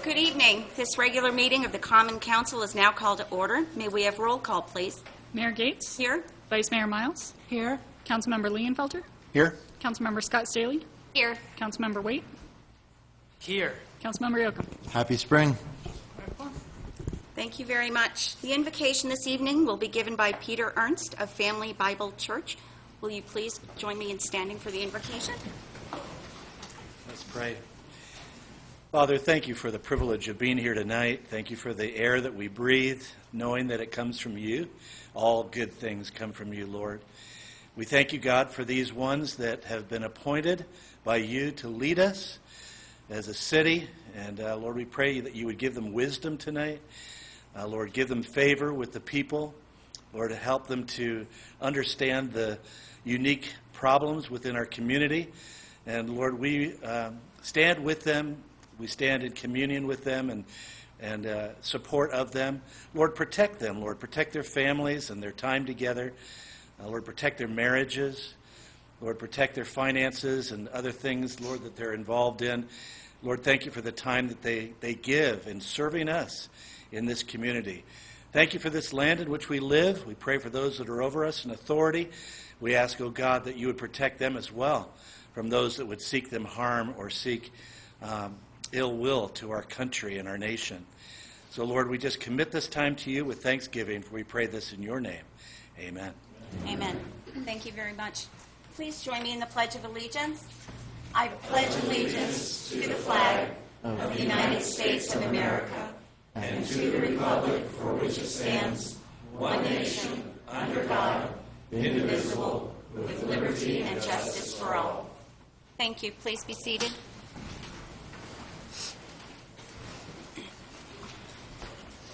Good evening. This regular meeting of the Common Council is now called to order. May we have roll call, please? Mayor Gates. Here. Vice Mayor Miles. Here. Councilmember Lienfelter. Here. Councilmember Scott Staley. Here. Councilmember Waite. Here. Councilmember Yocum. Happy spring. Thank you very much. The invocation this evening will be given by Peter Ernst of Family Bible Church. Will you please join me in standing for the invocation? Let's pray. Father, thank you for the privilege of being here tonight. Thank you for the air that we breathe, knowing that it comes from you. All good things come from you, Lord. We thank you, God, for these ones that have been appointed by you to lead us as a city. And, Lord, we pray that you would give them wisdom tonight. Lord, give them favor with the people. Lord, help them to understand the unique problems within our community. And, Lord, we stand with them. We stand in communion with them and support of them. Lord, protect them. Lord, protect their families and their time together. Lord, protect their marriages. Lord, protect their finances and other things, Lord, that they're involved in. Lord, thank you for the time that they give in serving us in this community. Thank you for this land in which we live. We pray for those that are over us in authority. We ask, oh God, that you would protect them as well from those that would seek them harm or seek ill will to our country and our nation. So, Lord, we just commit this time to you with thanksgiving, for we pray this in your name. Amen. Amen. Thank you very much. Please join me in the Pledge of Allegiance. I pledge allegiance to the flag of the United States of America and to the republic for which it stands, one nation, under God, indivisible, with liberty and justice for all. Thank you. Please be seated.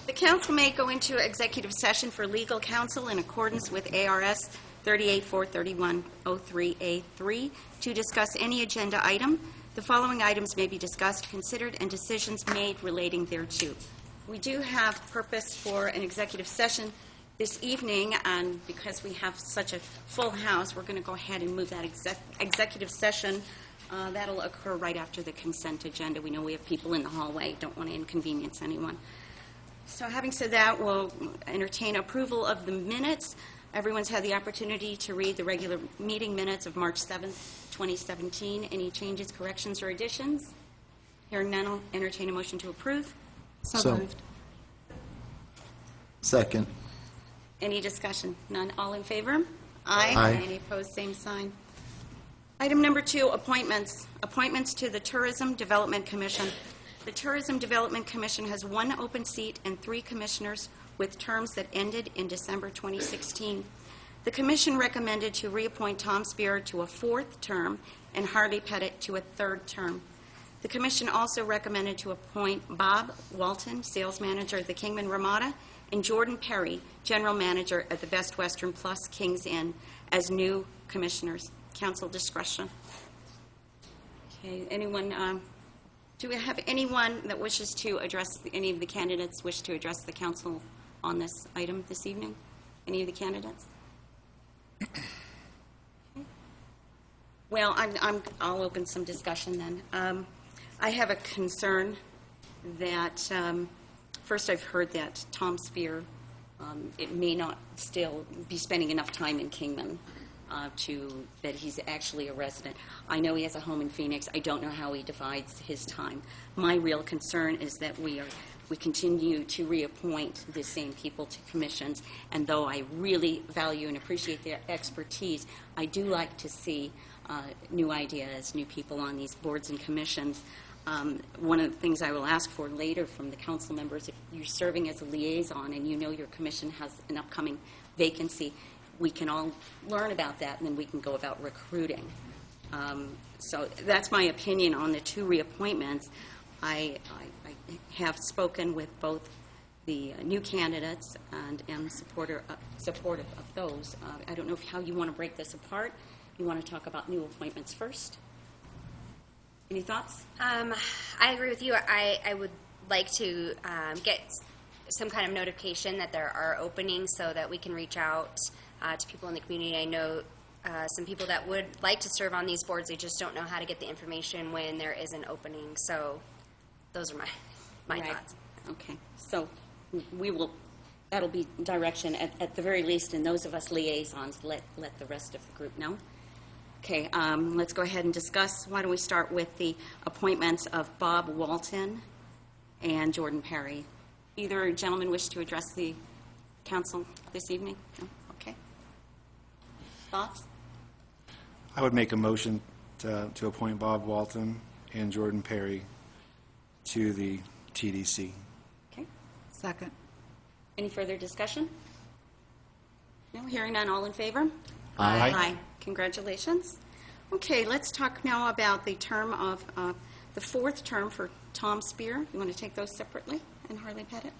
The council may go into executive session for legal counsel in accordance with ARS 3843103A3 to discuss any agenda item. The following items may be discussed, considered, and decisions made relating thereto. We do have purpose for an executive session this evening, and because we have such a full house, we're going to go ahead and move that executive session. That'll occur right after the consent agenda. We know we have people in the hallway. Don't want to inconvenience anyone. So having said that, we'll entertain approval of the minutes. Everyone's had the opportunity to read the regular meeting minutes of March 7th, 2017. Any changes, corrections, or additions? Hearing none, I'll entertain a motion to approve. So moved. Second. Any discussion? None. All in favor? Aye. Aye. Any opposed? Same sign. Item number 2, appointments. Appointments to the Tourism Development Commission. The Tourism Development Commission has 1 open seat and 3 commissioners with terms that ended in December 2016. The Commission recommended to reappoint Tom Spear to a 4th term and Harley Pettit to a 3rd term. The Commission also recommended to appoint Bob Walton, Sales Manager at the Kingman Ramada, and Jordan Perry, General Manager at the Best Western Plus Kings Inn, as new commissioners. Council discretion. Okay, anyone... do we have anyone that wishes to address, any of the candidates wish to address the council on this item this evening? Any of the candidates? Okay. Well, I'll open some discussion then. I have a concern that, first I've heard that Tom Spear, it may not still be spending enough time in Kingman that he's actually a resident. I know he has a home in Phoenix. I don't know how he divides his time. My real concern is that we continue to reappoint the same people to commissions, and though I really value and appreciate their expertise, I do like to see new ideas, new people on these boards and commissions. One of the things I will ask for later from the council members, if you're serving as a liaison and you know your commission has an upcoming vacancy, we can all learn about that, and then we can go about recruiting. So that's my opinion on the 2 reappointments. I have spoken with both the new candidates and am supportive of those. I don't know how you want to break this apart. You want to talk about new appointments first? Any thoughts? I agree with you. I would like to get some kind of notification that there are openings so that we can reach out to people in the community. I know some people that would like to serve on these boards. They just don't know how to get the information when there is an opening. So those are my my Right. thoughts. Okay, so we will, that'll be direction at the very least, and those of us liaisons, let the rest of the group know. Okay, let's go ahead and discuss. Why don't we start with the appointments of Bob Walton and Jordan Perry? Either gentleman wish to address the council this evening? No? Okay. Thoughts? I would make a motion to appoint Bob Walton and Jordan Perry to the TDC. Okay. Second. Any further discussion? No, hearing none, all in favor? Aye. Aye. Congratulations. Okay, let's talk now about the term of, the fourth term for Tom Spear. You want to take those separately, and Harley Pettit?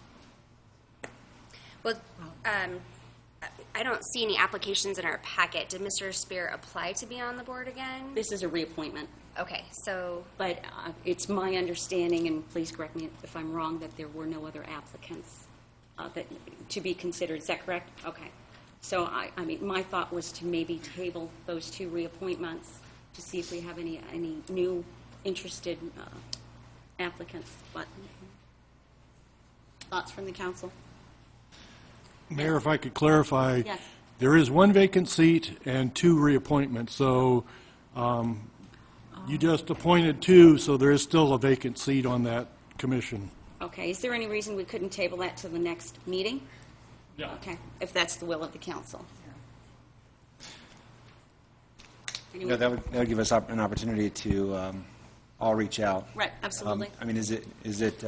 Well, I don't see any applications in our packet. Did Mr. Spear apply to be on the board again? This is a reappointment, Okay, so, but it's my understanding, and please correct me if I'm wrong, that there were no other applicants that to be considered. Is that correct? Okay. So, I mean, my thought was to maybe table those two reappointments to see if we have any new interested applicants. But thoughts from the council? Mayor, if I could clarify. Yes. There is one vacant seat and two reappointments, so you just appointed two, so there is still a vacant seat on that commission. Okay. Is there any reason we couldn't table that to the next meeting? Yeah. Okay, if that's the will of the council. Yeah, that would give us an opportunity to all reach out. Right, absolutely. I mean, is it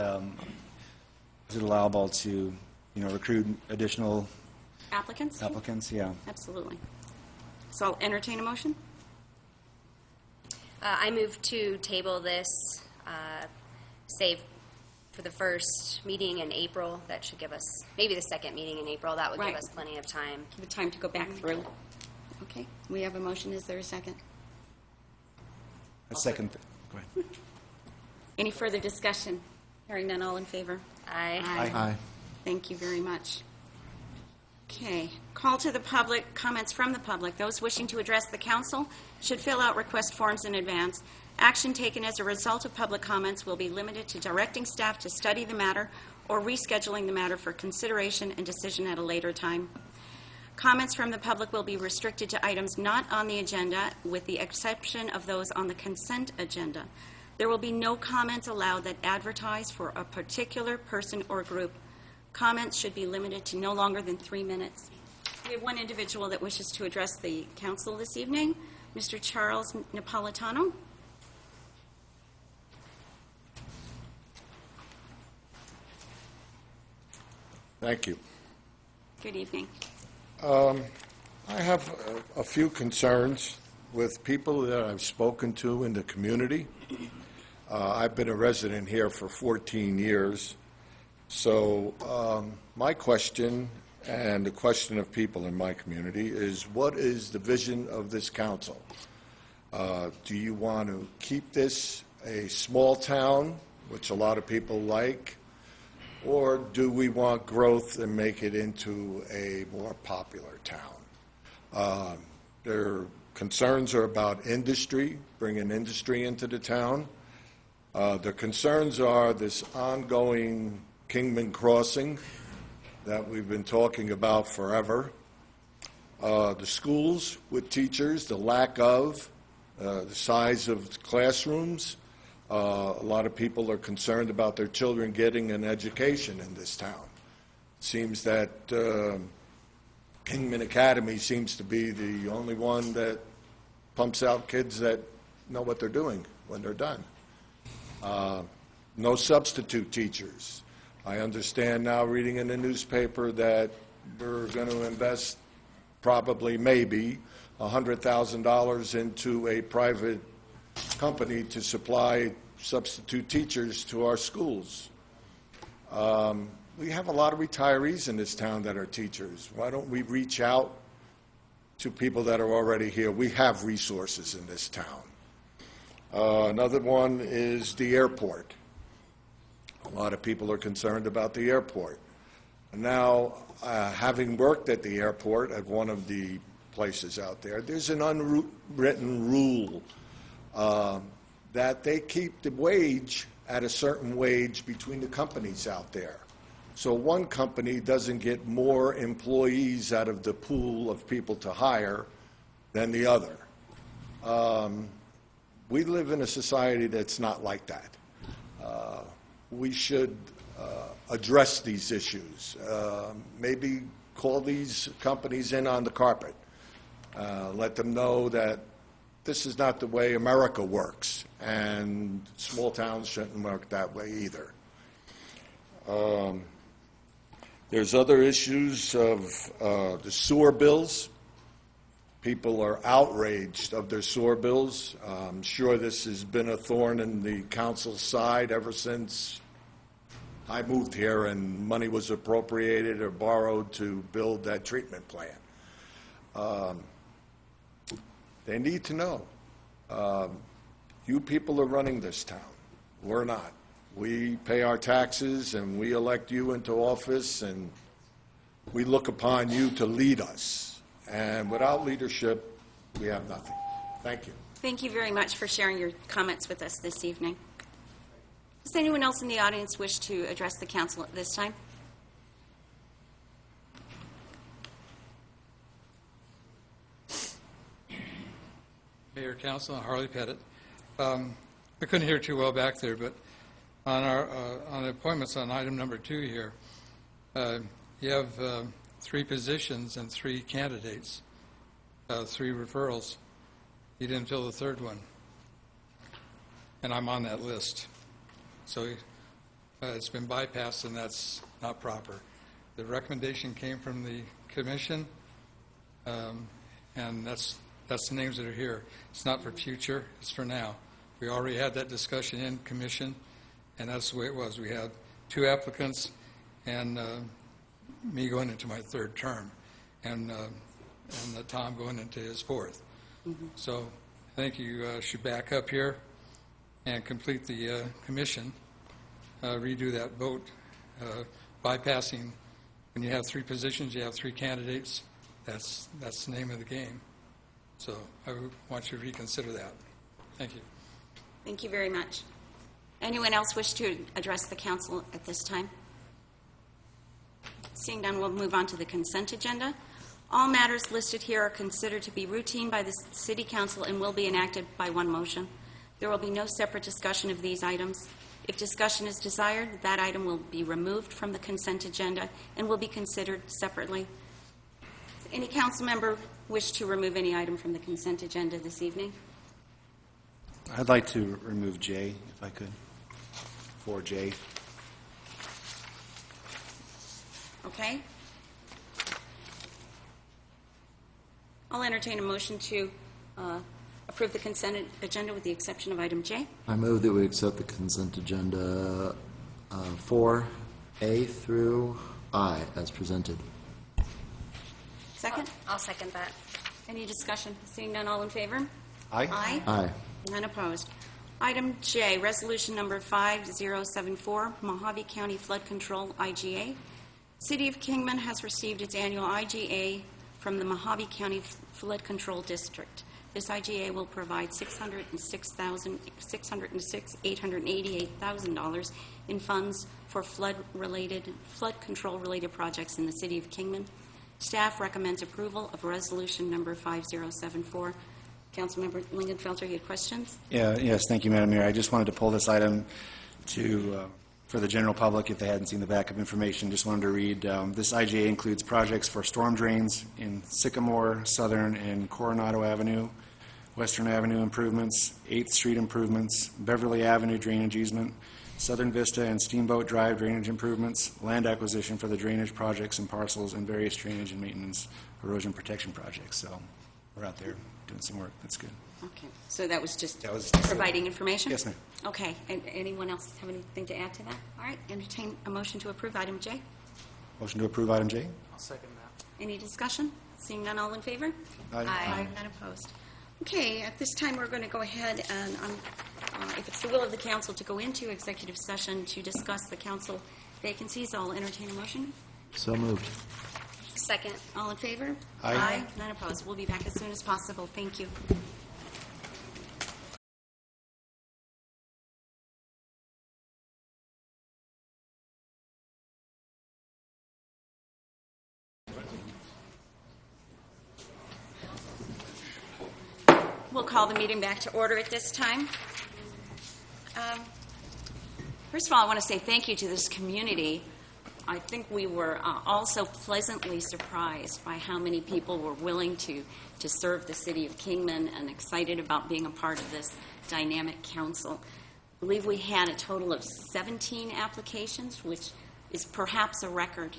allowable to, recruit additional Applicants? applicants? Yeah. Absolutely. So I'll entertain a motion? I move to table this, save for the first meeting in April. That should give us, maybe the second meeting in April. That would Right. give us plenty of time. Give it time to go back through. Okay, we have a motion. Is there a second? A second. Go ahead. Any further discussion? Hearing none, all in favor? Aye. Aye. Thank you very much. Okay, call to the public, comments from the public. Those wishing to address the council should fill out request forms in advance. Action taken as a result of public comments will be limited to directing staff to study the matter or rescheduling the matter for consideration and decision at a later time. Comments from the public will be restricted to items not on the agenda, with the exception of those on the consent agenda. There will be no comments allowed that advertise for a particular person or group. Comments should be limited to no longer than 3 minutes. We have one individual that wishes to address the council this evening, Mr. Charles Napolitano. Thank you. Good evening. I have a few concerns with people that I've spoken to in the community. I've been a resident here for 14 years. So my question, and the question of people in my community, is what is the vision of this council? Do you want to keep this a small town, which a lot of people like, or do we want growth and make it into a more popular town? Their concerns are about industry, bringing industry into the town. The concerns are this ongoing Kingman crossing that we've been talking about forever. The schools with teachers, the lack of, the size of classrooms. A lot of people are concerned about their children getting an education in this town. It seems that Kingman Academy seems to be the only one that pumps out kids that know what they're doing when they're done. No substitute teachers. I understand now, reading in the newspaper, that we're going to invest probably, maybe, $100,000 into a private company to supply substitute teachers to our schools. We have a lot of retirees in this town that are teachers. Why don't we reach out to people that are already here? We have resources in this town. Another one is the airport. A lot of people are concerned about the airport. Now, having worked at the airport, at one of the places out there, there's an unwritten rule that they keep the wage at a certain wage between the companies out there. So one company doesn't get more employees out of the pool of people to hire than the other. We live in a society that's not like that. We should address these issues. Maybe call these companies in on the carpet. Let them know that this is not the way America works, and small towns shouldn't work that way either. There's other issues of the sewer bills. People are outraged of their sewer bills. I'm sure this has been a thorn in the council's side ever since I moved here and money was appropriated or borrowed to build that treatment plant. They need to know. You people are running this town. We're not. We pay our taxes and we elect you into office, and we look upon you to lead us. And without leadership, we have nothing. Thank you. Thank you very much for sharing your comments with us this evening. Does anyone else in the audience wish to address the council at this time? Mayor, Council, Harley Pettit. I couldn't hear too well back there, but on our on appointments on item number 2 here, you have 3 positions and 3 candidates, 3 referrals. You didn't fill the 3rd one, and I'm on that list. So it's been bypassed, and that's not proper. The recommendation came from the commission, and that's the names that are here. It's not for future, it's for now. We already had that discussion in commission, and that's the way it was. We had 2 applicants and me going into my 3rd term, and Tom going into his 4th. Mm-hmm. So I think you should back up here and complete the commission, redo that vote, bypassing. When you have 3 positions, you have 3 candidates. That's the name of the game. So I want you to reconsider that. Thank you. Thank you very much. Anyone else wish to address the council at this time? Seeing none, we'll move on to the consent agenda. All matters listed here are considered to be routine by the City Council and will be enacted by one motion. There will be no separate discussion of these items. If discussion is desired, that item will be removed from the consent agenda and will be considered separately. Does any council member wish to remove any item from the consent agenda this evening? I'd like to remove J, if I could, 4J. Okay. I'll entertain a motion to approve the consent agenda with the exception of item J. I move that we accept the consent agenda 4A through I as presented. Second? I'll second that. Any discussion? Seeing none, all in favor? Aye. Aye. Aye. None opposed. Item J, resolution number 5074, Mojave County Flood Control, IGA. City of Kingman has received its annual IGA from the Mojave County Flood Control District. This IGA will provide $606,888,000 in funds for flood control-related projects in the City of Kingman. Staff recommends approval of resolution number 5074. Councilmember Lingenfelter, you had questions? Yes, thank you, Madam Mayor. I just wanted to pull this item for the general public, if they hadn't seen the backup information. Just wanted to read, this IGA includes projects for storm drains in Sycamore, Southern, and Coronado Avenue, Western Avenue improvements, 8th Street improvements, Beverly Avenue drainage easement, Southern Vista and Steamboat Drive drainage improvements, land acquisition for the drainage projects and parcels, and various drainage and maintenance erosion protection projects. So we're out there doing some work. That's good. Okay, so that was just That was- providing information? Yes, ma'am. Okay, and anyone else have anything to add to that? All right, entertain a motion to approve item J. Motion to approve item J? I'll second that. Any discussion? Seeing none, all in favor? Aye. None opposed. Okay, at this time, we're going to go ahead and, if it's the will of the council, to go into executive session to discuss the council vacancies. I'll entertain a motion. So moved. Second. All in favor? Aye. None opposed. We'll be back as soon as possible. Thank you. call the meeting back to order at this time. First of all, I want to say thank you to this community. I think we were also pleasantly surprised by how many people were willing to serve the city of Kingman and excited about being a part of this dynamic council. I believe we had a total of 17 applications, which is perhaps a record.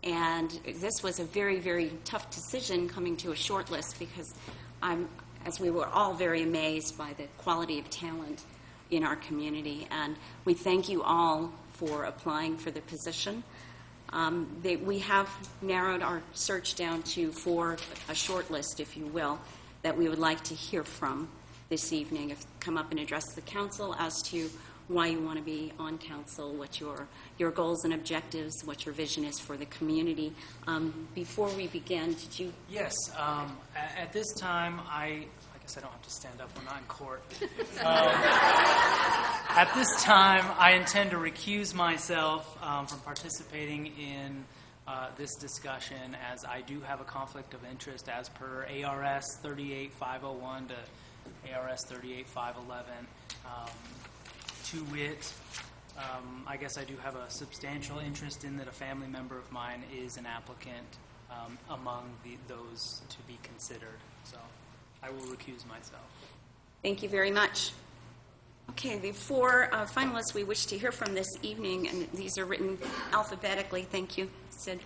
And this was a very, very tough decision coming to a short list because as we were all very amazed by the quality of talent in our community. And we thank you all for applying for the position. We have narrowed our search down to a short list, if you will, that we would like to hear from this evening. Come up and address the council as to why you want to be on council, what your goals and objectives, what your vision is for the community. Before we begin, did you? Yes. At this time, I guess I don't have to stand up. We're not in court. At this time, I intend to recuse myself from participating in this discussion, as I do have a conflict of interest as per ARS 38501 to ARS 38511. To wit, I guess I do have a substantial interest in that a family member of mine is an applicant among those to be considered. So I will recuse myself. Thank you very much. Okay, the four finalists we wish to hear from this evening, and these are written alphabetically, thank you, Sid.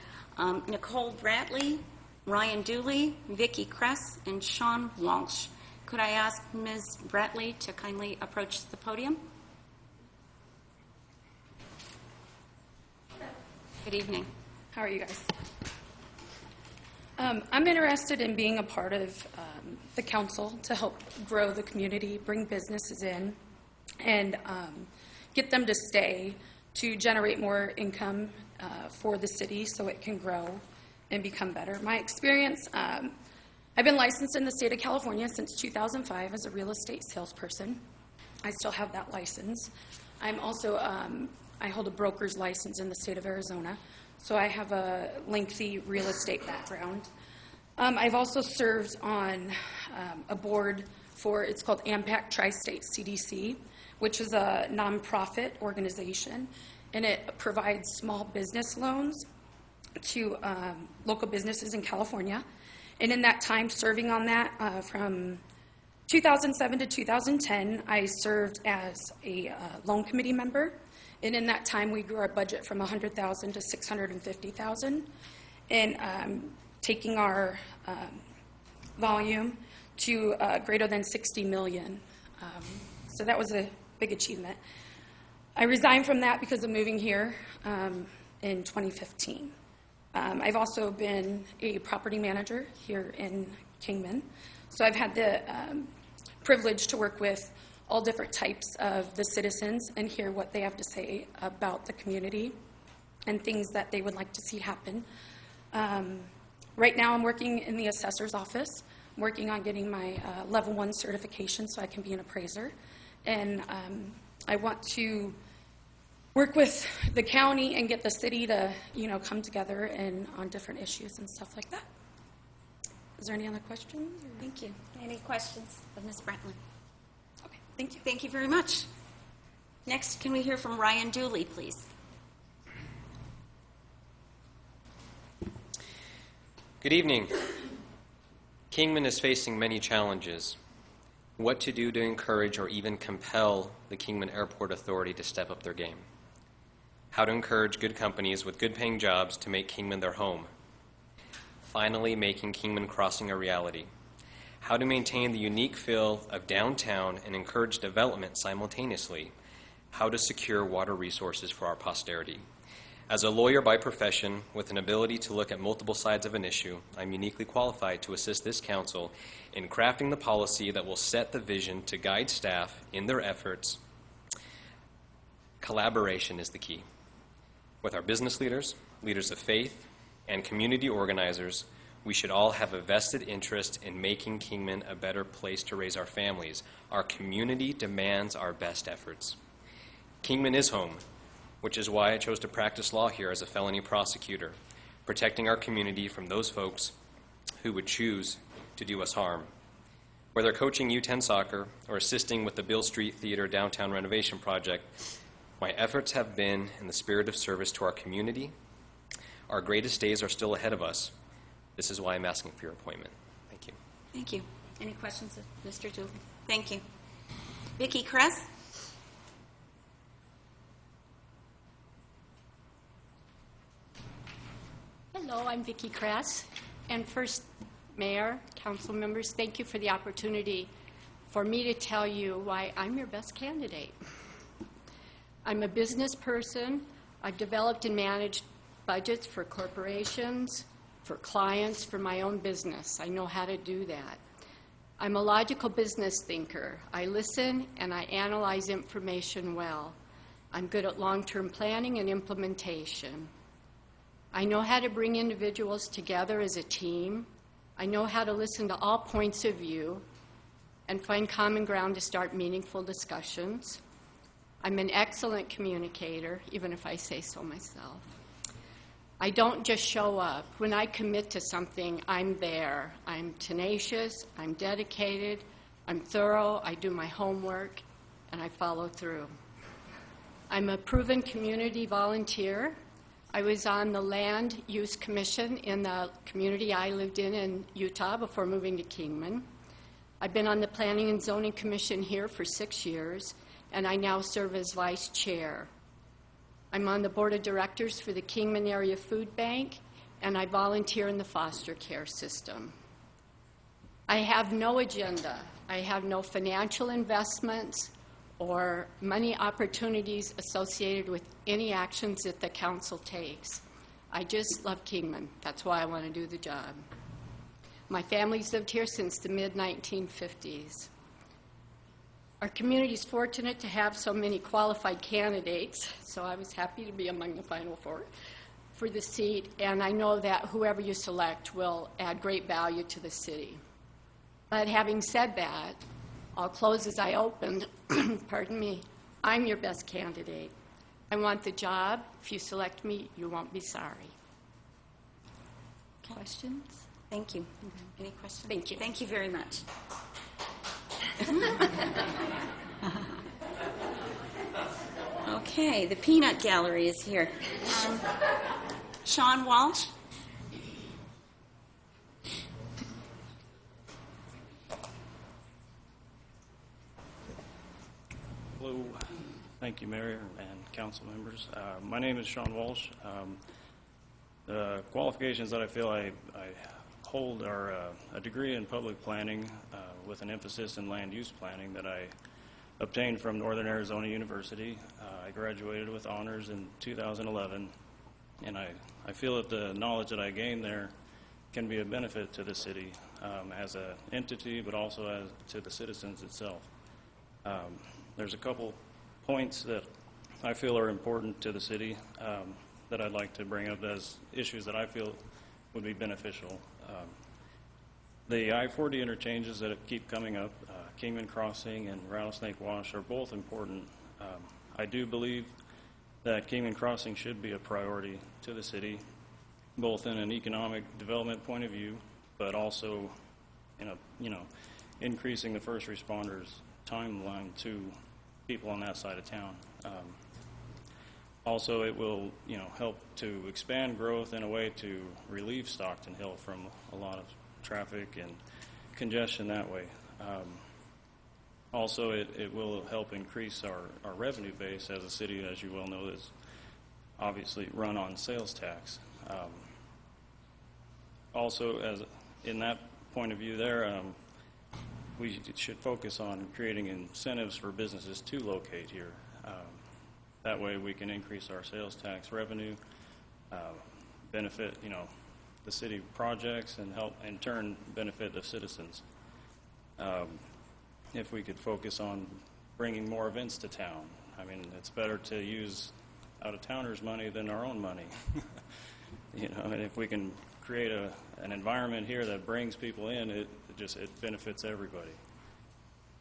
Nicole Bradley, Ryan Dooley, Vicki Kress, and Sean Walsh. Could I ask Ms. Bradley to kindly approach the podium? Good evening. How are you guys? I'm interested in being a part of the council to help grow the community, bring businesses in, and get them to stay to generate more income for the city so it can grow and become better. My experience, I've been licensed in the state of California since 2005 as a real estate salesperson. I still have that license. I'm also, I hold a broker's license in the state of Arizona, so I have a lengthy real estate background. I've also served on a board for, it's called AMPAC Tri-State CDC, which is a nonprofit organization, and it provides small business loans to local businesses in California. And in that time serving on that, from 2007 to 2010, I served as a loan committee member. And in that time, we grew our budget from $100,000 to $650,000, and taking our volume to greater than $60 million. So that was a big achievement. I resigned from that because of moving here in 2015. I've also been a property manager here in Kingman. So I've had the privilege to work with all different types of the citizens and hear what they have to say about the community and things that they would like to see happen. Right now I'm working in the assessor's office. I'm working on getting my level 1 certification so I can be an appraiser. And I want to work with the county and get the city to, come together and on different issues and stuff like that. Is there any other questions? Thank you. Any questions of Ms. Bradley? Okay, thank you. Thank you very much. Next, can we hear from Ryan Dooley, please? Good evening. Kingman is facing many challenges. What to do to encourage or even compel the Kingman Airport Authority to step up their game. How to encourage good companies with good-paying jobs to make Kingman their home. Finally, making Kingman Crossing a reality. How to maintain the unique feel of downtown and encourage development simultaneously. How to secure water resources for our posterity. As a lawyer by profession with an ability to look at multiple sides of an issue, I'm uniquely qualified to assist this council in crafting the policy that will set the vision to guide staff in their efforts. Collaboration is the key. With our business leaders, leaders of faith, and community organizers, we should all have a vested interest in making Kingman a better place to raise our families. Our community demands our best efforts. Kingman is home, which is why I chose to practice law here as a felony prosecutor, protecting our community from those folks who would choose to do us harm. Whether coaching U10 soccer or assisting with the Beale Street Theater downtown renovation project, my efforts have been in the spirit of service to our community. Our greatest days are still ahead of us. This is why I'm asking for your appointment. Thank you. Thank you. Any questions of Mr. Dooley? Thank you. Vicki Kress? Hello, I'm Vicki Kress. And first, Mayor, council members, thank you for the opportunity for me to tell you why I'm your best candidate. I'm a business person. I've developed and managed budgets for corporations, for clients, for my own business. I know how to do that. I'm a logical business thinker. I listen and I analyze information well. I'm good at long-term planning and implementation. I know how to bring individuals together as a team. I know how to listen to all points of view and find common ground to start meaningful discussions. I'm an excellent communicator, even if I say so myself. I don't just show up. When I commit to something, I'm there. I'm tenacious, I'm dedicated, I'm thorough, I do my homework, and I follow through. I'm a proven community volunteer. I was on the Land Use Commission in the community I lived in Utah before moving to Kingman. I've been on the Planning and Zoning Commission here for 6 years, and I now serve as vice chair. I'm on the board of directors for the Kingman Area Food Bank, and I volunteer in the foster care system. I have no agenda. I have no financial investments or money opportunities associated with any actions that the council takes. I just love Kingman. That's why I want to do the job. My family's lived here since the mid-1950s. Our community is fortunate to have so many qualified candidates, so I was happy to be among the final four for the seat, and I know that whoever you select will add great value to the city. But having said that, I'll close as I opened. Pardon me. I'm your best candidate. I want the job. If you select me, you won't be sorry. Questions? Thank you. Any questions? Thank you. Thank you very much. Okay, the peanut gallery is here. Sean Walsh? Hello. Thank you, Mayor and council members. My name is Sean Walsh. The qualifications that I feel I hold are a degree in public planning with an emphasis in land use planning that I obtained from Northern Arizona University. I graduated with honors in 2011, and I feel that the knowledge that I gained there can be a benefit to the city as an entity, but also as to the citizens itself. There's a couple points that I feel are important to the city that I'd like to bring up as issues that I feel would be beneficial. The I-40 interchanges that keep coming up, Kingman Crossing and Rattlesnake Wash, are both important. I do believe that Kingman Crossing should be a priority to the city, both in an economic development point of view, but also in a, increasing the first responders' timeline to people on that side of town. Also, it will, help to expand growth in a way to relieve Stockton Hill from a lot of traffic and congestion that way. Also, it will help increase our revenue base as a city, as you well know, is obviously run on sales tax. Also, as in that point of view there, we should focus on creating incentives for businesses to locate here. That way we can increase our sales tax revenue, benefit, the city projects, and help, in turn, benefit the citizens. If we could focus on bringing more events to town. I mean, it's better to use out-of-towners' money than our own money. And if we can create an environment here that brings people in, it benefits everybody.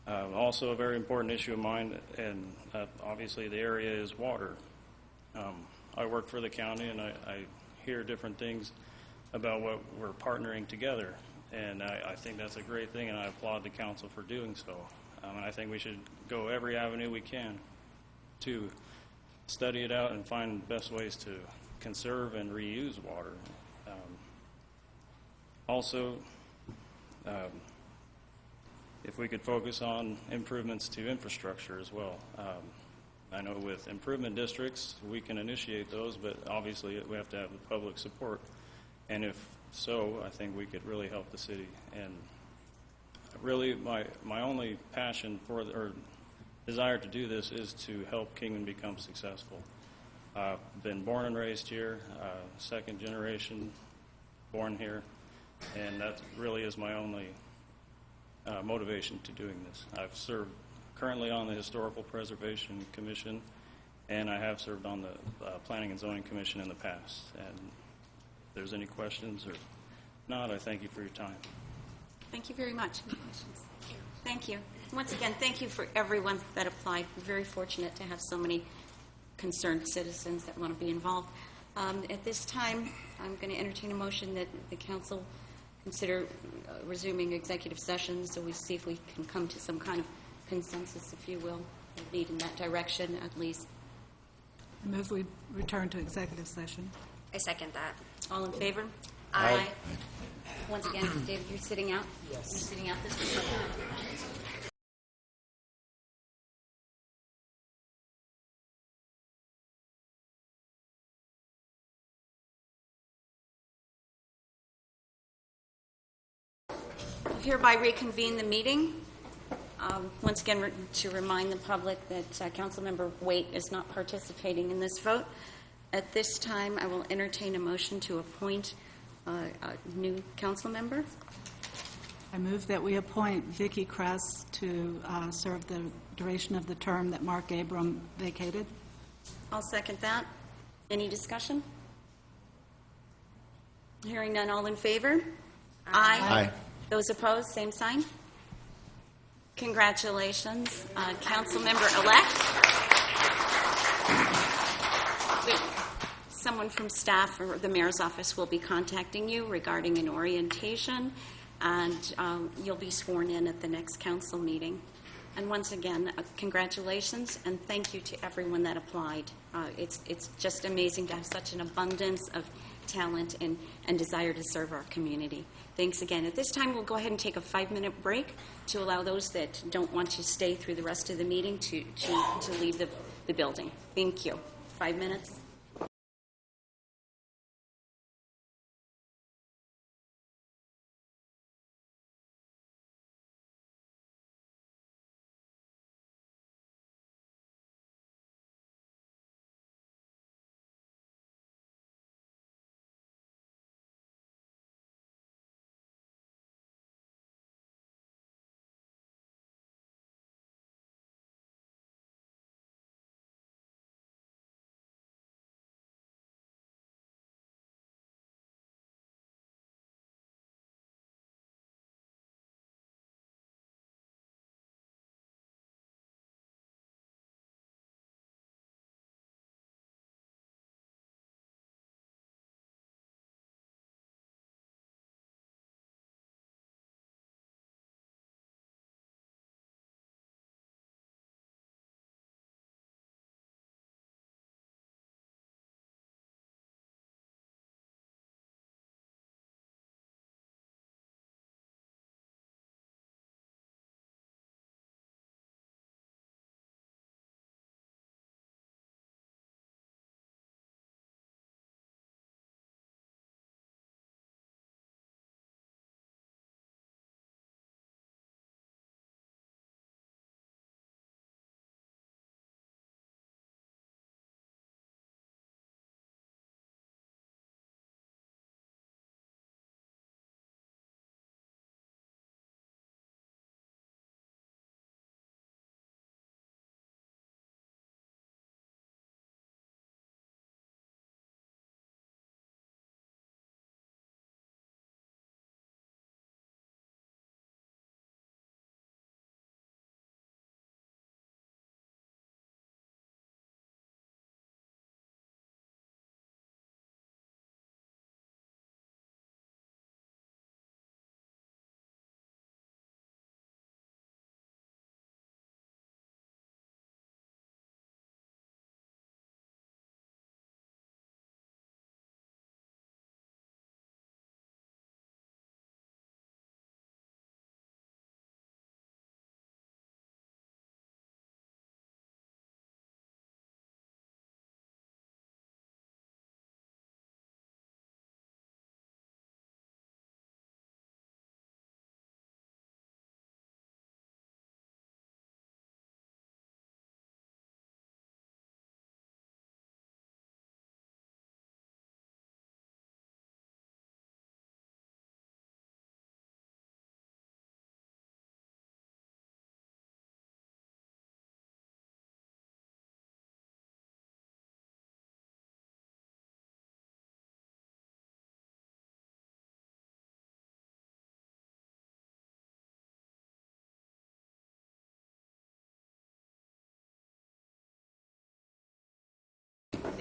Also, a very important issue of mine, and obviously the area, is water. I work for the county, and I hear different things about what we're partnering together. And I think that's a great thing, and I applaud the council for doing so. And I think we should go every avenue we can to study it out and find best ways to conserve and reuse water. Also, if we could focus on improvements to infrastructure as well. I know with improvement districts, we can initiate those, but obviously we have to have the public support. And if so, I think we could really help the city. And really, my only passion for, or desire to do this is to help Kingman become successful. I've been born and raised here, second generation born here, and that really is my only motivation to doing this. I've served currently on the Historical Preservation Commission, and I have served on the Planning and Zoning Commission in the past. And if there's any questions or not, I thank you for your time. Thank you very much. Thank you. Once again, thank you for everyone that applied. We're very fortunate to have so many concerned citizens that want to be involved. At this time, I'm going to entertain a motion that the council consider resuming executive session, so we see if we can come to some kind of consensus, if you will, lead in that direction at least. I move we return to executive session. I second that. All in favor? Aye. Once again, David, you're sitting out? Yes. You're sitting out this week? Hereby reconvene the meeting. Once again, to remind the public that Councilmember Waite is not participating in this vote. At this time, I will entertain a motion to appoint a new council member. I move that we appoint Vicki Kress to serve the duration of the term that Mark Abram vacated. I'll second that. Any discussion? Hearing none, all in favor? Aye. Aye. Those opposed, same sign. Congratulations, Councilmember-elect. Someone from staff or the mayor's office will be contacting you regarding an orientation, and you'll be sworn in at the next council meeting. And once again, congratulations, and thank you to everyone that applied. It's just amazing to have such an abundance of talent and desire to serve our community. Thanks again. At this time, we'll go ahead and take a 5-minute break to allow those that don't want to stay through the rest of the meeting to leave the building. Thank you. 5 minutes.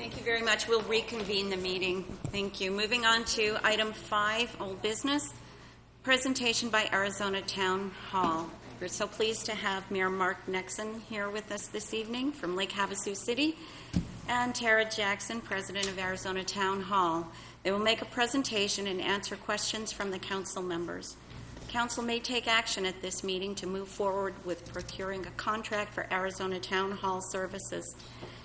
Thank you very much. We'll reconvene the meeting. Thank you. Moving on to item 5, old business, presentation by Arizona Town Hall. We're so pleased to have Mayor Mark Nexon here with us this evening from Lake Havasu City, and Tara Jackson, President of Arizona Town Hall. They will make a presentation and answer questions from the council members. Council may take action at this meeting to move forward with procuring a contract for Arizona Town Hall services.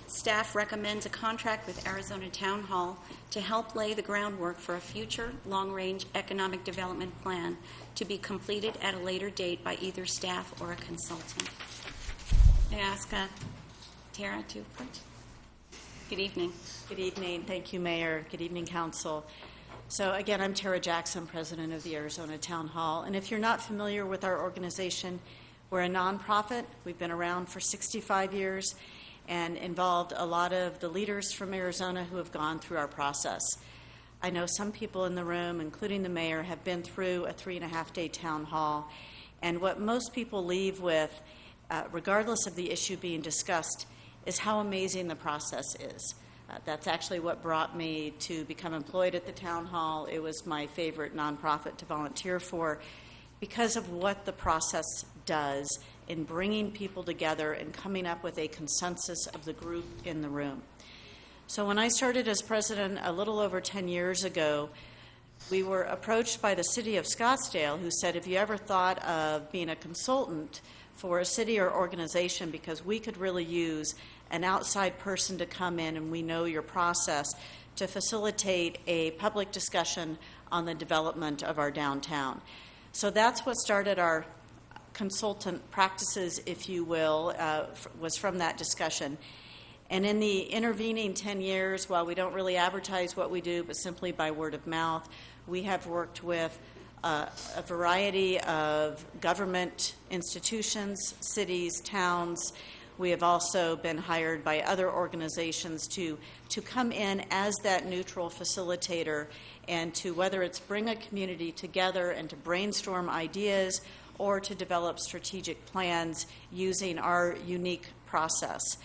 Staff recommends a contract with Arizona Town Hall to help lay the groundwork for a future long-range economic development plan to be completed at a later date by either staff or a consultant. I ask Tara to approach. Good evening. Good evening. Thank you, Mayor. Good evening, Council. So again, I'm Tara Jackson, President of the Arizona Town Hall. And if you're not familiar with our organization, we're a nonprofit. We've been around for 65 years and involved a lot of the leaders from Arizona who have gone through our process. I know some people in the room, including the mayor, have been through a 3.5-day town hall. And what most people leave with, regardless of the issue being discussed, is how amazing the process is. That's actually what brought me to become employed at the town hall. It was my favorite nonprofit to volunteer for because of what the process does in bringing people together and coming up with a consensus of the group in the room. So when I started as president a little over 10 years ago, we were approached by the city of Scottsdale, who said, if you ever thought of being a consultant for a city or organization, because we could really use an outside person to come in, and we know your process, to facilitate a public discussion on the development of our downtown. So that's what started our consultant practices, if you will, was from that discussion. And in the intervening 10 years, while we don't really advertise what we do, but simply by word of mouth, we have worked with a variety of government institutions, cities, towns. We have also been hired by other organizations to come in as that neutral facilitator and to, whether it's bring a community together and to brainstorm ideas or to develop strategic plans using our unique process.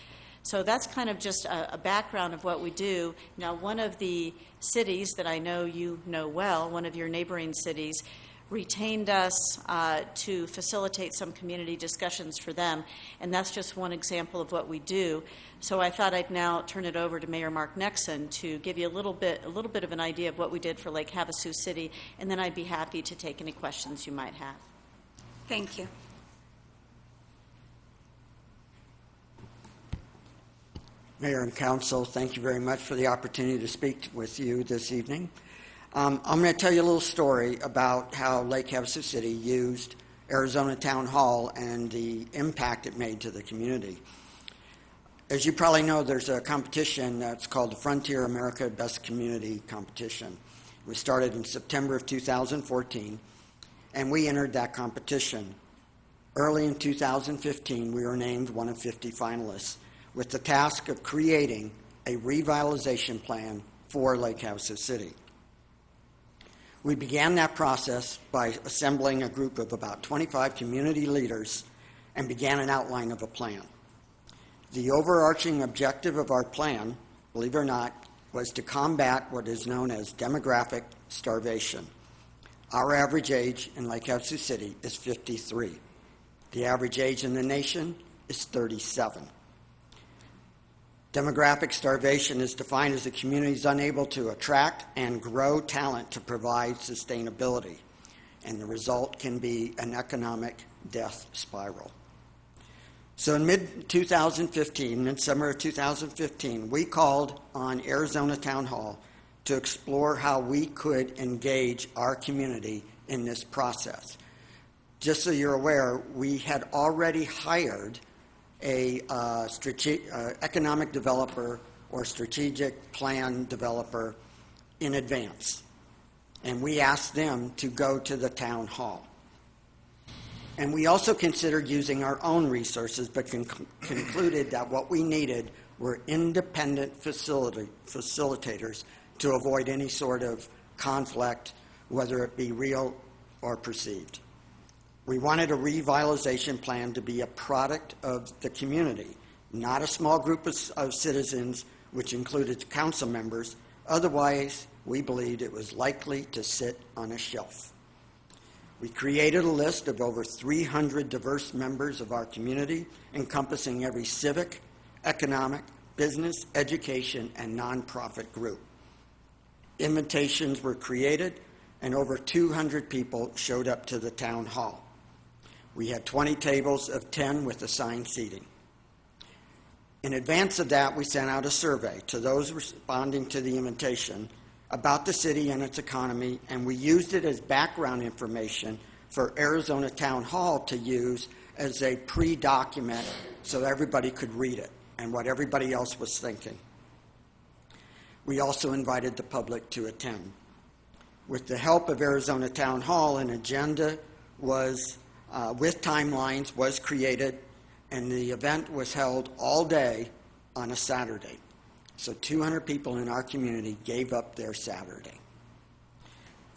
So that's kind of just a background of what we do. Now, one of the cities that I know you know well, one of your neighboring cities, retained us to facilitate some community discussions for them, and that's just one example of what we do. So I thought I'd now turn it over to Mayor Mark Nexon to give you a little bit of an idea of what we did for Lake Havasu City, and then I'd be happy to take any questions you might have. Thank you. Mayor and Council, thank you very much for the opportunity to speak with you this evening. I'm going to tell you a little story about how Lake Havasu City used Arizona Town Hall and the impact it made to the community. As you probably know, there's a competition that's called the Frontier America Best Community Competition. It was started in September of 2014, and we entered that competition. Early in 2015, we were named one of 50 finalists, with the task of creating a revitalization plan for Lake Havasu City. We began that process by assembling a group of about 25 community leaders and began an outline of a plan. The overarching objective of our plan, believe it or not, was to combat what is known as demographic starvation. Our average age in Lake Havasu City is 53. The average age in the nation is 37. Demographic starvation is defined as a community is unable to attract and grow talent to provide sustainability, and the result can be an economic death spiral. So in mid-2015, midsummer of 2015, we called on Arizona Town Hall to explore how we could engage our community in this process. Just so you're aware, we had already hired a economic developer or strategic plan developer in advance. And we asked them to go to the town hall. And we also considered using our own resources, but concluded that what we needed were independent facilitators to avoid any sort of conflict, whether it be real or perceived. We wanted a revitalization plan to be a product of the community, not a small group of citizens which included council members. Otherwise, we believed it was likely to sit on a shelf. We created a list of over 300 diverse members of our community, encompassing every civic, economic, business, education, and nonprofit group. Invitations were created, and over 200 people showed up to the town hall. We had 20 tables of 10 with assigned seating. In advance of that, we sent out a survey to those responding to the invitation about the city and its economy, and we used it as background information for Arizona Town Hall to use as a pre-document so everybody could read it and what everybody else was thinking. We also invited the public to attend. With the help of Arizona Town Hall, an agenda was, with timelines, was created, and the event was held all day on a Saturday. So 200 people in our community gave up their Saturday.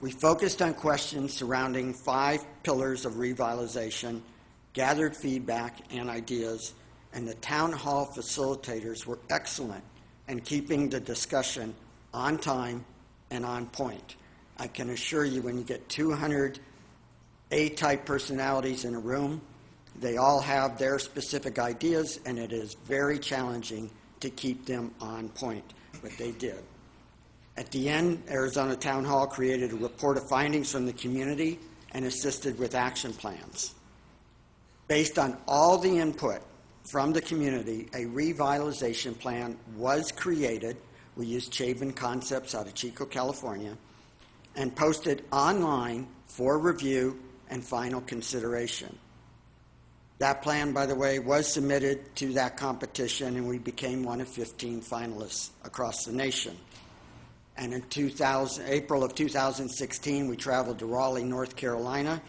We focused on questions surrounding 5 pillars of revitalization, gathered feedback and ideas, and the town hall facilitators were excellent in keeping the discussion on time and on point. I can assure you, when you get 200 A-type personalities in a room, they all have their specific ideas, and it is very challenging to keep them on point, but they did. At the end, Arizona Town Hall created a report of findings from the community and assisted with action plans. Based on all the input from the community, a revitalization plan was created. We used Chabon Concepts out of Chico, California, and posted online for review and final consideration. That plan, by the way, was submitted to that competition, and we became one of 15 finalists across the nation. And in April of 2016, we traveled to Raleigh, North Carolina,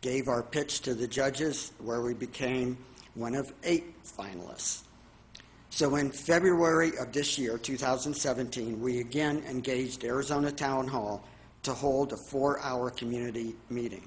gave our pitch to the judges, where we became one of 8 finalists. So in February of this year, 2017, we again engaged Arizona Town Hall to hold a 4-hour community meeting.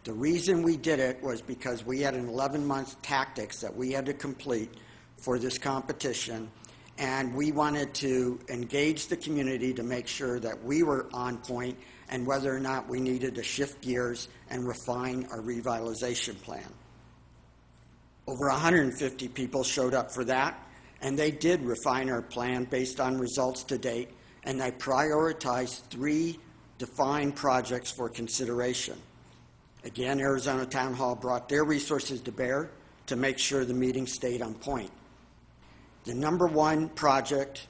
The reason we did it was because we had an 11-month tactics that we had to complete for this competition, and we wanted to engage the community to make sure that we were on point and whether or not we needed to shift gears and refine our revitalization plan. Over 150 people showed up for that, and they did refine our plan based on results to date, and they prioritized 3 defined projects for consideration. Again, Arizona Town Hall brought their resources to bear to make sure the meeting stayed on point. The number 1 project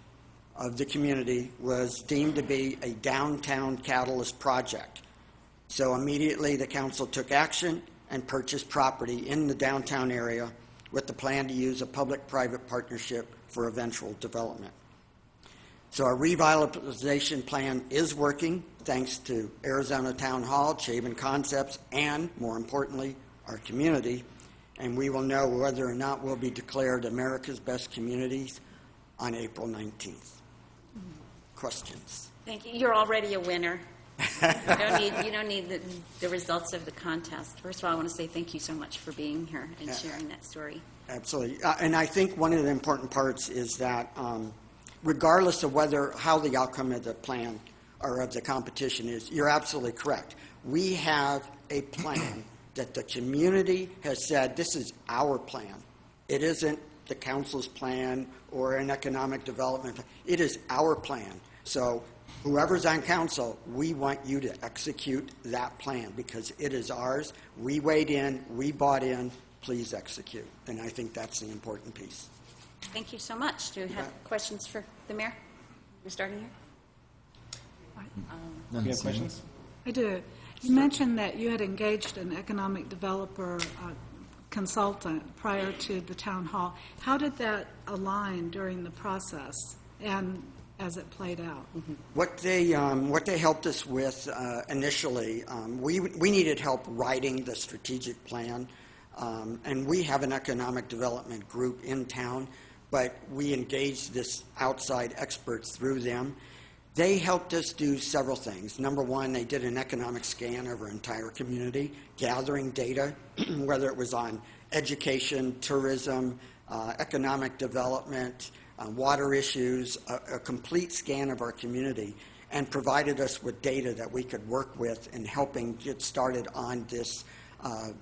of the community was deemed to be a downtown catalyst project. So immediately the council took action and purchased property in the downtown area with the plan to use a public-private partnership for eventual development. So our revitalization plan is working thanks to Arizona Town Hall, Chabon Concepts, and, more importantly, our community. And we will know whether or not we'll be declared America's Best Communities on April 19th. Questions? Thank you. You're already a winner. You don't need the results of the contest. First of all, I want to say thank you so much for being here and sharing that story. Absolutely. And I think one of the important parts is that regardless of how the outcome of the plan or of the competition is, you're absolutely correct. We have a plan that the community has said, this is our plan. It isn't the council's plan or an economic development plan. It is our plan. So whoever's on council, we want you to execute that plan because it is ours. We weighed in, we bought in, please execute. And I think that's the important piece. Thank you so much. Do you have questions for the mayor? You're starting here? Do you have questions? I do. You mentioned that you had engaged an economic developer consultant prior to the town hall. How did that align during the process and as it played out? What they helped us with initially, we needed help writing the strategic plan, and we have an economic development group in town, but we engaged this outside experts through them. They helped us do several things. Number 1, they did an economic scan of our entire community, gathering data, whether it was on education, tourism, economic development, water issues, a complete scan of our community, and provided us with data that we could work with in helping get started on this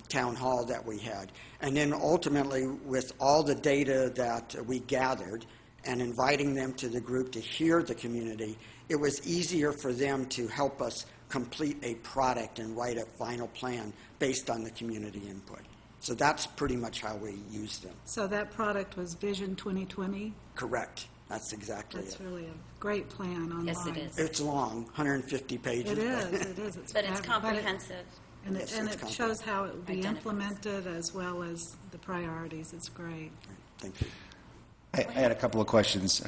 town hall that we had. And then ultimately, with all the data that we gathered and inviting them to the group to hear the community, it was easier for them to help us complete a product and write a final plan based on the community input. So that's pretty much how we used them. So that product was Vision 2020? Correct. That's exactly That's it. really a great plan online. Yes, it is. It's long, 150 pages. It is. It's But it's fab- comprehensive. And Yes, it it's shows how it will be Identifies. implemented as well as the priorities. It's great. Thank you. I had a couple of questions.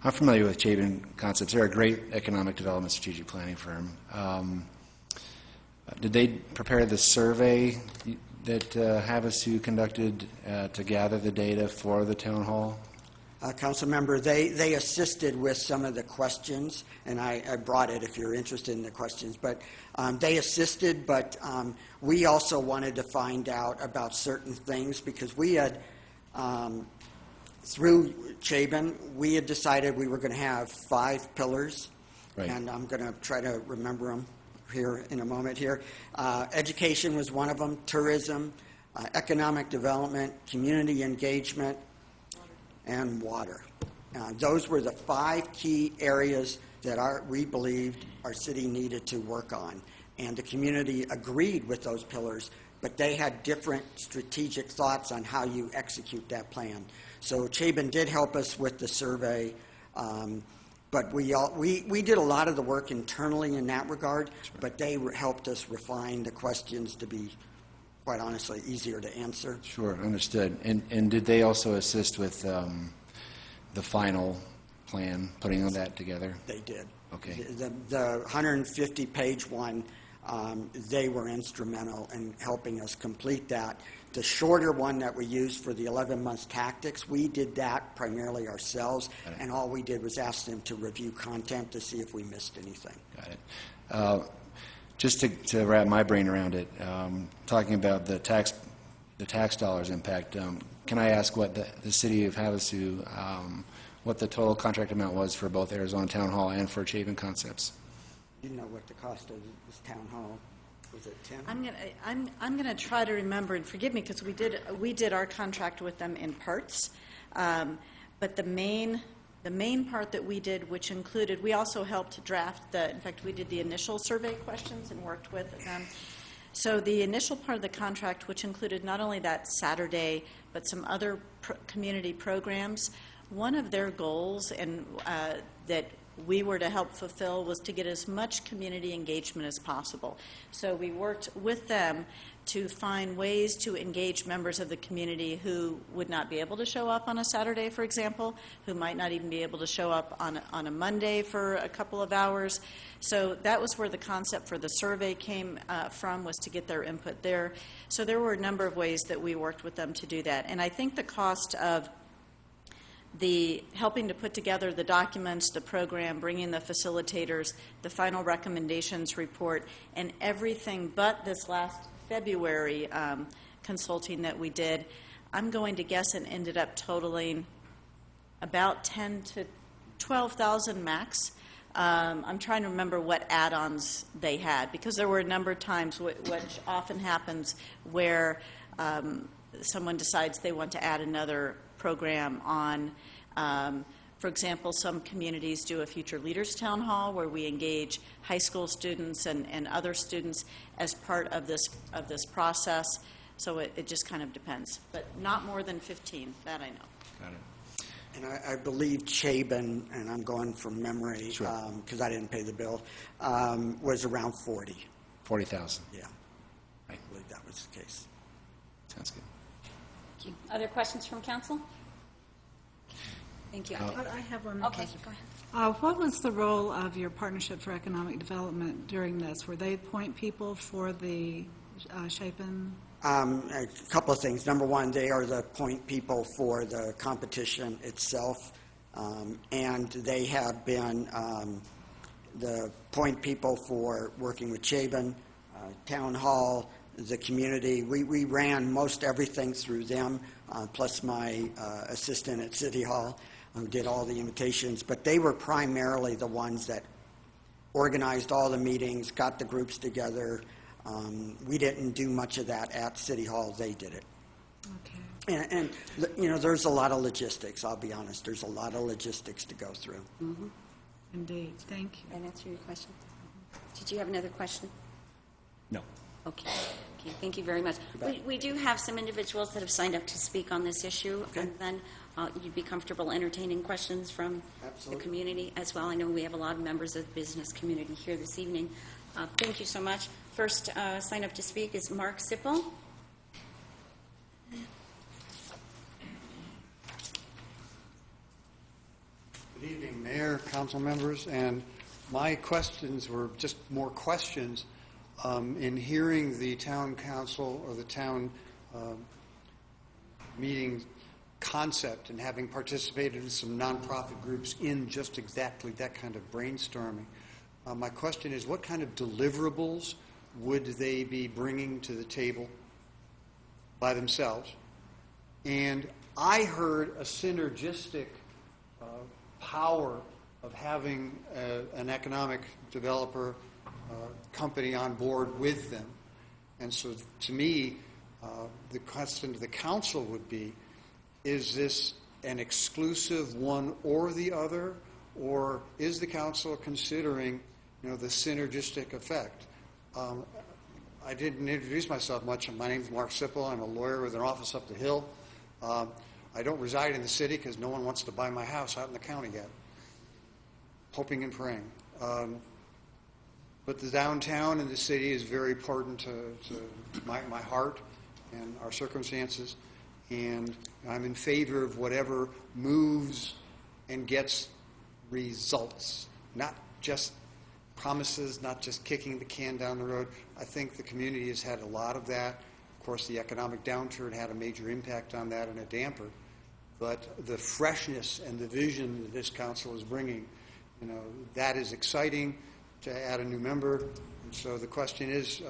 I'm familiar with Chabin Concepts. They're a great economic development strategic planning firm. Did they prepare the survey that Havasu conducted to gather the data for the town hall? Council member, they assisted with some of the questions, and I brought it if you're interested in the questions. But they assisted, but we also wanted to find out about certain things because we had, through Chabin, we had decided we were going to have 5 pillars, Right. and I'm going to try to remember them here in a moment here. Education was one of them, tourism, economic development, community engagement, and water. Those were the 5 key areas that we believed our city needed to work on. And the community agreed with those pillars, but they had different strategic thoughts on how you execute that plan. So Chabin did help us with the survey, but we did a lot of the work internally in that regard, but they helped us refine the questions to be, quite honestly, easier to answer. Sure, understood. And did they also assist with the final plan, putting that together? They did. Okay. The 150-page one, they were instrumental in helping us complete that. The shorter one that we used for the 11-month tactics, we did that primarily ourselves, and all we did was ask them to review content to see if we missed anything. Got it. Just to wrap my brain around it, talking about the tax dollars impact, can I ask what the city of Havasu, what the total contract amount was for both Arizona Town Hall and for Chabin Concepts? You know what the cost of this town hall was? It 10? I'm gonna try to remember, and forgive me, because we did our contract with them in parts. But the main part that we did, which included, we also helped draft in fact, we did the initial survey questions and worked with them. So the initial part of the contract, which included not only that Saturday, but some other community programs, one of their goals and that we were to help fulfill was to get as much community engagement as possible. So we worked with them to find ways to engage members of the community who would not be able to show up on a Saturday, for example, who might not even be able to show up on a Monday for a couple of hours. So that was where the concept for the survey came from, was to get their input there. So there were a number of ways that we worked with them to do that. And I think the cost of the helping to put together the documents, the program, bringing the facilitators, the final recommendations report, and everything but this last February consulting that we did, I'm going to guess it ended up totaling about 10 to 12,000 max. I'm trying to remember what add-ons they had, because there were a number of times, which often happens, where someone decides they want to add another program on. For example, some communities do a Future Leaders Town Hall where we engage high school students and other students as part of this process. So it just kind of depends, but not more than 15, that I know. Got it. And I believe Chabin, and I'm going from memory because I didn't pay the bill, was around 40. 40,000. Yeah. I believe that was the case. Sounds good. Thank you. Other questions from council? Thank you. I have one. Okay, question. go ahead. What was the role of your Partnership for Economic Development during this? Were they point people for the Chapin? A couple of things. Number one, they are the point people for the competition itself, and they have been the point people for working with Chabin, Town Hall, the community. We ran most everything through them, plus my assistant at City Hall. did all the invitations, but they were primarily the ones that organized all the meetings, got the groups together. We didn't do much of that at City Hall. They did it. Okay. And you know, there's a lot of logistics, I'll be honest. There's a lot of logistics to go through. Mm-hmm. Indeed. Thank you. That answer your question? Did you have another question? No. Okay. Okay, thank you very much. We do have some individuals that have signed up to speak on this issue, and then you'd be comfortable entertaining questions from the community as well. I know we have a lot of members of the business community here this evening. Thank you so much. First sign up to speak is Mark Sipple. Good evening, Mayor, council members, and my questions were just more questions. In hearing the town council or the town meeting concept and having participated in some nonprofit groups in just exactly that kind of brainstorming, my question is, what kind of deliverables would they be bringing to the table by themselves? And I heard a synergistic power of having an economic developer company on board with them. And so to me, the question to the council would be, is this an exclusive one or the other, or is the council considering, the synergistic effect? I didn't introduce myself much. My name is Mark Sipple. I'm a lawyer with an office up the hill. I don't reside in the city because no one wants to buy my house out in the county yet. Hoping and praying. But the downtown and the city is very important to my heart and our circumstances. And I'm in favor of whatever moves and gets results, not just promises, not just kicking the can down the road. I think the community has had a lot of that. Of course, the economic downturn had a major impact on that and a damper. But the freshness and the vision that this council is bringing, that is exciting to add a new member. And so the question is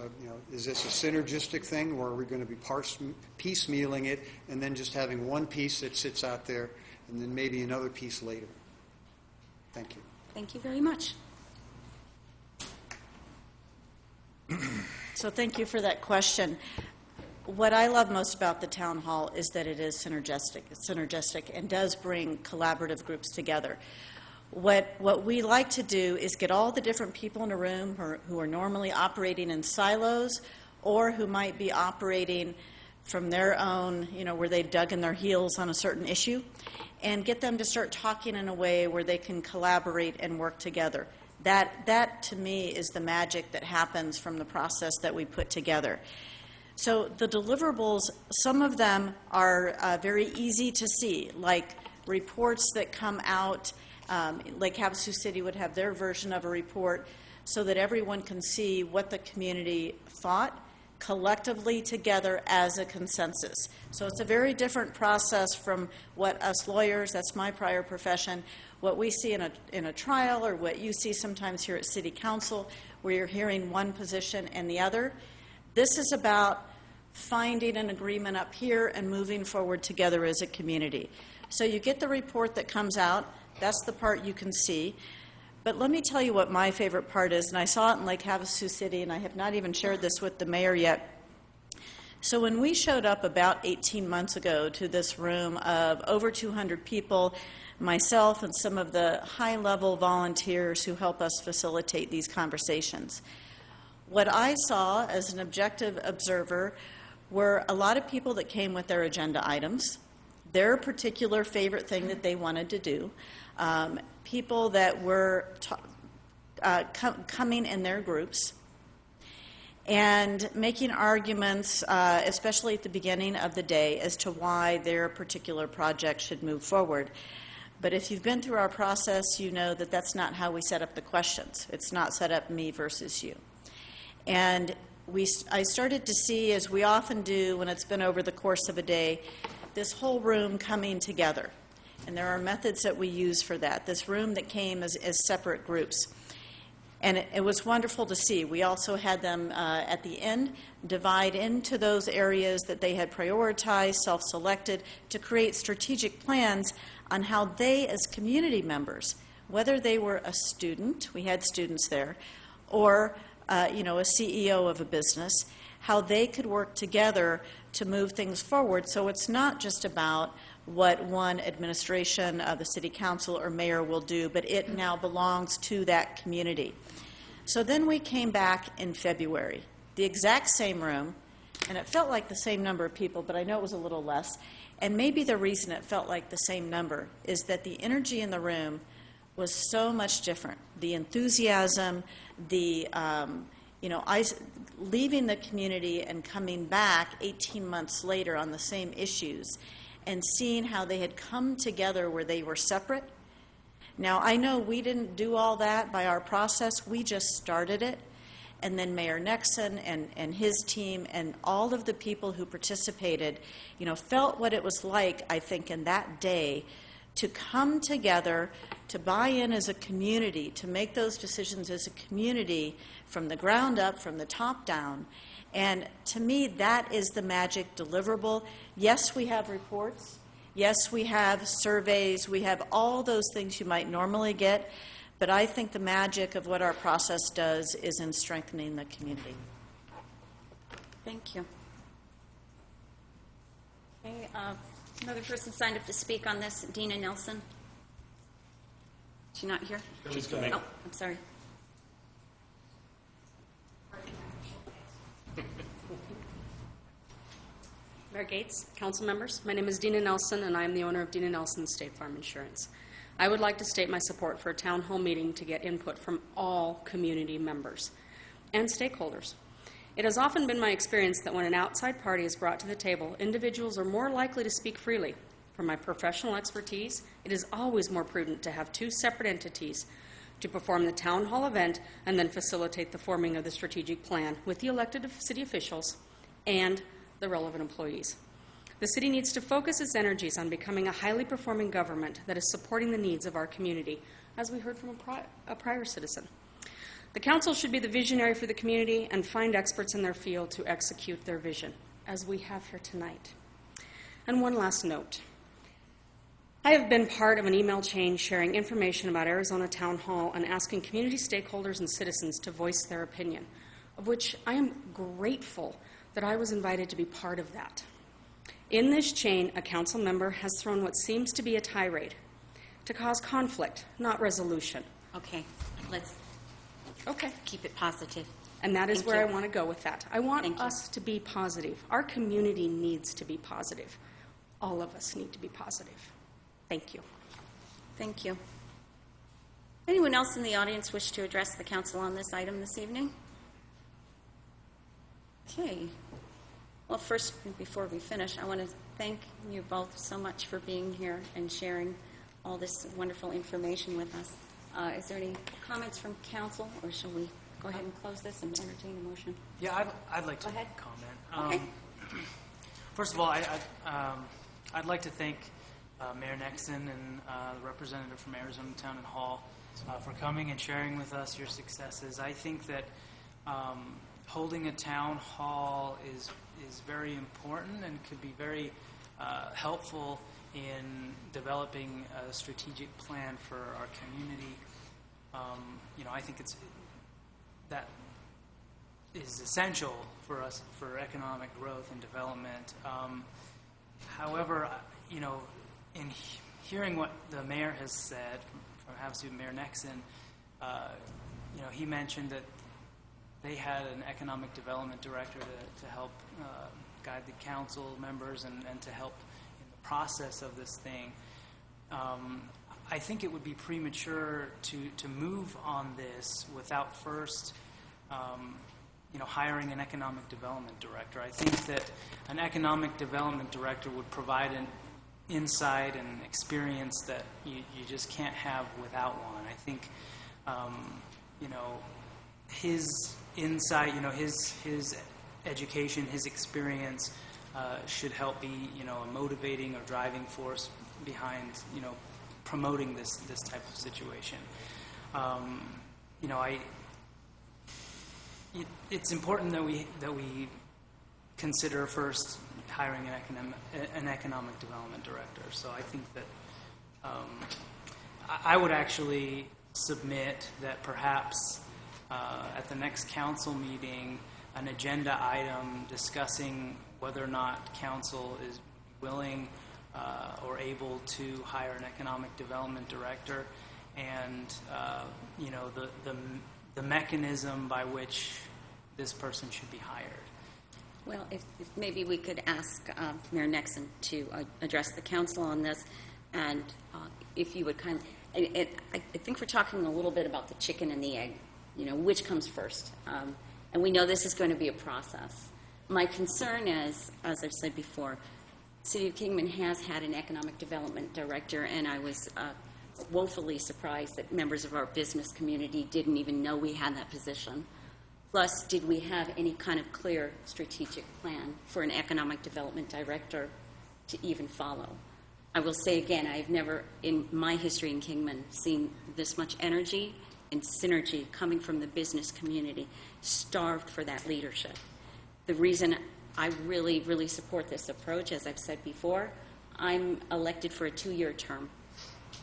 this a synergistic thing, or are we going to be piecemealing it and then just having one piece that sits out there and then maybe another piece later? Thank you. Thank you very much. So thank you for that question. What I love most about the town hall is that it is synergistic and does bring collaborative groups together. What we like to do is get all the different people in a room who are normally operating in silos or who might be operating from their own, where they've dug in their heels on a certain issue, and get them to start talking in a way where they can collaborate and work together. That to me is the magic that happens from the process that we put together. So the deliverables, some of them are very easy to see, like reports that come out. Lake Havasu City would have their version of a report so that everyone can see what the community thought collectively together as a consensus. So it's a very different process from what us lawyers, that's my prior profession, what we see in a trial or what you see sometimes here at City Council, where you're hearing one position and the other. This is about finding an agreement up here and moving forward together as a community. So you get the report that comes out. That's the part you can see. But let me tell you what my favorite part is, and I saw it in Lake Havasu City, and I have not even shared this with the mayor yet. So when we showed up about 18 months ago to this room of over 200 people, myself and some of the high-level volunteers who help us facilitate these conversations, what I saw as an objective observer were a lot of people that came with their agenda items, their particular favorite thing that they wanted to do, people that were coming in their groups and making arguments, especially at the beginning of the day, as to why their particular project should move forward. But if you've been through our process, you know that that's not how we set up the questions. It's not set up me versus you. And I started to see, as we often do when it's been over the course of a day, this whole room coming together. And there are methods that we use for that. This room that came as separate groups. And it was wonderful to see. We also had them, at the end, divide into those areas that they had prioritized, self-selected, to create strategic plans on how they, as community members, whether they were a student, we had students there, or a CEO of a business, how they could work together to move things forward. So it's not just about what one administration of the city council or mayor will do, but it now belongs to that community. So then we came back in February, the exact same room, and it felt like the same number of people, but I know it was a little less. And maybe the reason it felt like the same number is that the energy in the room was so much different. The enthusiasm, leaving the community and coming back 18 months later on the same issues and seeing how they had come together where they were separate. Now, I know we didn't do all that by our process. We just started it. And then Mayor Nexon and his team and all of the people who participated, felt what it was like, I think, in that day to come together, to buy in as a community, to make those decisions as a community from the ground up, from the top down. And to me, that is the magic deliverable. Yes, we have reports. Yes, we have surveys. We have all those things you might normally get. But I think the magic of what our process does is in strengthening the community. Thank you. Okay, another person signed up to speak on this, Dina Nelson. Is she not here? She's coming. Oh, I'm sorry. Mayor Gates, council members, my name is Dina Nelson, and I am the owner of Dina Nelson State Farm Insurance. I would like to state my support for a town hall meeting to get input from all community members and stakeholders. It has often been my experience that when an outside party is brought to the table, individuals are more likely to speak freely. For my professional expertise, it is always more prudent to have two separate entities to perform the town hall event and then facilitate the forming of the strategic plan with the elected city officials and the relevant employees. The city needs to focus its energies on becoming a highly performing government that is supporting the needs of our community, as we heard from a prior citizen. The council should be the visionary for the community and find experts in their field to execute their vision, as we have here tonight. And one last note. I have been part of an email chain sharing information about Arizona Town Hall and asking community stakeholders and citizens to voice their opinion, of which I am grateful that I was invited to be part of that. In this chain, a council member has thrown what seems to be a tirade to cause conflict, not resolution. Okay, let's keep it positive. And that is Thank where you. I want to go with that. I want us to be positive. Our community needs to be positive. All of us need to be positive. Thank you. Thank you. Anyone else in the audience wish to address the council on this item this evening? Okay. Well, first, before we finish, I want to thank you both so much for being here and sharing all this wonderful information with us. Is there any comments from council, or shall we go ahead and close this and entertain a motion? Yeah, I'd like to comment. First of all, I'd like to thank Mayor Nexon and the representative from Arizona Town and Hall for coming and sharing with us your successes. I think that holding a town hall is very important and could be very helpful in developing a strategic plan for our community. I think that is essential for us for economic growth and development. However, in hearing what the mayor has said from Havasu Mayor Nexon, he mentioned that they had an economic development director to help guide the council members and to help in the process of this thing. I think it would be premature to move on this without first hiring an economic development director. I think that an economic development director would provide an insight and experience that you just can't have without one. I think his insight, his education, his experience should help be, a motivating or driving force behind, promoting this type of situation. it's important that we consider first hiring an economic development director. So I think that I would actually submit that perhaps at the next council meeting, an agenda item discussing whether or not council is willing or able to hire an economic development director, and the mechanism by which this person should be hired. Well, if maybe we could ask Mayor Nixon to address the council on this, and if you would I think we're talking a little bit about the chicken and the egg, which comes first. And we know this is going to be a process. My concern is, as I've said before, City of Kingman has had an economic development director, and I was woefully surprised that members of our business community didn't even know we had that position. Plus, did we have any kind of clear strategic plan for an economic development director to even follow? I will say again, I've never in my history in Kingman seen this much energy and synergy coming from the business community, starved for that leadership. The reason I really, really support this approach, as I've said before, I'm elected for a 2-year term.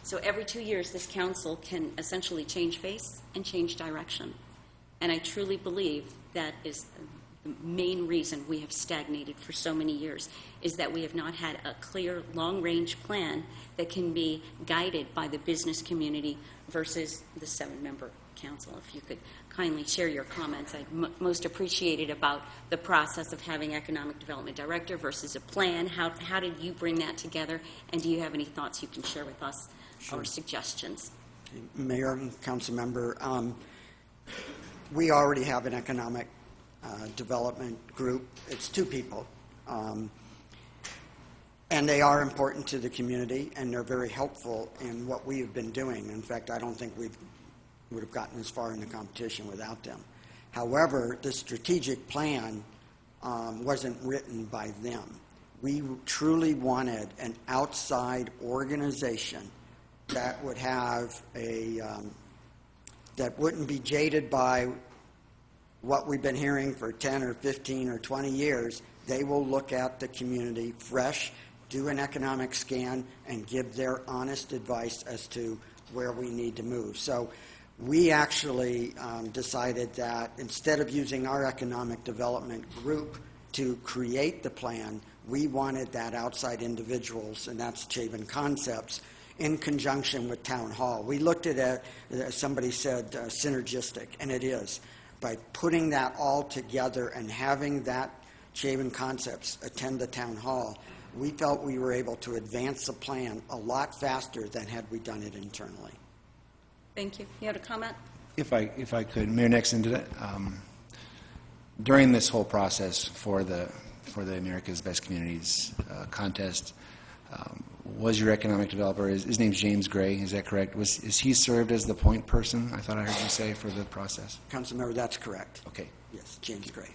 So every 2 years, this council can essentially change face and change direction. And I truly believe that is the main reason we have stagnated for so many years, is that we have not had a clear long-range plan that can be guided by the business community versus the 7-member council. If you could kindly share your comments, I'd most appreciate it about the process of having economic development director versus a plan. How did you bring that together, and do you have any thoughts you can share with us or suggestions? Mayor and council member, we already have an economic development group. It's 2 people. And they are important to the community, and they're very helpful in what we have been doing. In fact, I don't think we would have gotten as far in the competition without them. However, the strategic plan wasn't written by them. We truly wanted an outside organization that would have that wouldn't be jaded by what we've been hearing for 10 or 15 or 20 years. They will look at the community fresh, do an economic scan, and give their honest advice as to where we need to move. So we actually decided that instead of using our economic development group to create the plan, we wanted that outside individuals, and that's Chabon Concepts, in conjunction with Town Hall. We looked at it, as somebody said, synergistic, and it is. By putting that all together and having that Chabon Concepts attend the Town Hall, we felt we were able to advance the plan a lot faster than had we done it internally. Thank you. You had a comment? If I could, Mayor Nixon, during this whole process for the America's Best Communities contest, was your economic developer, his name's James Gray, is that correct? Is he served as the point person, I thought I heard you say, for the process? Councilmember, that's correct. Okay. Yes, James Gray.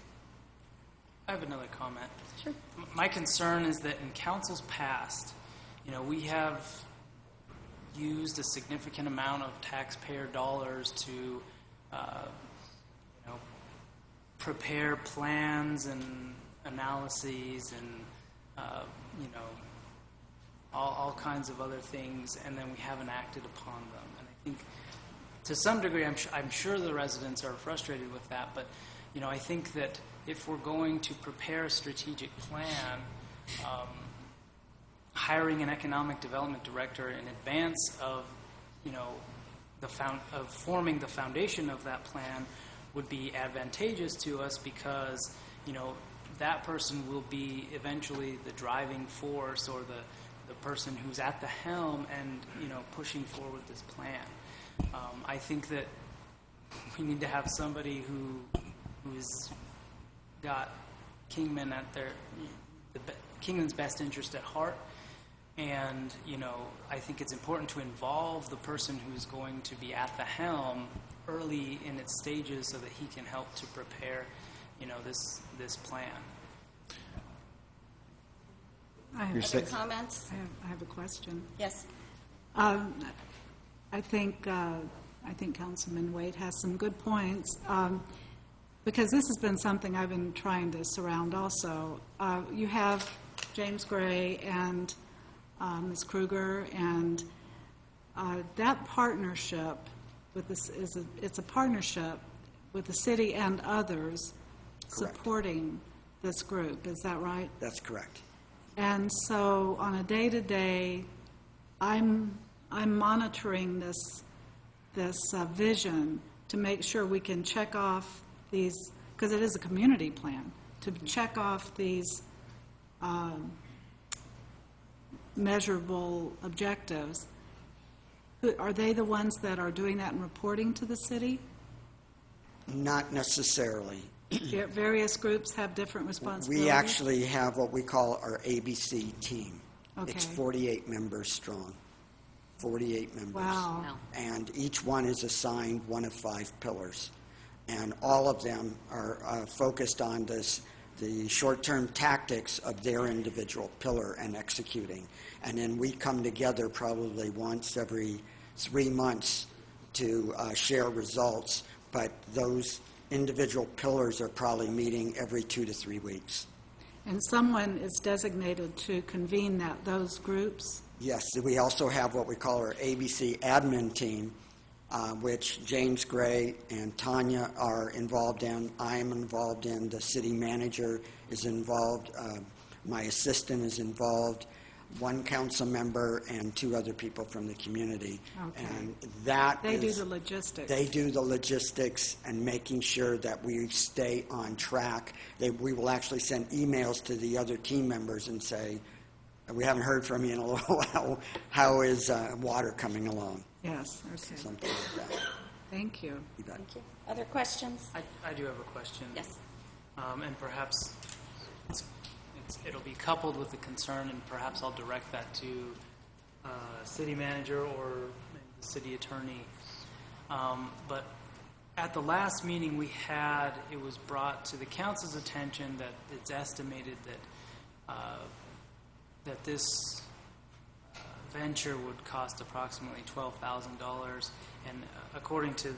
I have another comment. Sure. My concern is that in councils past, we have used a significant amount of taxpayer dollars to, prepare plans and analyses and, all kinds of other things, and then we haven't acted upon them. And I think, to some degree, I'm sure the residents are frustrated with that, but, I think that if we're going to prepare a strategic plan, hiring an economic development director in advance of, of forming the foundation of that plan would be advantageous to us because, that person will be eventually the driving force or the person who's at the helm and, pushing forward this plan. I think that we need to have somebody who's got Kingman at Kingman's best interest at heart. And, I think it's important to involve the person who's going to be at the helm early in its stages so that he can help to prepare, this plan. Other comments? I have a question. Yes. I think Councilman Wade has some good points. because this has been something I've been trying to surround also. You have James Gray and Ms. Kruger, and that partnership with this it's a partnership with the city and others supporting this group. Is that right? That's correct. And so on a day-to-day, I'm monitoring this vision to make sure we can check off these, because it is a community plan, to check off these measurable objectives. Are they the ones that are doing that and reporting to the city? Not necessarily. Various groups have different responsibilities? We actually have what we call our ABC team. Okay. It's 48 members strong. 48 members. Wow. And each one is assigned one of 5 pillars. And all of them are focused on the short-term tactics of their individual pillar and executing. And then we come together probably once every 3 months to share results, but those individual pillars are probably meeting every 2 to 3 weeks. And someone is designated to convene those groups? Yes, we also have what we call our ABC admin team, which James Gray and Tanya are involved in. I am involved in. The city manager is involved. My assistant is involved. 1 council member and 2 other people from the community. Okay. And They do the logistics. They do the logistics and making sure that we stay on track. We will actually send emails to the other team members and say, we haven't heard from you in a little while. How is water coming along? Yes, okay. Something like that. Thank you. You bet. Thank you. Other questions? I do have a question. Yes. And perhaps it'll be coupled with the concern, and perhaps I'll direct that to city manager or maybe the city attorney. But at the last meeting we had, it was brought to the council's attention that it's estimated that this venture would cost approximately $12,000, and according to the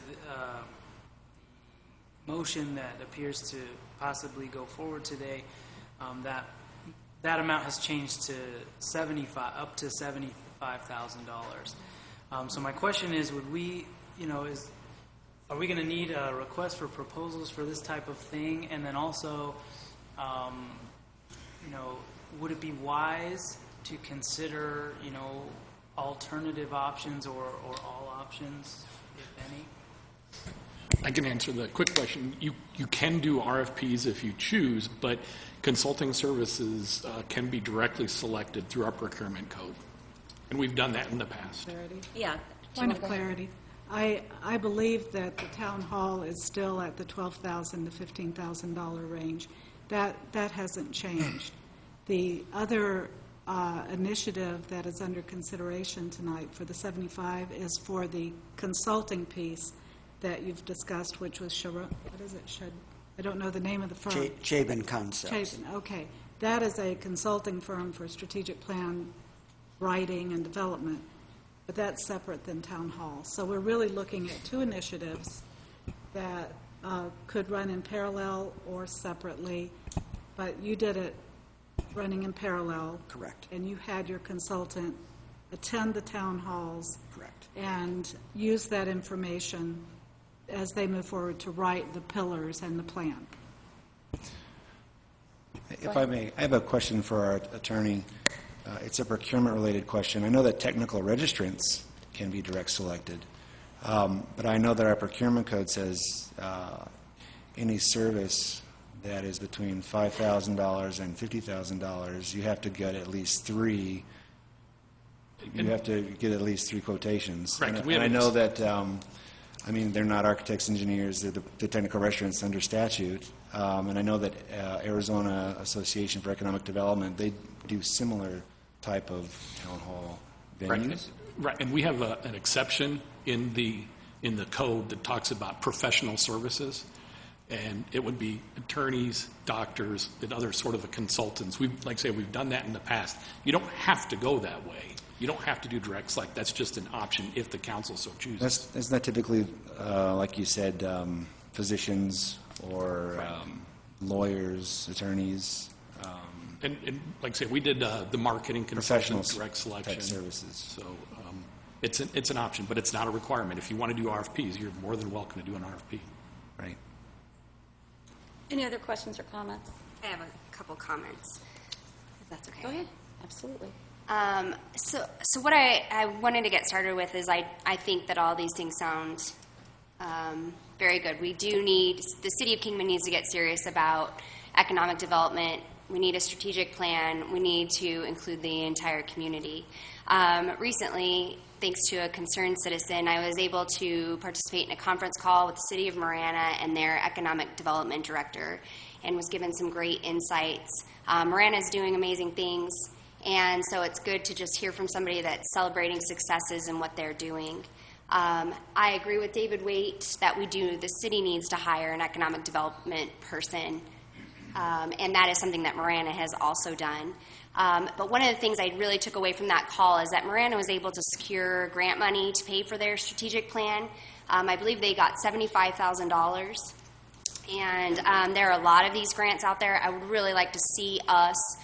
motion that appears to possibly go forward today, that amount has changed to up to $75,000. So my question is, would we, are we going to need a request for proposals for this type of thing? And then also, would it be wise to consider, alternative options or all options, if any? I can answer the quick question. You can do RFPs if you choose, but consulting services can be directly selected through our procurement code. And we've done that in the past. Clarity? Yeah. Point of clarity. I believe that the town hall is still at the $12,000 to $15,000 range. That hasn't changed. The other initiative that is under consideration tonight for the 75 is for the consulting piece that you've discussed, which was I don't know the name of the firm. Chabin Concepts. Chabin, okay. That is a consulting firm for strategic plan writing and development, but that's separate than town hall. So we're really looking at 2 initiatives that could run in parallel or separately, but you did it running in parallel. Correct. And you had your consultant attend the town halls. Correct. And use that information as they move forward to write the pillars and the plan. If I may, I have a question for our attorney. It's a procurement-related question. I know that technical registrants can be direct selected, but I know that our procurement code says any service that is between $5,000 and $50,000, you have to get at least 3. You have to get at least 3 quotations. Right. And I know that. They're not architects, engineers, they're the technical restaurants under statute. And I know that Arizona Association for Economic Development, they do similar type of town hall venues. Right. And we have an exception in the code that talks about professional services. And it would be attorneys, doctors, and other sort of consultants. Like I say, we've done that in the past. You don't have to go that way. You don't have to do direct select. That's just an option if the council so chooses. Isn't that typically, like you said, physicians or lawyers, attorneys, And like I say, we did the marketing Professional consultant, direct selection. type services. So it's an option, but it's not a requirement. If you want to do RFPs, you're more than welcome to do an RFP. Right. Any other questions or comments? I have a couple comments, if that's okay. Go ahead. Absolutely. So what I wanted to get started with is I think that all these things sound very good. We do need, the city of Kingman needs to get serious about economic development. We need a strategic plan. We need to include the entire community. Recently, thanks to a concerned citizen, I was able to participate in a conference call with the city of Marana and their economic development director, and was given some great insights. Marana is doing amazing things, and so it's good to just hear from somebody that's celebrating successes and what they're doing. I agree with David Waite that the city needs to hire an economic development person, and that is something that Marana has also done. But one of the things I really took away from that call is that Marana was able to secure grant money to pay for their strategic plan. I believe they got $75,000. And there are a lot of these grants out there. I would really like to see us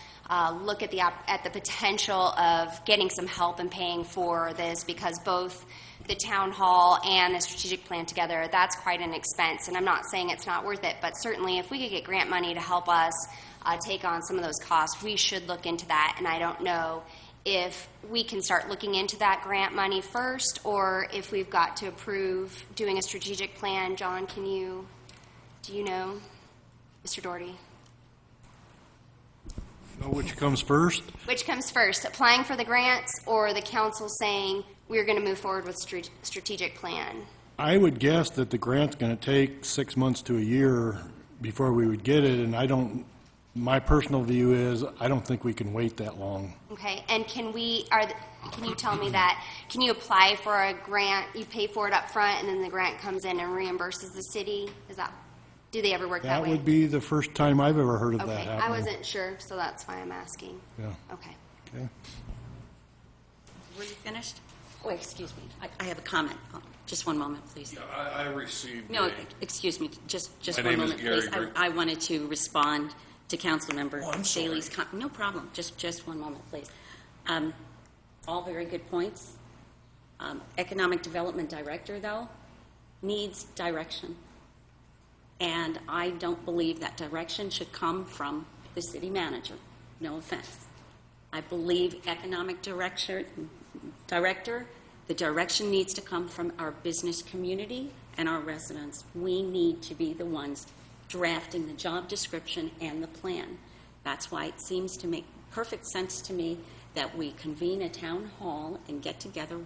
look at the potential of getting some help and paying for this, because both the town hall and the strategic plan together, that's quite an expense. And I'm not saying it's not worth it, but certainly if we could get grant money to help us take on some of those costs, we should look into that. And I don't know if we can start looking into that grant money first, or if we've got to approve doing a strategic plan. John, do you know, Mr. Doherty? Know which comes first? Which comes first, applying for the grants or the council saying we're going to move forward with strategic plan? I would guess that the grant's going to take 6 months to a year before we would get it, and my personal view is, I don't think we can wait that long. Okay, and can you tell me that, can you apply for a grant, you pay for it up front, and then the grant comes in and reimburses the city? Do they ever work that way? That would be the first time I've ever heard of that Okay, happening. I wasn't sure, so that's why I'm asking. Yeah. Okay. Okay. Were you finished? Oh, excuse me. I have a comment. Just one moment, please. Yeah, I received No, excuse me. Just My one name is moment, Gary please. Gr- I wanted to respond to Councilmember I'm sorry. Staley's no problem. Just one moment, please. All very good points. Economic Development Director, though, needs direction. And I don't believe that direction should come from the city manager. No offense. I believe economic director, the direction needs to come from our business community and our residents. We need to be the ones drafting the job description and the plan. That's why it seems to make perfect sense to me that we convene a town hall and get together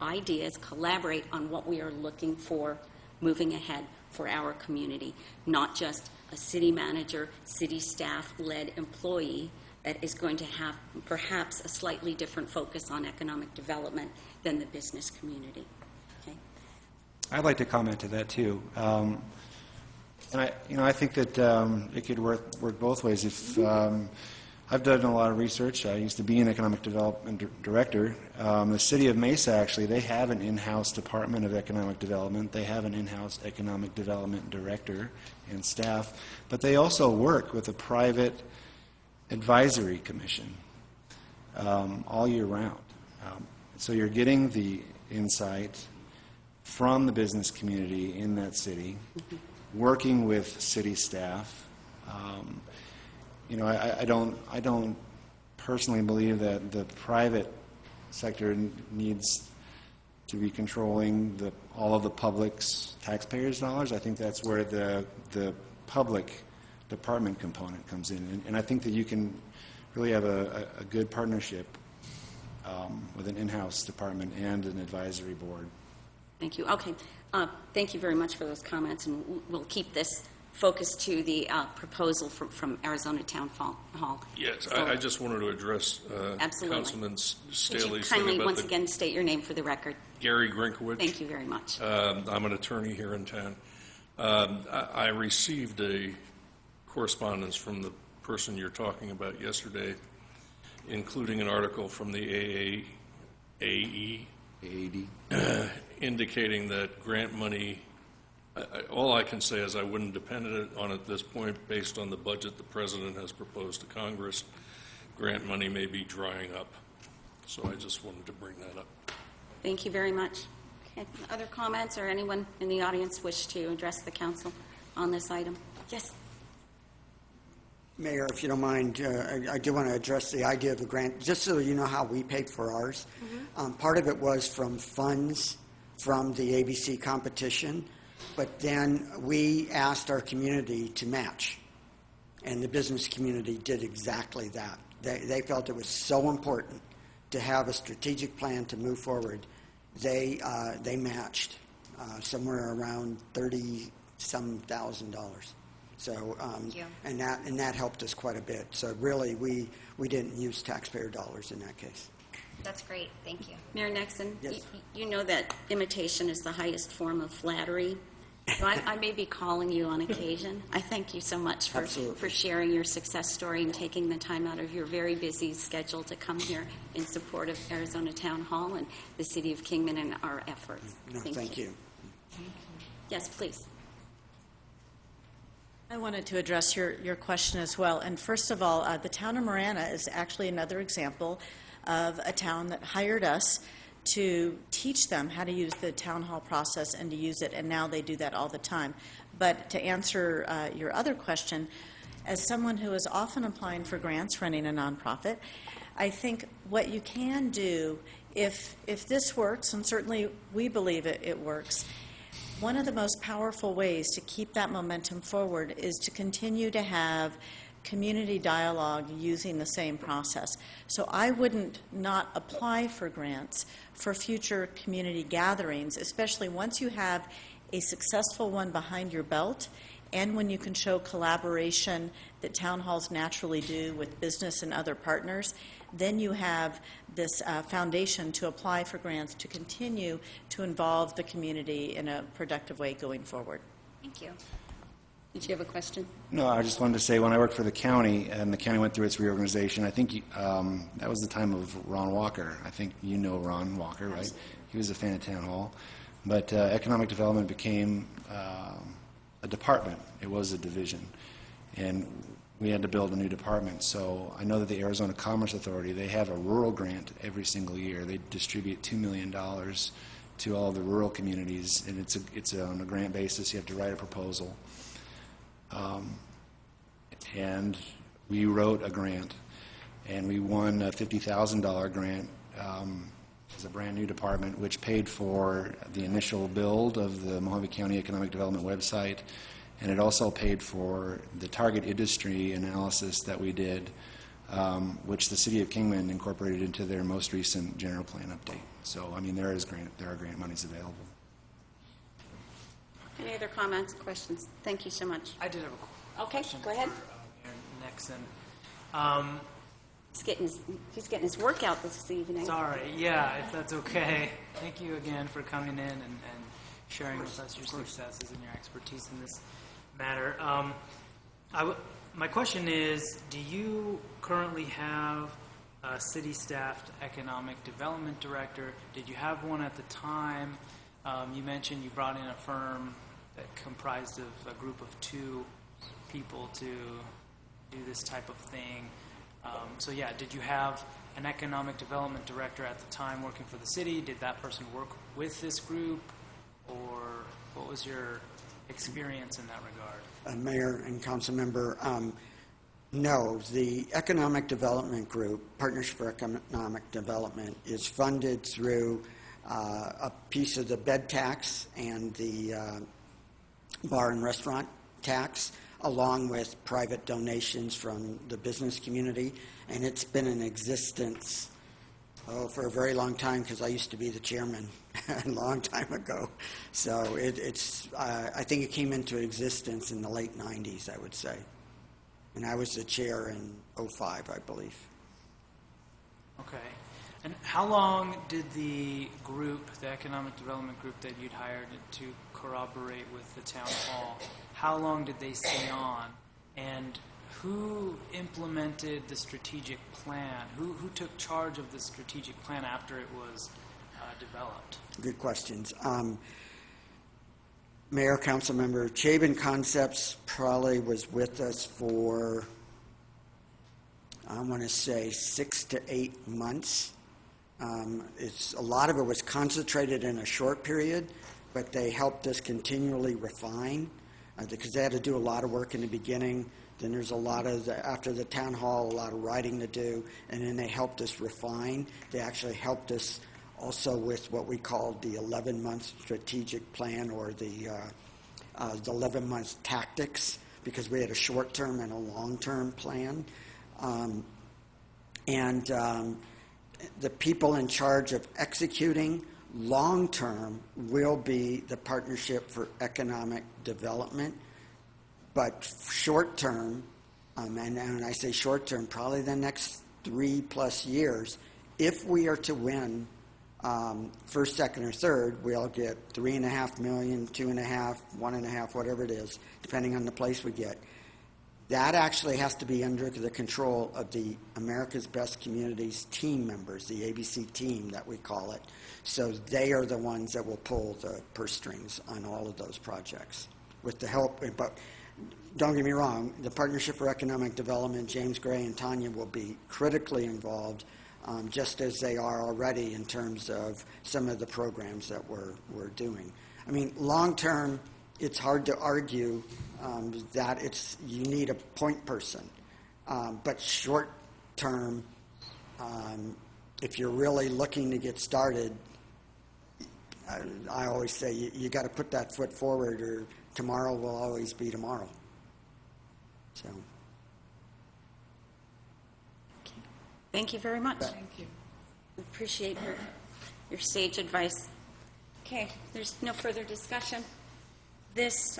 ideas, collaborate on what we are looking for moving ahead for our community, not just a city manager, city staff-led employee that is going to have perhaps a slightly different focus on economic development than the business community. Okay? I'd like to comment to that too. And I think that it could work both ways. If I've done a lot of research. I used to be an economic development director. The city of Mesa, actually, they have an in-house department of economic development. They have an in-house economic development director and staff. But they also work with a private advisory commission all year round. So you're getting the insight from the business community in that city, working with city staff. I don't personally believe that the private sector needs to be controlling all of the public's taxpayers' dollars. I think that's where the public department component comes in, and I think that you can really have a good partnership with an in-house department and an advisory board. Thank you. Okay. Thank you very much for those comments, and we'll keep this focused to the proposal from Arizona Town Hall. Yes, So- I just wanted to address Absolutely. Councilman Could Staley's you thing kindly about once again state your name for the record? Gary Grinkowicz. Thank you very much. I'm an attorney here in town. I received a correspondence from the person you're talking about yesterday, including an article from the AAD, indicating that grant money All I can say is I wouldn't depend on it at this point based on the budget the president has proposed to Congress. Grant money may be drying up. So I just wanted to bring that up. Thank you very much. Okay. Other comments or anyone in the audience wish to address the council on this item? Yes. Mayor, if you don't mind, I do want to address the idea of the grant, just so you know how we paid for ours. Part of it was from funds from the ABC competition, but then we asked our community to match, and the business community did exactly that. They felt it was so important to have a strategic plan to move forward. They matched somewhere around $30-some thousand. So, and that helped us quite a bit. So really, we didn't use taxpayer dollars in that case. That's great. Thank you. Mayor Nixon, Yes. you know that imitation is the highest form of flattery. So I may be calling you on occasion. I thank you so much for sharing your success story and taking the time out of your very busy schedule to come here in support of Arizona Town Hall and the City of Kingman and our efforts. No, thank you. Yes, please. I wanted to address your question as well. And first of all, the town of Marana is actually another example of a town that hired us to teach them how to use the town hall process and to use it, and now they do that all the time. But to answer your other question, as someone who is often applying for grants running a nonprofit, I think what you can do, if this works, and certainly we believe it works, one of the most powerful ways to keep that momentum forward is to continue to have community dialogue using the same process. So I wouldn't not apply for grants for future community gatherings, especially once you have a successful one behind your belt and when you can show collaboration that town halls naturally do with business and other partners. Then you have this foundation to apply for grants to continue to involve the community in a productive way going forward. Thank you. Did you have a question? No, I just wanted to say when I worked for the county and the county went through its reorganization, I think that was the time of Ron Walker. I think you know Ron Walker, right? Absolutely. He was a fan of Town Hall. But economic development became a department. It was a division. And we had to build a new department. So I know that the Arizona Commerce Authority, they have a rural grant every single year. They distribute $2 million to all the rural communities, and it's on a grant basis. You have to write a proposal. And we wrote a grant, and we won a $50,000 grant as a brand new department, which paid for the initial build of the Mohave County Economic Development website, and it also paid for the target industry analysis that we did, which the City of Kingman incorporated into their most recent general plan update. So, I mean, there are grant monies available. Any other comments, questions? Thank you so much. I did have a question. Okay, go ahead. For Mayor Nixon. He's getting his workout this evening. Sorry, yeah, if that's okay. Thank you again for coming in and sharing with us your successes and your expertise in this matter. My question is, do you currently have a city-staffed economic development director? Did you have one at the time? You mentioned you brought in a firm that comprised of a group of 2 people to do this type of thing. So yeah, did you have an economic development director at the time working for the city? Did that person work with this group? Or what was your experience in that regard? Mayor and council member, no, the Economic Development Group, Partnership for Economic Development, is funded through a piece of the bed tax and the bar and restaurant tax, along with private donations from the business community. And it's been in existence for a very long time, because I used to be the chairman a long time ago. So I think it came into existence in the late 90s, I would say. And I was the chair in 2005, I believe. Okay. And how long did the group, the economic development group that you'd hired to corroborate with the town hall, how long did they stay on? And who implemented the strategic plan? Who took charge of the strategic plan after it was developed? Good questions. Mayor, council member, Chabon Concepts probably was with us for, I want to say, 6 to 8 months. A lot of it was concentrated in a short period, but they helped us continually refine because they had to do a lot of work in the beginning. Then there's a lot of, after the town hall, a lot of writing to do, and then they helped us refine. They actually helped us also with what we called the 11-month strategic plan, or the 11-month tactics, because we had a short-term and a long-term plan. The people in charge of executing long-term will be the Partnership for Economic Development. But short-term, and when I say short-term, probably the next 3+ years, if we are to win first, second, or third, we'll get $3.5 million, $2.5 million, $1.5 million, whatever it is, depending on the place we get. That actually has to be under the control of the America's Best Communities team members, the ABC team that we call it. So they are the ones that will pull the purse strings on all of those projects with the help. But don't get me wrong, the Partnership for Economic Development, James Gray and Tanya will be critically involved, just as they are already in terms of some of the programs that we're doing. I mean, long-term, it's hard to argue that you need a point person. But short-term, if you're really looking to get started, I always say you got to put that foot forward, or tomorrow will always be tomorrow. So. Thank you very much. Thank you. Appreciate your sage advice. Okay, there's no further discussion. This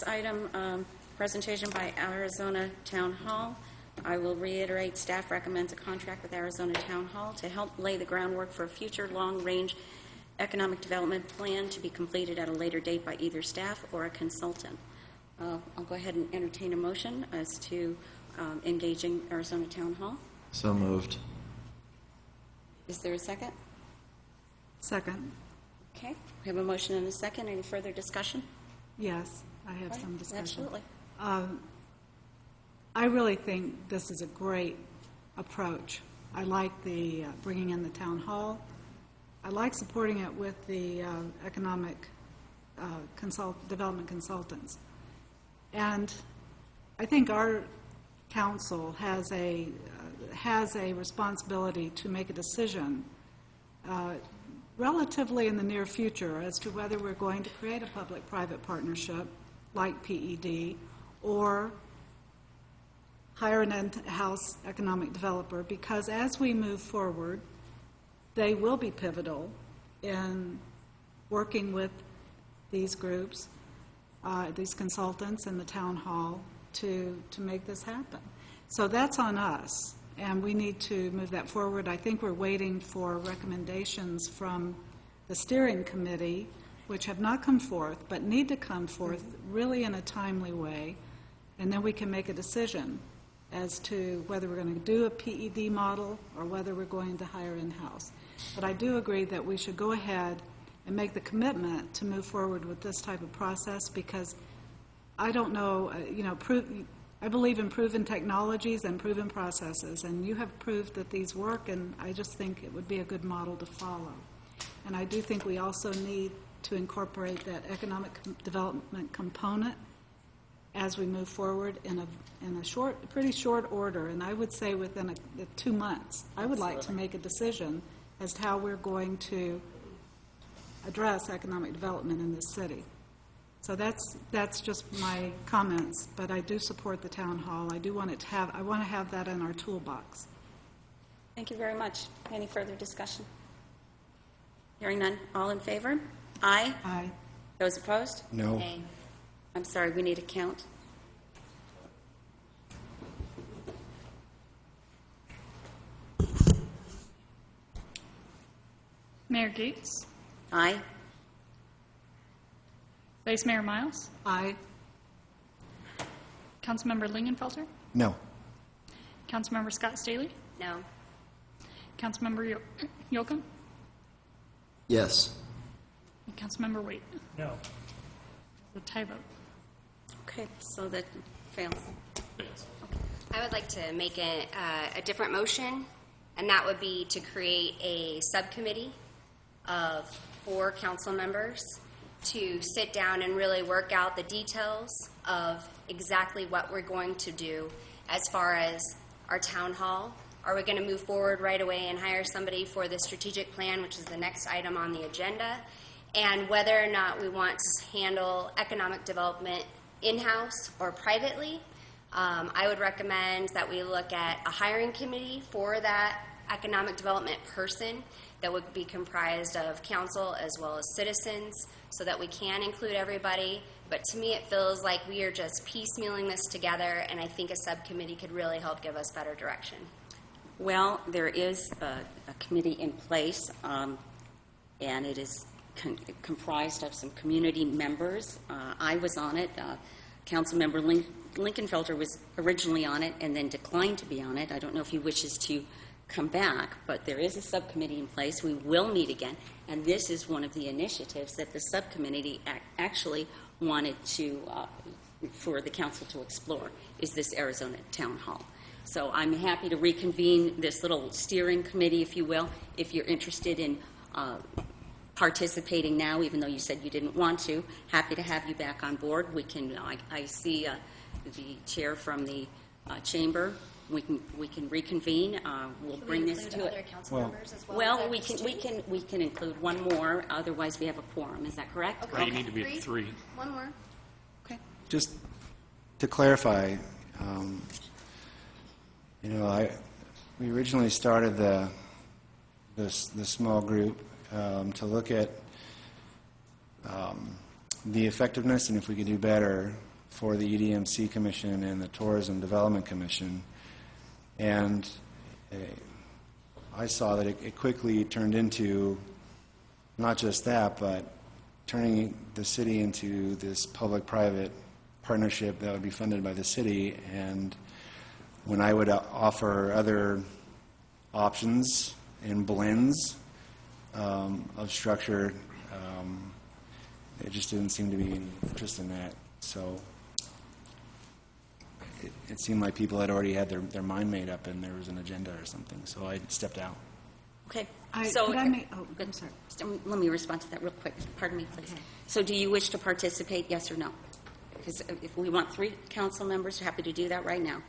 item, presentation by Arizona Town Hall, I will reiterate, staff recommends a contract with Arizona Town Hall to help lay the groundwork for a future long-range economic development plan to be completed at a later date by either staff or a consultant. I'll go ahead and entertain a motion as to engaging Arizona Town Hall. So moved. Is there a second? Second. Okay, we have a motion and a second. Any further discussion? Yes, I have some discussion. Absolutely. I really think this is a great approach. I like the bringing in the town hall. I like supporting it with the economic development consultants. And I think our council has a responsibility to make a decision relatively in the near future as to whether we're going to create a public-private partnership like PED or hire an in-house economic developer, because as we move forward, they will be pivotal in working with these groups, these consultants in the town hall to make this happen. So that's on us, and we need to move that forward. I think we're waiting for recommendations from the steering committee, which have not come forth, but need to come forth really in a timely way, and then we can make a decision as to whether we're going to do a PED model or whether we're going to hire in-house. But I do agree that we should go ahead and make the commitment to move forward with this type of process, because I don't know, I believe in proven technologies and proven processes, and you have proved that these work, and I just think it would be a good model to follow. And I do think we also need to incorporate that economic development component as we move forward in a pretty short order, and I would say within 2 months. I would like to make a decision as to how we're going to address economic development in this city. So that's just my comments, but I do support the town hall. I want to have that in our toolbox. Thank you very much. Any further discussion? Hearing none. All in favor? Aye. Aye. Those opposed? No. Nay. I'm sorry, we need a count. Mayor Gates, Aye. Vice Mayor Miles, Aye. Councilmember Lingenfelter, No. Councilmember Scott Staley, No. Councilmember Yocum, Yes. Councilmember Waite. No. The tie vote. Okay, so that fails. I would like to make a different motion, and that would be to create a subcommittee of 4 council members to sit down and really work out the details of exactly what we're going to do as far as our town hall. Are we going to move forward right away and hire somebody for the strategic plan, which is the next item on the agenda, and whether or not we want to handle economic development in-house or privately. I would recommend that we look at a hiring committee for that economic development person that would be comprised of council as well as citizens so that we can include everybody. But to me, it feels like we are just piecemealing this together, and I think a subcommittee could really help give us better direction. Well, there is a committee in place, and it is comprised of some community members. I was on it. Councilmember Lincolnfelter was originally on it and then declined to be on it. I don't know if he wishes to come back, but there is a subcommittee in place. We will meet again, and this is one of the initiatives that the subcommittee actually wanted to, for the council to explore, is this Arizona Town Hall. So I'm happy to reconvene this little steering committee, if you will, if you're interested in participating now, even though you said you didn't want to. Happy to have you back on board. We can. I see the chair from the chamber. We can reconvene. We'll bring this to other it. council members as well? Well, we can include one more. Otherwise, we have a quorum. Is that correct? Okay. Right, you need to be at 3. One more. Okay. Just to clarify, we originally started the small group to look at the effectiveness and if we could do better for the EDMC Commission and the Tourism Development Commission. And I saw that it quickly turned into not just that, but turning the city into this public-private partnership that would be funded by the city. And when I would offer other options and blends of structure, it just didn't seem to be any interest in that. So it seemed like people had already had their mind made up and there was an agenda or something. So I stepped out. Okay. I'm sorry. Let me respond to that real quick. Pardon me, please. So do you wish to participate, yes or no? Because if we want 3 council members, happy to do that right now.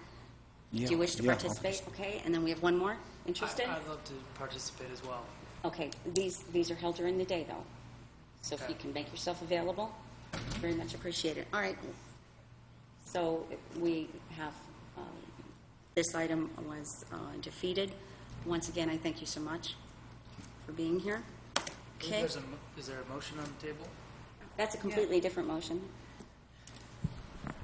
Yeah, Do you wish to participate? Okay, and then we have one more interested? I'd love to participate as well. Okay, these are held during the day, though. So if you can make yourself available, very much appreciated. All right. So we have, this item was defeated. Once again, I thank you so much for being here. Okay. Is there a motion on the table? That's a completely different motion.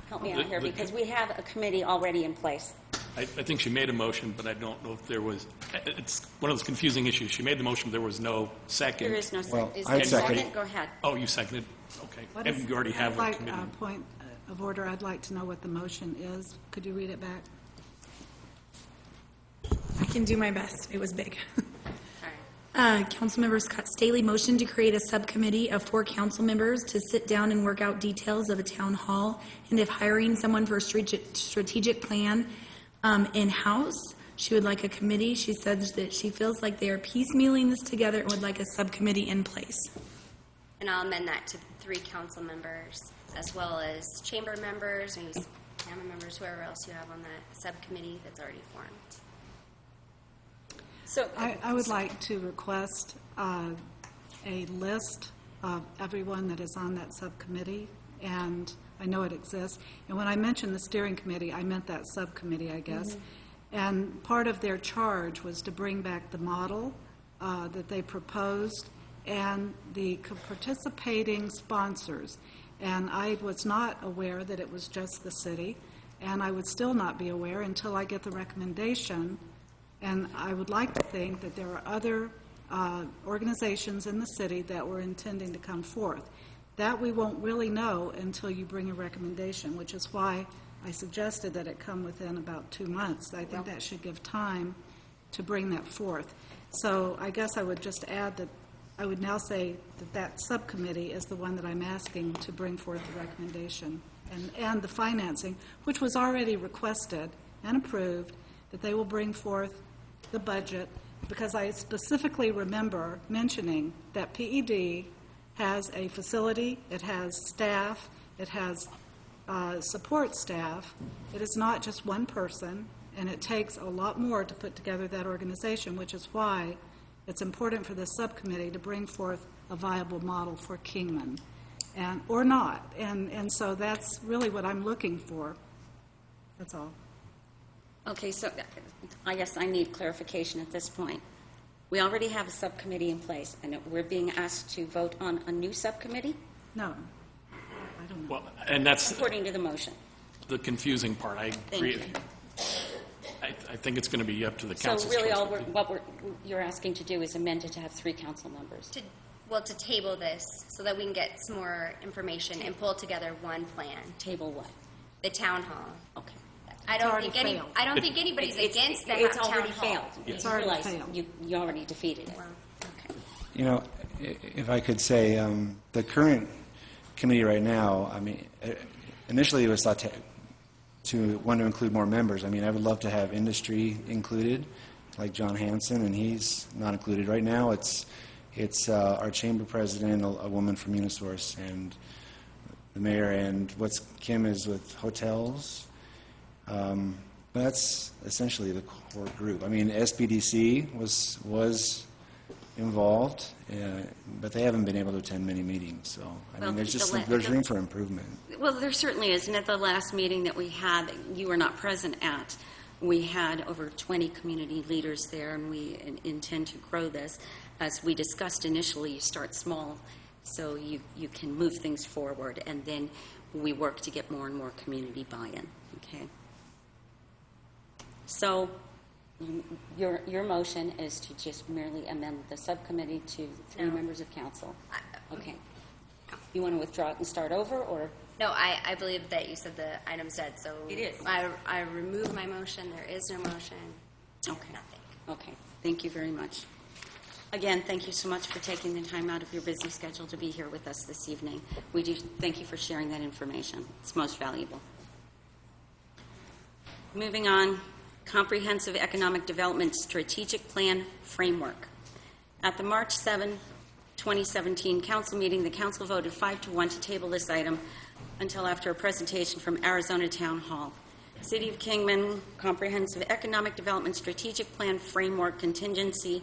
Help me out The- here, the- because we have a committee already in place. I think she made a motion, but I don't know if there was, it's one of those confusing issues. She made the motion, but there was no second. There is no second. Well, Is I'd there a second. second? Go ahead. Oh, you seconded? Okay. What And is- you already have I'd a like, committee. Point of order, I'd like to know what the motion is. Could you read it back? I can do my best. It was big. Councilmember Scott Staley motioned to create a subcommittee of 4 council members to sit down and work out details of a town hall, and if hiring someone for a strategic plan in-house. She would like a committee. She says that she feels like they are piecemealing this together and would like a subcommittee in place. And I'll amend that to 3 council members, as well as chamber members and family members, whoever else you have on that subcommittee that's already formed. So I would like to request a list of everyone that is on that subcommittee, and I know it exists. And when I mentioned the steering committee, I meant that subcommittee, I guess. And part of their charge was to bring back the model that they proposed and the participating sponsors. And I was not aware that it was just the city, and I would still not be aware until I get the recommendation. And I would like to think that there are other organizations in the city that were intending to come forth. That we won't really know until you bring a recommendation, which is why I suggested that it come within about 2 months. I think that should give time to bring that forth. So I guess I would just add that I would now say that that subcommittee is the one that I'm asking to bring forth the recommendation and the financing, which was already requested and approved, that they will bring forth the budget, because I specifically remember mentioning that PED has a facility, it has staff, it has support staff. It is not just one person, and it takes a lot more to put together that organization, which is why it's important for the subcommittee to bring forth a viable model for Kingman, or not. And so that's really what I'm looking for. That's all. Okay, so I guess I need clarification at this point. We already have a subcommittee in place, and we're being asked to vote on a new subcommittee? No. Well, and that's According to the motion. the confusing part. I agree. I think it's going to be up to the So council. really, you're asking to do is amend it to have 3 council members. To table this so that we can get some more information and pull together one plan. Table what? The town hall. Okay. I don't think anybody's against the It's town already hall. failed. It's You already realize failed. You already defeated it. You know, if I could say, the current committee right now, I mean, initially it was thought to want to include more members. I mean, I would love to have industry included, like John Hanson, and he's not included. Right now, it's our chamber president, a woman from Unisource, and the mayor, and Kim is with hotels. That's essentially the core group. I mean, SBDC was involved, but they haven't been able to attend many meetings. So, I mean, there's room for improvement. Well, there certainly is. And at the last meeting that we had, that you were not present at, we had over 20 community leaders there, and we intend to grow this. As we discussed initially, you start small so you can move things forward, and then we work to get more and more community buy-in. Okay? So your motion is to just merely amend the subcommittee to 3 members of council. Okay. You want to withdraw it and start over, or? No, I believe that you said the item's dead, so. It is. I remove my motion. There is no motion. Okay. Nothing. Okay. Thank you very much. Again, thank you so much for taking the time out of your busy schedule to be here with us this evening. We do thank you for sharing that information. It's most valuable. Moving on, Comprehensive Economic Development Strategic Plan Framework. At the March 7, 2017 council meeting, the council voted 5-1 to table this item until after a presentation from Arizona Town Hall. City of Kingman Comprehensive Economic Development Strategic Plan Framework Contingency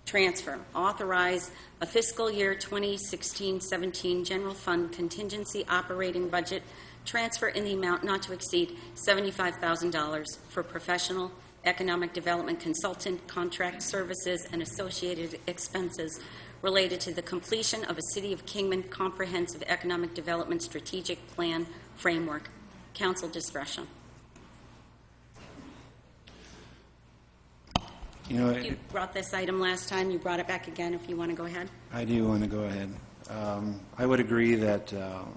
Transfer. Authorize a fiscal year 2016-17 general fund contingency operating budget transfer in the amount not to exceed $75,000 for professional economic development consultant contract services and associated expenses related to the completion of a City of Kingman Comprehensive Economic Development Strategic Plan Framework. Council discretion. You brought this item last time. You brought it back again. If you want to go ahead. I do want to go ahead. I would agree that, in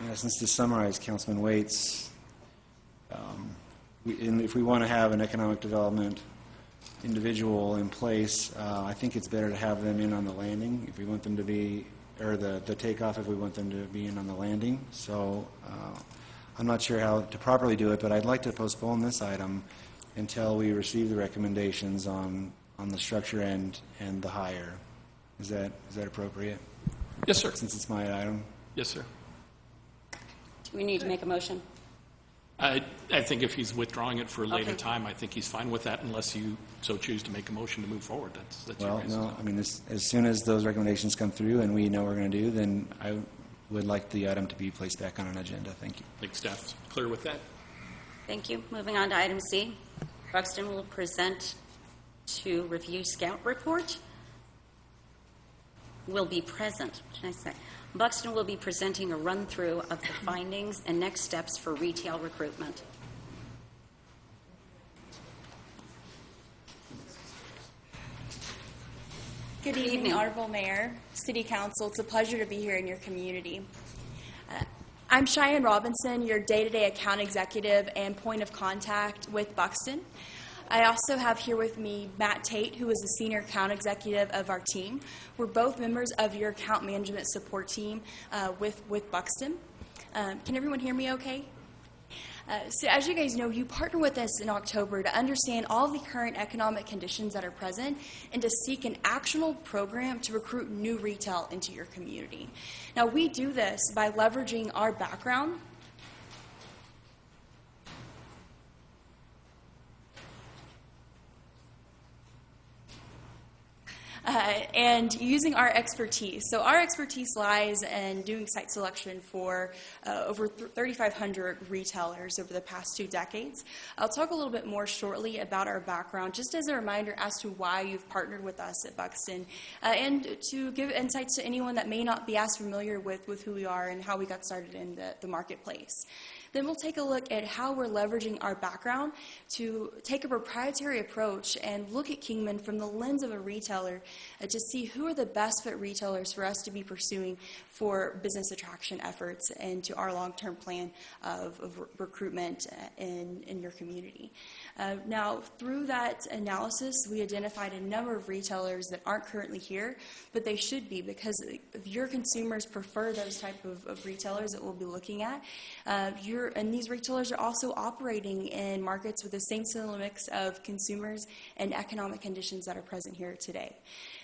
essence, to summarize Councilman Waite's, if we want to have an economic development individual in place, I think it's better to have them in on the landing if we want them to be, or the takeoff if we want them to be in on the landing. So I'm not sure how to properly do it, but I'd like to postpone this item until we receive the recommendations on the structure and the hire. Is that appropriate? Yes, sir. Since it's my item? Yes, sir. Do we need to make a motion? I think if he's withdrawing it for a later Okay. time, I think he's fine with that unless you so choose to make a motion to move forward. That's your Well, reason. no, I mean, as soon as those recommendations come through and we know what we're going to do, then I would like the item to be placed back on an agenda. Thank you. I think staff's clear with that. Thank you. Moving on to item C. Buxton will present to review scout report. Will be present. What should I say? Buxton will be presenting a run-through of the findings and next steps for retail recruitment. Good evening, Honorable Mayor, City Council. It's a pleasure to be here in your community. I'm Cheyenne Robinson, your day-to-day account executive and point of contact with Buxton. I also have here with me Matt Tate, who is the senior account executive of our team. We're both members of your account management support team with Buxton. Can everyone hear me okay? So as you guys know, you partner with us in October to understand all the current economic conditions that are present and to seek an actionable program to recruit new retail into your community. Now, we do this by leveraging our background and using our expertise. So our expertise lies in doing site selection for over 3,500 retailers over the past 2 decades. I'll talk a little bit more shortly about our background, just as a reminder as to why you've partnered with us at Buxton, and to give insights to anyone that may not be as familiar with who we are and how we got started in the marketplace. Then we'll take a look at how we're leveraging our background to take a proprietary approach and look at Kingman from the lens of a retailer to see who are the best fit retailers for us to be pursuing for business attraction efforts and to our long-term plan of recruitment in your community. Now, through that analysis, we identified a number of retailers that aren't currently here, but they should be, because if your consumers prefer those type of retailers that we'll be looking at, and these retailers are also operating in markets with the same similar mix of consumers and economic conditions that are present here today.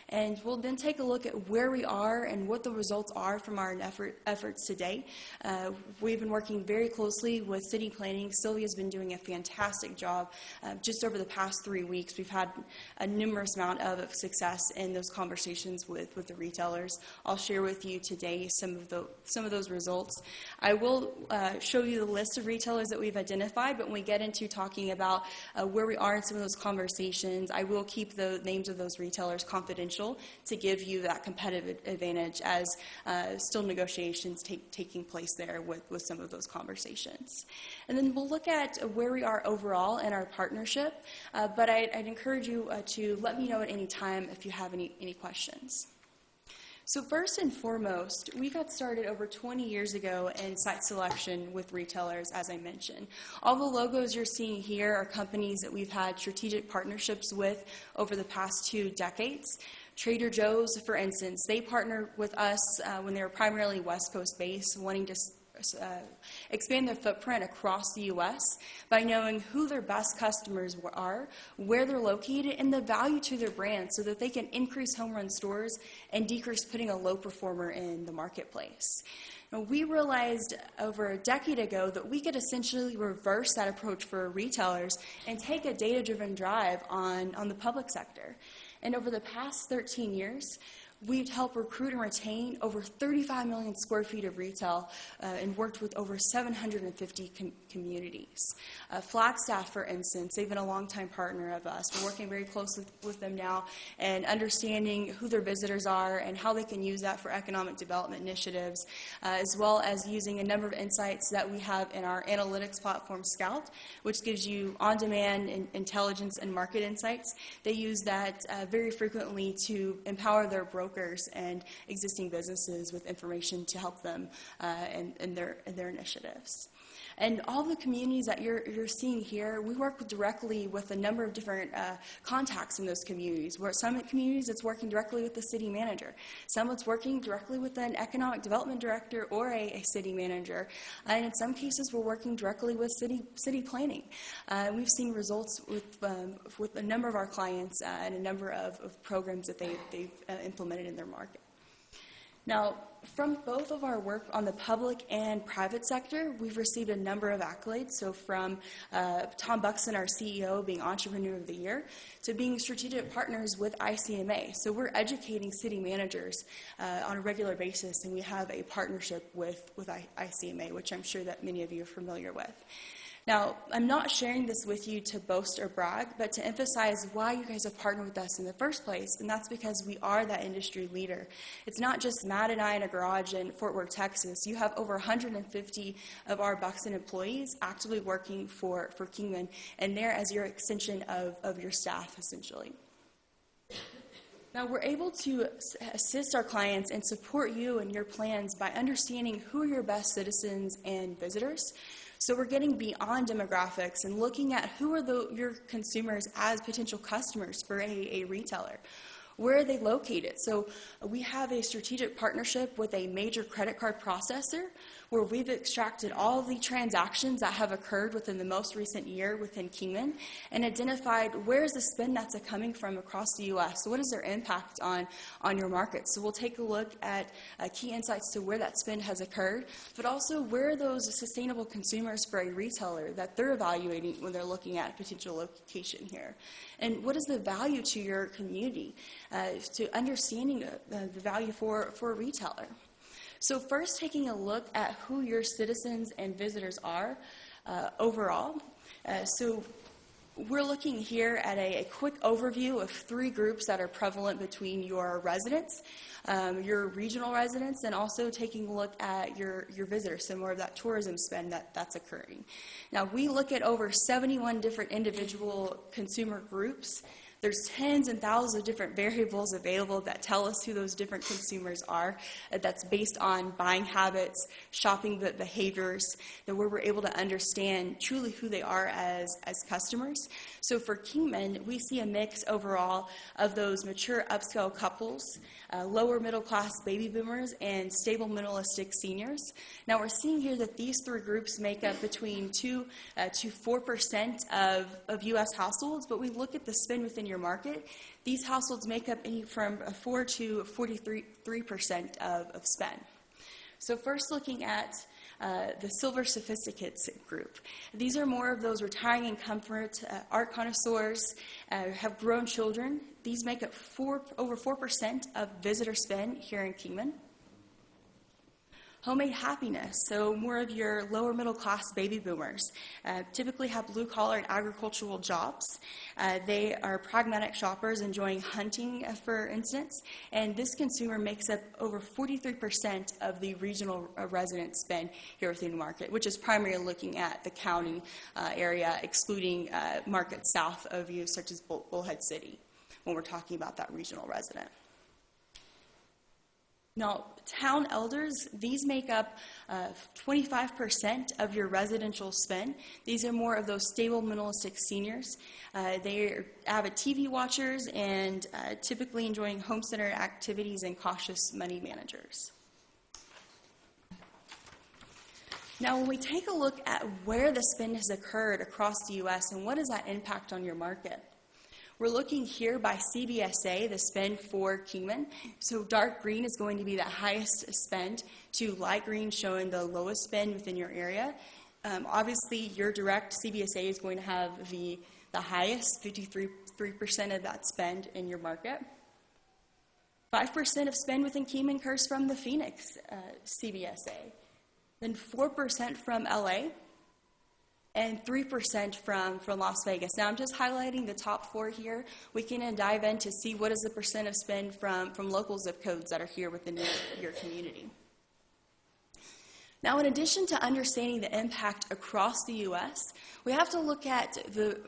And we'll then take a look at where we are and what the results are from our efforts today. We've been working very closely with city planning. Sylvia's been doing a fantastic job. Just over the past 3 weeks, we've had a numerous amount of success in those conversations with the retailers. I'll share with you today some of those results. I will show you the list of retailers that we've identified, but when we get into talking about where we are in some of those conversations, I will keep the names of those retailers confidential to give you that competitive advantage as still negotiations taking place there with some of those conversations. And then we'll look at where we are overall in our partnership, but I'd encourage you to let me know at any time if you have any questions. So first and foremost, we got started over 20 years ago in site selection with retailers, as I mentioned. All the logos you're seeing here are companies that we've had strategic partnerships with over the past 2 decades. Trader Joe's, for instance, they partnered with us when they were primarily West Coast based, wanting to expand their footprint across the U.S. by knowing who their best customers are, where they're located, and the value to their brand so that they can increase home run stores and decrease putting a low performer in the marketplace. Now, we realized over a decade ago that we could essentially reverse that approach for retailers and take a data-driven drive on the public sector. And over the past 13 years, we've helped recruit and retain over 35 million square feet of retail and worked with over 750 communities. Flagstaff, for instance, they've been a longtime partner of us. We're working very closely with them now and understanding who their visitors are and how they can use that for economic development initiatives, as well as using a number of insights that we have in our analytics platform, Scout, which gives you on-demand intelligence and market insights. They use that very frequently to empower their brokers and existing businesses with information to help them in their initiatives. And all the communities that you're seeing here, we work directly with a number of different contacts in those communities. Where some communities, it's working directly with the city manager. Some it's working directly with an economic development director or a city manager. And in some cases, we're working directly with city planning. We've seen results with a number of our clients and a number of programs that they've implemented in their market. Now, from both of our work on the public and private sector, we've received a number of accolades. So from Tom Buxton, our CEO, being Entrepreneur of the Year, to being strategic partners with ICMA. So we're educating city managers on a regular basis, and we have a partnership with ICMA, which I'm sure that many of you are familiar with. Now, I'm not sharing this with you to boast or brag, but to emphasize why you guys have partnered with us in the first place, and that's because we are that industry leader. It's not just Matt and I in a garage in Fort Worth, Texas. You have over 150 of our Buxton employees actively working for Kingman, and they're as your extension of your staff, essentially. Now, we're able to assist our clients and support you and your plans by understanding who are your best citizens and visitors. So we're getting beyond demographics and looking at who are your consumers as potential customers for a retailer. Where are they located? So we have a strategic partnership with a major credit card processor where we've extracted all of the transactions that have occurred within the most recent year within Kingman and identified where is the spend that's coming from across the U.S. So what is their impact on your market? So we'll take a look at key insights to where that spend has occurred, but also where are those sustainable consumers for a retailer that they're evaluating when they're looking at a potential location here. And what is the value to your community, to understanding the value for a retailer. So first, taking a look at who your citizens and visitors are overall. So we're looking here at a quick overview of 3 groups that are prevalent between your residents, your regional residents, and also taking a look at your visitors, so more of that tourism spend that's occurring. Now, we look at over 71 different individual consumer groups. There's tens and thousands of different variables available that tell us who those different consumers are. That's based on buying habits, shopping behaviors, that where we're able to understand truly who they are as customers. So for Kingman, we see a mix overall of those mature upscale couples, lower middle class baby boomers, and stable minimalistic seniors. Now we're seeing here that these 3 groups make up between 2 to 4% of U.S. households, but we look at the spend within your market, these households make up any from 4 to 43% of spend. So first looking at the silver sophisticates group. These are more of those retiring in comfort, art connoisseurs, have grown children. These make up over 4% of visitor spend here in Kingman. Homemade happiness, so more of your lower middle class baby boomers typically have blue collar and agricultural jobs. They are pragmatic shoppers enjoying hunting, for instance, and this consumer makes up over 43% of the regional resident spend here within the market, which is primarily looking at the county area, excluding markets south of you, such as Bullhead City, when we're talking about that regional resident. Now, town elders, these make up 25% of your residential spend. These are more of those stable minimalistic seniors. They are avid TV watchers and typically enjoying home center activities and cautious money managers. Now, when we take a look at where the spend has occurred across the U.S. and what is that impact on your market, we're looking here by CBSA, the spend for Kingman. So dark green is going to be the highest spend to light green showing the lowest spend within your area. Obviously, your direct CBSA is going to have the highest, 53% of that spend in your market. 5% of spend within Kingman occurs from the Phoenix CBSA. Then 4% from LA. And 3% from Las Vegas. Now, I'm just highlighting the top 4 here. We can dive in to see what is the percent of spend from local zip codes that are here within your community. Now, in addition to understanding the impact across the U.S., we have to look at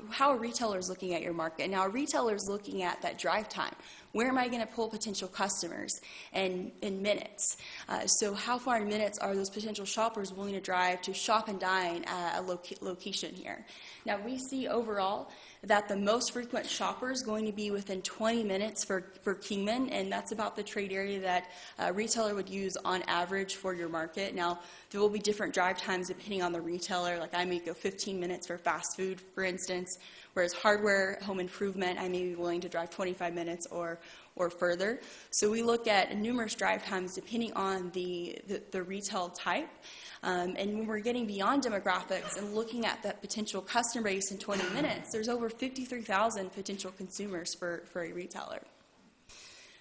how a retailer is looking at your market. Now, a retailer is looking at that drive time. Where am I going to pull potential customers in minutes? So how far in minutes are those potential shoppers willing to drive to shop and dine at a location here? Now, we see overall that the most frequent shopper is going to be within 20 minutes for Kingman, and that's about the trade area that a retailer would use on average for your market. Now, there will be different drive times depending on the retailer. Like I may go 15 minutes for fast food, for instance, whereas hardware, home improvement, I may be willing to drive 25 minutes or further. So we look at numerous drive times depending on the retail type. And when we're getting beyond demographics and looking at that potential customer base in 20 minutes, there's over 53,000 potential consumers for a retailer.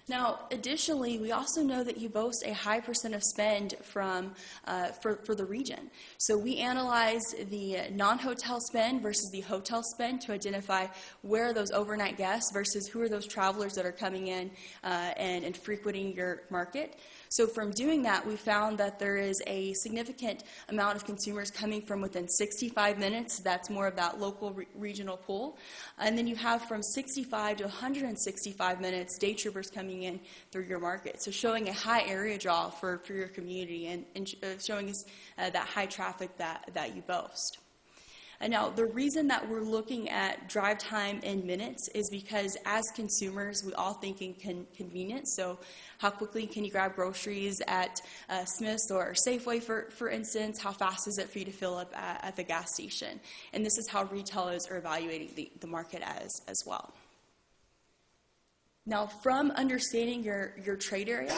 Now, additionally, we also know that you boast a high percent of spend for the region. So we analyzed the non-hotel spend versus the hotel spend to identify where are those overnight guests versus who are those travelers that are coming in and frequenting your market. So from doing that, we found that there is a significant amount of consumers coming from within 65 minutes. That's more of that local regional pool. And then you have from 65 to 165 minutes day troopers coming coming in through your market. So showing a high area draw for your community and showing us that high traffic that you boast. And now, the reason that we're looking at drive time in minutes is because as consumers, we all think in convenience. So how quickly can you grab groceries at Smith's or Safeway, for instance? How fast is it for you to fill up at the gas station? And this is how retailers are evaluating the market as well. Now, from understanding your trade area,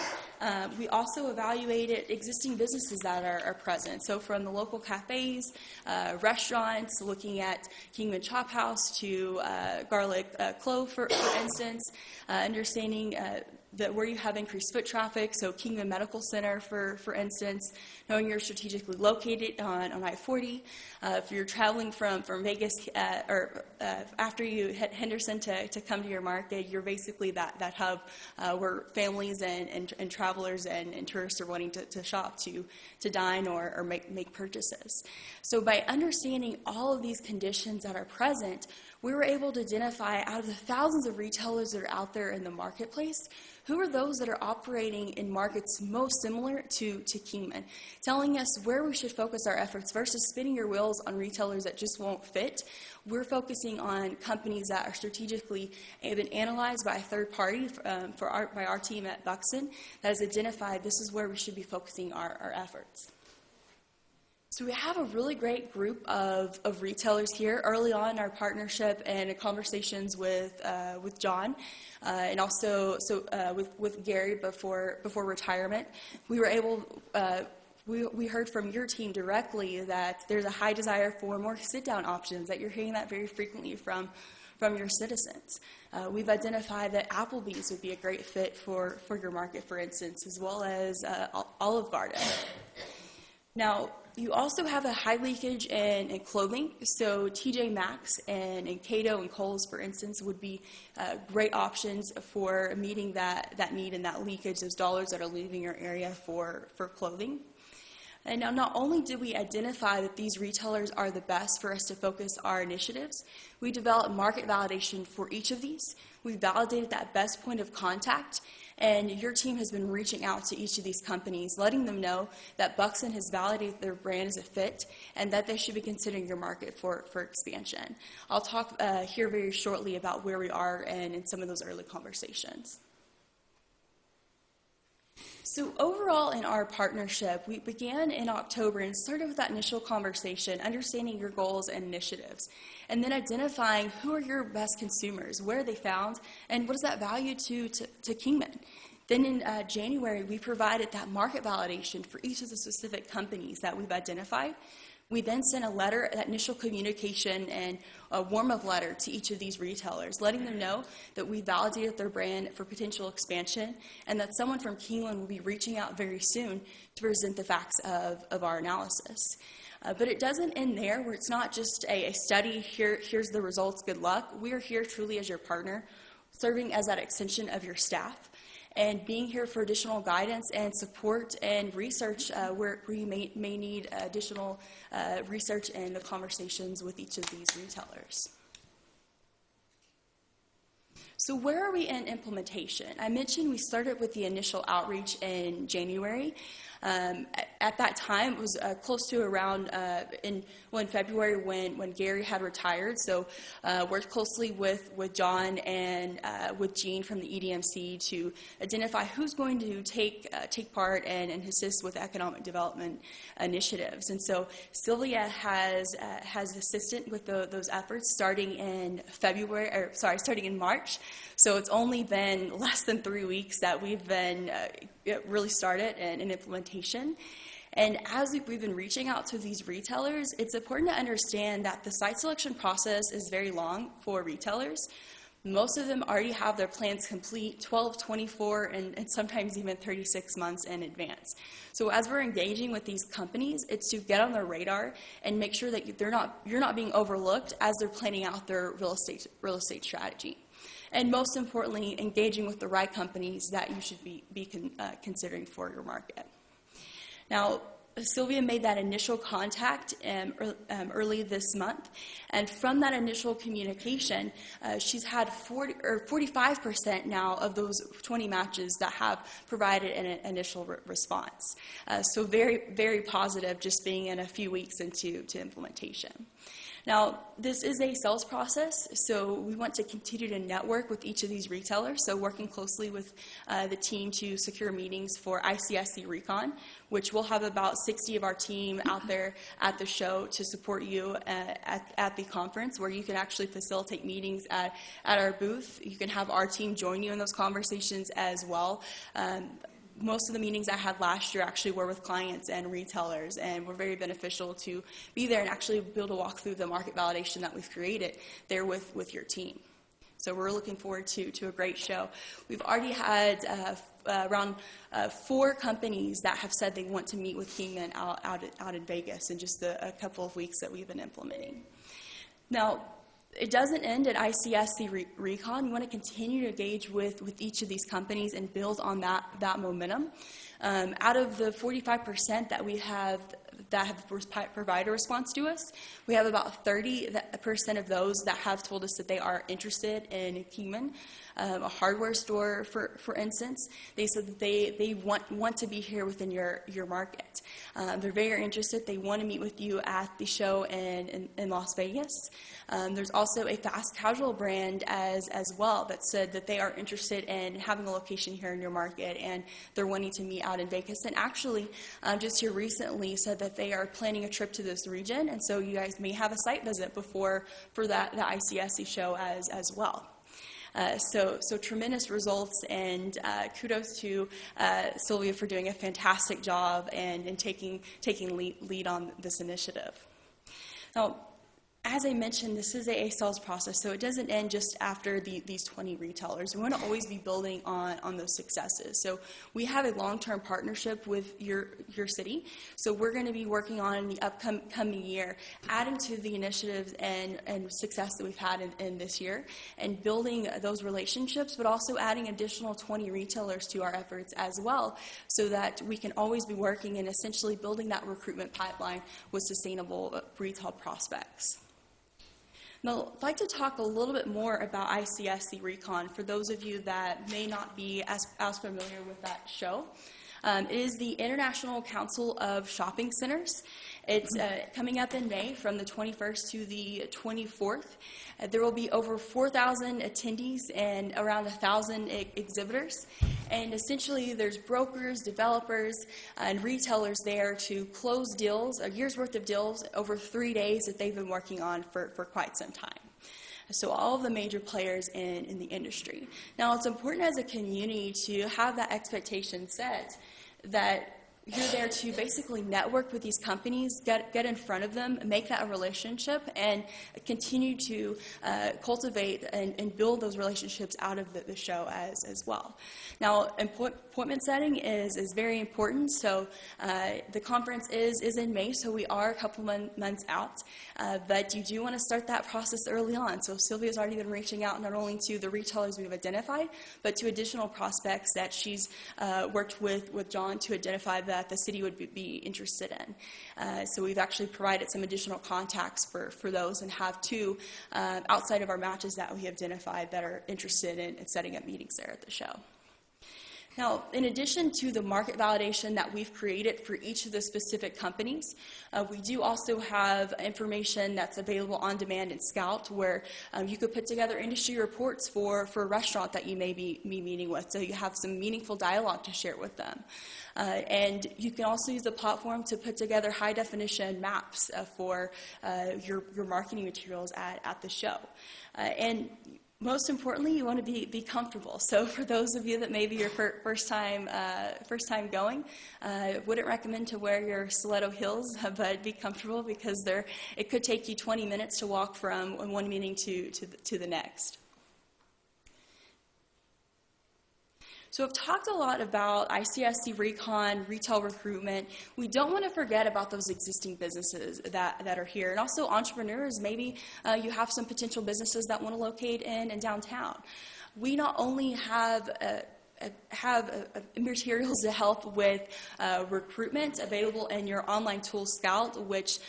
we also evaluated existing businesses that are present. So from the local cafes, restaurants, looking at Kingman Chop House to Garlic Clove, for instance, understanding that where you have increased foot traffic, so Kingman Medical Center, for instance, knowing you're strategically located on I-40. If you're traveling from Vegas or after you hit Henderson to come to your market, you're basically that hub where families and travelers and tourists are wanting to shop, to dine or make purchases. So by understanding all of these conditions that are present, we were able to identify out of the thousands of retailers that are out there in the marketplace, who are those that are operating in markets most similar to Kingman, telling us where we should focus our efforts versus spinning your wheels on retailers that just won't fit. We're focusing on companies that are strategically been analyzed by a third party by our team at Buxton that has identified this is where we should be focusing our efforts. So we have a really great group of retailers here early on in our partnership and in conversations with John and also with Gary before retirement. We were able we heard from your team directly that there's a high desire for more sit-down options, that you're hearing that very frequently from your citizens. We've identified that Applebee's would be a great fit for your market, for instance, as well as Olive Garden. Now, you also have a high leakage in clothing, so TJ Maxx and Cato and Kohl's, for instance, would be great options for meeting that need and that leakage, those dollars that are leaving your area for clothing. And now, not only did we identify that these retailers are the best for us to focus our initiatives, we developed market validation for each of these. We validated that best point of contact, and your team has been reaching out to each of these companies, letting them know that Buxton has validated their brand as a fit and that they should be considering your market for expansion. I'll talk here very shortly about where we are and in some of those early conversations. So overall in our partnership, we began in October and started with that initial conversation, understanding your goals and initiatives, and then identifying who are your best consumers, where are they found, and what is that value to Kingman. Then in January, we provided that market validation for each of the specific companies that we've identified. We then sent a letter, that initial communication and a warm-up letter to each of these retailers, letting them know that we validated their brand for potential expansion and that someone from Kingman will be reaching out very soon to present the facts of our analysis. But it doesn't end there, where it's not just a study, here's the results, good luck. We are here truly as your partner, serving as that extension of your staff, and being here for additional guidance and support and research where you may need additional research and conversations with each of these retailers. So where are we in implementation? I mentioned we started with the initial outreach in January. At that time, it was close to around in February when Gary had retired. So worked closely with John and with Jean from the EDMC to identify who's going to take part and assist with economic development initiatives. And so Sylvia has assisted with those efforts starting in starting in March. So it's only been less than 3 weeks that we've been really started in implementation. And as we've been reaching out to these retailers, it's important to understand that the site selection process is very long for retailers. Most of them already have their plans complete 12, 24, and sometimes even 36 months in advance. So as we're engaging with these companies, it's to get on their radar and make sure that you're not being overlooked as they're planning out their real estate strategy. And most importantly, engaging with the right companies that you should be considering for your market. Now, Sylvia made that initial contact early this month, and from that initial communication, she's had 45% now of those 20 matches that have provided an initial response. So very, very positive just being in a few weeks into implementation. Now, this is a sales process, so we want to continue to network with each of these retailers, so working closely with the team to secure meetings for ICSC Recon, which we'll have about 60 of our team out there at the show to support you at the conference, where you can actually facilitate meetings at our booth. You can have our team join you in those conversations as well. Most of the meetings I had last year actually were with clients and retailers, and were very beneficial to be there and actually be able to walk through the market validation that we've created there with your team. So we're looking forward to a great show. We've already had around 4 companies that have said they want to meet with Kingman out in Vegas in just a couple of weeks that we've been implementing. Now, it doesn't end at ICSC Recon. We want to continue to engage with each of these companies and build on that momentum. Out of the 45% that we have that have provided a response to us, we have about 30% of those that have told us that they are interested in Kingman. A hardware store, for instance, they said that they want to be here within your market. They're very interested. They want to meet with you at the show in Las Vegas. There's also a fast casual brand as well that said that they are interested in having a location here in your market, and they're wanting to meet out in Vegas. And actually, just here recently said that they are planning a trip to this region, and so you guys may have a site visit for the ICSC show as well. So tremendous results, and kudos to Sylvia for doing a fantastic job and taking lead on this initiative. Now, as I mentioned, this is a sales process, so it doesn't end just after these 20 retailers. We want to always be building on those successes. So we have a long-term partnership with your city, so we're going to be working on in the upcoming year, adding to the initiatives and success that we've had in this year, and building those relationships, but also adding additional 20 retailers to our efforts as well, so that we can always be working and essentially building that recruitment pipeline with sustainable retail prospects. Now, I'd like to talk a little bit more about ICSC Recon for those of you that may not be as familiar with that show. It is the International Council of Shopping Centers. It's coming up in May from the 21st to the 24th. There will be over 4,000 attendees and around 1,000 exhibitors. And essentially, there's brokers, developers, and retailers there to close deals, a year's worth of deals, over 3 days that they've been working on for quite some time. So all of the major players in the industry. Now, it's important as a community to have that expectation set that you're there to basically network with these companies, get in front of them, make that a relationship, and continue to cultivate and build those relationships out of the show as well. Now, appointment setting is very important. So the conference is in May, so we are a couple months out. But you do want to start that process early on. So Sylvia's already been reaching out not only to the retailers we've identified, but to additional prospects that she's worked with John to identify that the city would be interested in. So we've actually provided some additional contacts for those, and have 2 outside of our matches that we identified that are interested in setting up meetings there at the show. Now, in addition to the market validation that we've created for each of the specific companies, we do also have information that's available on demand in Scout, where you could put together industry reports for a restaurant that you may be meeting with, so you have some meaningful dialogue to share with them. And you can also use the platform to put together high-definition maps for your marketing materials at the show. And most importantly, you want to be comfortable. So for those of you that may be your first time going, I wouldn't recommend to wear your stiletto heels, but be comfortable, because it could take you 20 minutes to walk from one meeting to the next. So I've talked a lot about ICSC Recon, retail recruitment. We don't want to forget about those existing businesses that are here, and also entrepreneurs. Maybe you have some potential businesses that want to locate in downtown. We not only have have materials to help with recruitment available in your online tool Scout, which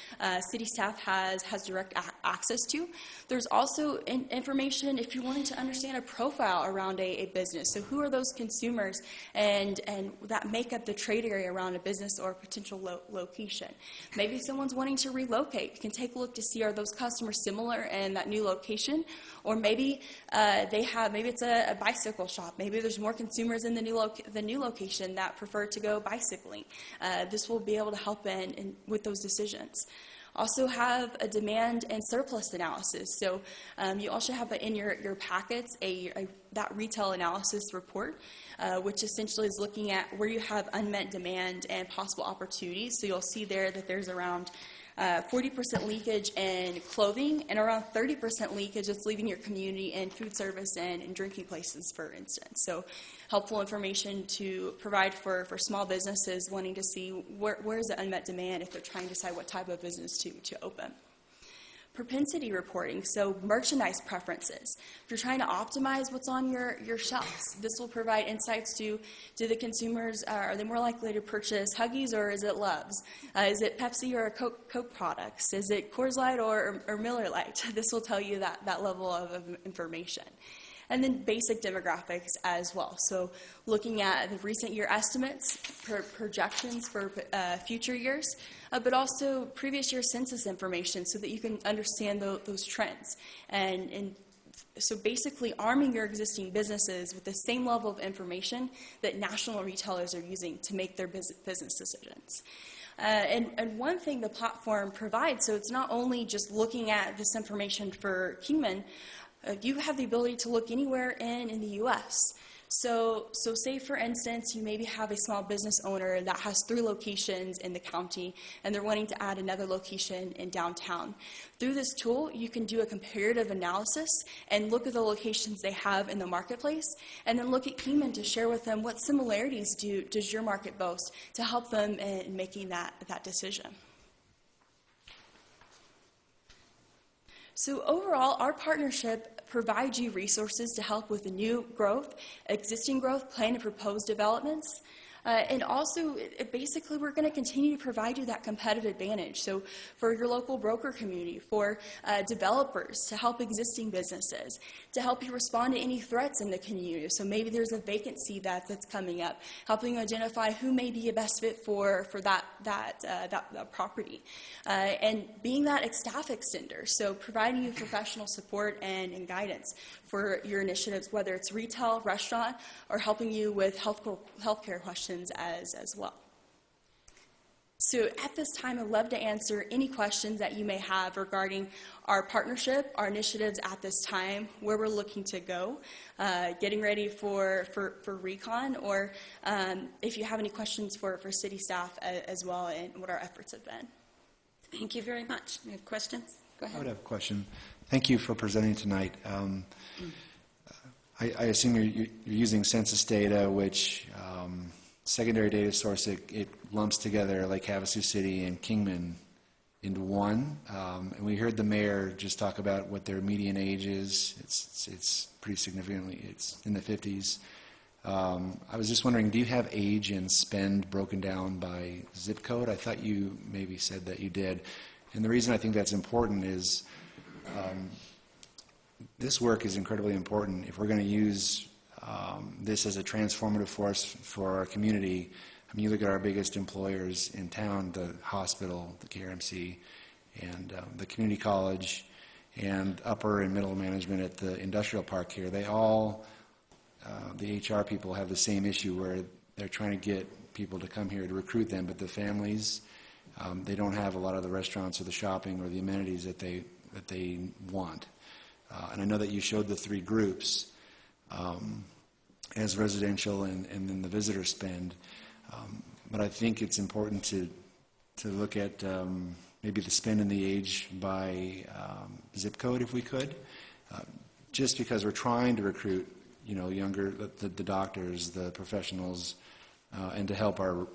city staff has direct access to. There's also information if you're wanting to understand a profile around a business. So who are those consumers and that make up the trade area around a business or a potential location. Maybe someone's wanting to relocate. You can take a look to see are those customers similar in that new location, or maybe maybe it's a bicycle shop. Maybe there's more consumers in the new location that prefer to go bicycling. This will be able to help with those decisions. Also have a demand and surplus analysis. So you also have in your packets that retail analysis report, which essentially is looking at where you have unmet demand and possible opportunities. So you'll see there that there's around 40% leakage in clothing and around 30% leakage that's leaving your community in food service and drinking places, for instance. So helpful information to provide for small businesses wanting to see where is the unmet demand if they're trying to decide what type of business to open. Propensity reporting, so merchandise preferences. If you're trying to optimize what's on your shelves, this will provide insights to the consumers, are they more likely to purchase Huggies or is it Love's? Is it Pepsi or Coke products? Is it Coors Light or Miller Lite? This will tell you that level of information. And then basic demographics as well. So looking at the recent year estimates, projections for future years, but also previous year census information so that you can understand those trends. And so basically arming your existing businesses with the same level of information that national retailers are using to make their business decisions. And one thing the platform provides, so it's not only just looking at this information for Kingman, you have the ability to look anywhere in the U.S. So say, for instance, you maybe have a small business owner that has 3 locations in the county, and they're wanting to add another location in downtown. Through this tool, you can do a comparative analysis and look at the locations they have in the marketplace, and then look at Kingman to share with them what similarities does your market boast to help them in making that decision. So overall, our partnership provides you resources to help with the new growth, existing growth, planned and proposed developments. And also, basically, we're going to continue to provide you that competitive advantage. So for your local broker community, for developers, to help existing businesses, to help you respond to any threats in the community. So maybe there's a vacancy that's coming up, helping you identify who may be a best fit for that property. And being that staff extender, so providing you professional support and guidance for your initiatives, whether it's retail, restaurant, or helping you with healthcare questions as well. So at this time, I'd love to answer any questions that you may have regarding our partnership, our initiatives at this time, where we're looking to go, getting ready for Recon, or if you have any questions for city staff as well and what our efforts have been. Thank you very much. You have questions? Go ahead. I would have a question. Thank you for presenting tonight. I assume you're using census data, which secondary data source, it lumps together Lake Havasu City and Kingman into one. And we heard the mayor just talk about what their median age is. It's pretty significantly, it's in the 50s. I was just wondering, do you have age and spend broken down by zip code? I thought you maybe said that you did. And the reason I think that's important is this work is incredibly important. If we're going to use this as a transformative force for our community, I mean, you look at our biggest employers in town, the hospital, the KRMC, and the community college, and upper and middle management at the industrial park here. They all, the HR people have the same issue where they're trying to get people to come here to recruit them, but the families, they don't have a lot of the restaurants or the shopping or the amenities that they want. And I know that you showed the 3 groups as residential and then the visitor spend. But I think it's important to look at maybe the spend and the age by zip code, if we could, just because we're trying to recruit, younger, the doctors, the professionals, and to help our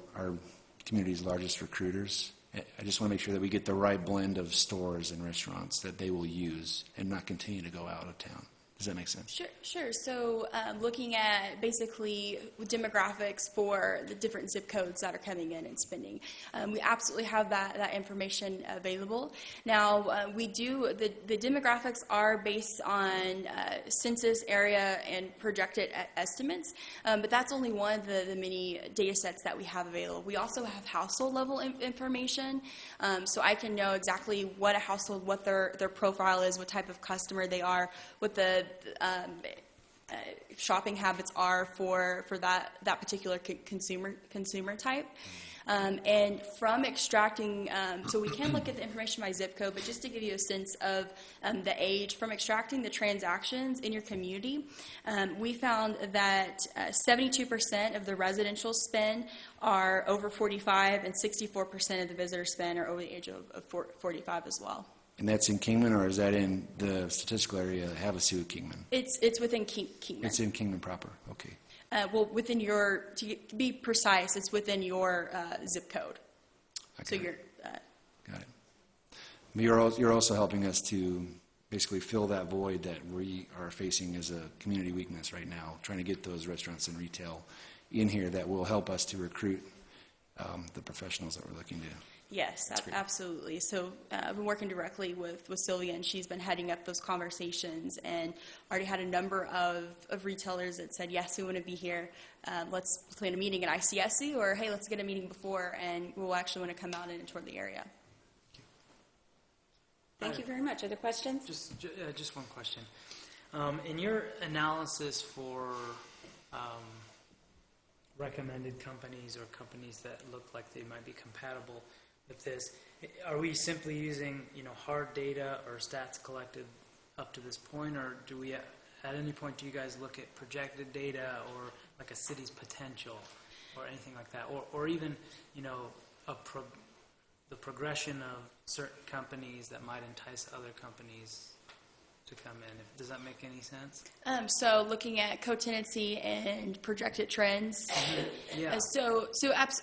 community's largest recruiters. I just want to make sure that we get the right blend of stores and restaurants that they will use and not continue to go out of town. Does that make sense? Sure. So looking at basically demographics for the different zip codes that are coming in and spending, we absolutely have that information available. Now, we do, the demographics are based on census area and projected estimates, but that's only one of the many data sets that we have available. We also have household level information, so I can know exactly what a household, what their profile is, what type of customer they are, what the shopping habits are for that particular consumer type. And from extracting, so we can look at the information by zip code, but just to give you a sense of the age, from extracting the transactions in your community, we found that 72% of the residential spend are over 45, and 64% of the visitor spend are over the age of 45 as well. And that's in Kingman, or is that in the statistical area Havasu, Kingman? It's within Kingman. It's in Kingman proper, okay. Well, within your, to be precise, it's within your zip code. So you're... Got it. But you're also helping us to basically fill that void that we are facing as a community weakness right now, trying to get those restaurants and retail in here that will help us to recruit the professionals that we're looking to. Yes, absolutely. So I've been working directly with Sylvia, and she's been heading up those conversations and already had a number of retailers that said, yes, we want to be here. Let's plan a meeting at ICSC, or hey, let's get a meeting before, and we'll actually want to come out and tour the area. Thank you very much. Other questions? Just one question. In your analysis for recommended companies or companies that look like they might be compatible with this, are we simply using hard data or stats collected up to this point, or do we at any point do you guys look at projected data or like a city's potential or anything like that, or even the progression of certain companies that might entice other companies to come in? Does that make any sense? So looking at co-tenancy and projected trends. Yeah. So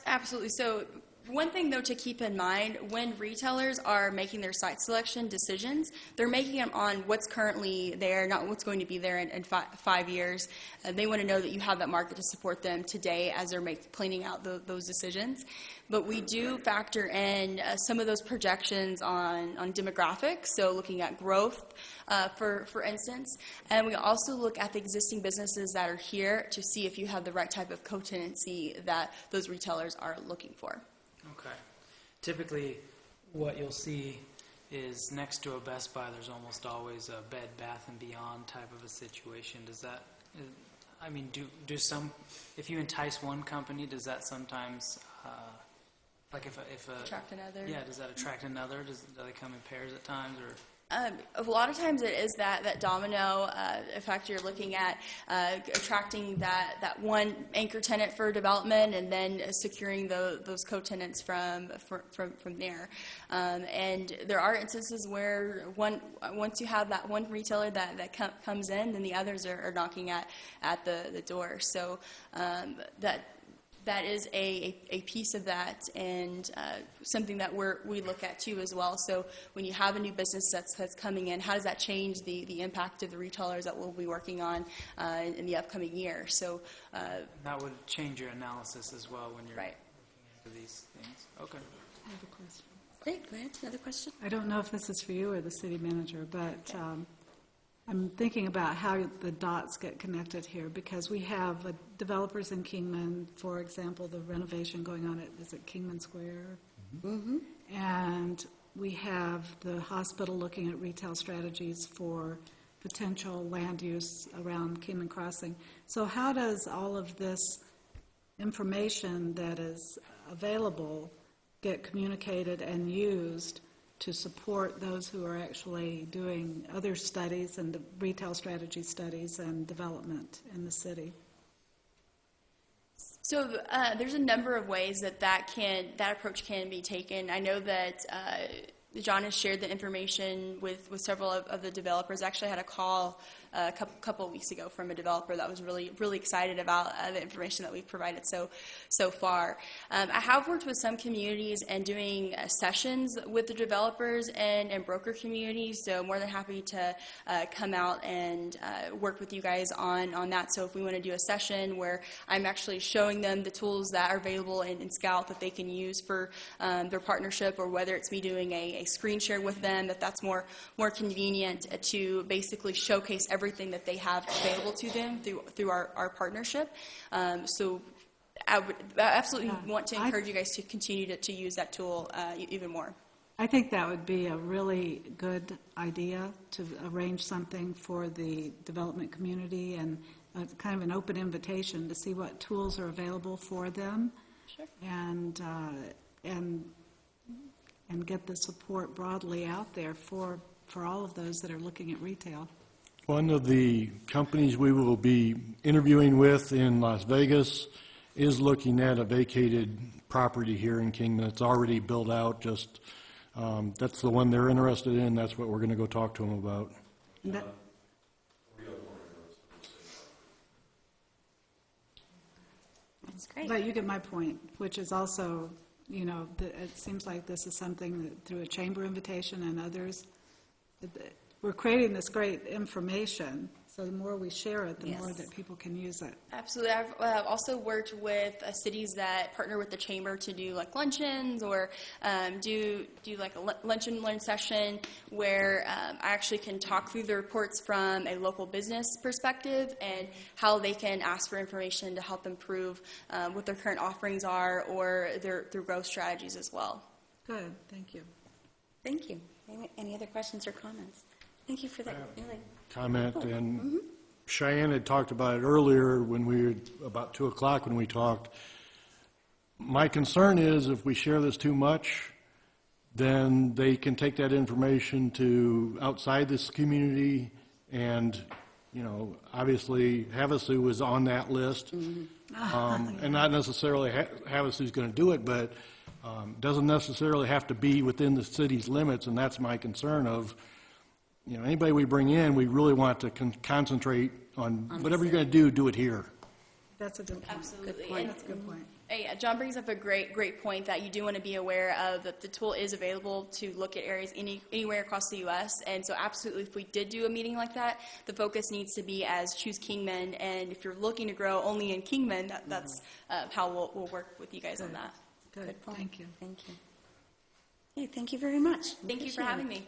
absolutely. So one thing, though, to keep in mind, when retailers are making their site selection decisions, they're making them on what's currently there, not what's going to be there in 5 years. They want to know that you have that market to support them today as they're planning out those decisions. But we do factor in some of those projections on demographics, so looking at growth, for instance. And we also look at the existing businesses that are here to see if you have the right type of co-tenancy that those retailers are looking for. Okay. Typically, what you'll see is next to a Best Buy, there's almost always a Bed Bath and Beyond type of a situation. Does that, do some, if you entice one company, does that sometimes, like if attract another? Yeah, does that attract another? Do they come in pairs at times, or? A lot of times it is that domino effect. You're looking at attracting that one anchor tenant for development, and then securing those co-tenants from there. And there are instances where once you have that one retailer that comes in, then the others are knocking at the door. So that is a piece of that, and something that we look at too as well. So when you have a new business that's coming in, how does that change the impact of the retailers that we'll be working on in the upcoming year? So that would change your analysis as well when you're right. looking into these things. Okay. I have a question. Great. Go ahead. Another question? I don't know if this is for you or the city manager, but I'm thinking about how the dots get connected here, because we have developers in Kingman, for example, the renovation going on is it Kingman Square? Mm-hmm. And we have the hospital looking at retail strategies for potential land use around Kingman Crossing. So how does all of this information that is available get communicated and used to support those who are actually doing other studies and the retail strategy studies and development in the city? So there's a number of ways that approach can be taken. I know that John has shared the information with several of the developers. I actually had a call a couple of weeks ago from a developer that was really excited about the information that we've provided so far. I have worked with some communities and doing sessions with the developers and broker communities, so more than happy to come out and work with you guys on that. So if we want to do a session where I'm actually showing them the tools that are available in Scout that they can use for their partnership, or whether it's me doing a screen share with them, that's more convenient to basically showcase everything that they have available to them through our partnership. So I would absolutely want to encourage you guys to continue to use that tool even more. I think that would be a really good idea to arrange something for the development community and kind of an open invitation to see what tools are available for them. Sure. And get the support broadly out there for all of those that are looking at retail. One of the companies we will be interviewing with in Las Vegas is looking at a vacated property here in Kingman. It's already built out, just that's the one they're interested in. That's what we're going to go talk to them about. And that- That's great. But you get my point, which is also, it seems like this is something that through a chamber invitation and others, we're creating this great information, so the more we share it, the more that people can use it. Absolutely. I've also worked with cities that partner with the chamber to do like luncheons or do like a lunch and learn session where I actually can talk through the reports from a local business perspective and how they can ask for information to help improve what their current offerings are or their growth strategies as well. Good, thank you. Thank you. Any other questions or comments? Thank you for that. Really. Comment, Oh, and Cheyenne had talked about it earlier when we were about 2 o'clock when we talked. My concern is if we share this too much, then they can take that information to outside this community, and obviously Havasu was on that list, and not necessarily Havasu's going to do it, but doesn't necessarily have to be within the city's limits, and that's my concern of. Anybody we bring in, we really want to concentrate on whatever you're going to do it here. That's a good point. Absolutely. Good point. That's a good point. Yeah, John brings up a great point that you do want to be aware of, that the tool is available to look at areas anywhere across the U.S. And so absolutely, if we did do a meeting like that, the focus needs to be as Choose Kingman. And if you're looking to grow only in Kingman, that's how we'll work with you guys on that. Good point. Thank you. Thank you. Hey, thank you very much. Thank you for having me.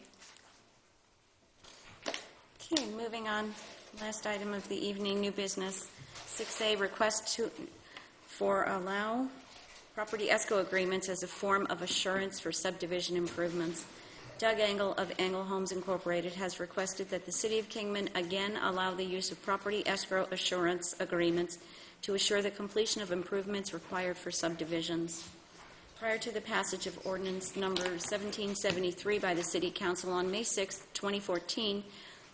Okay, moving on. Last item of the evening, new business. 6A, request for allow property escrow agreements as a form of assurance for subdivision improvements. Doug Engel of Engel Homes Incorporated has requested that the City of Kingman again allow the use of property escrow assurance agreements to assure the completion of improvements required for subdivisions. Prior to the passage of ordinance number 1773 by the City Council on May 6, 2014,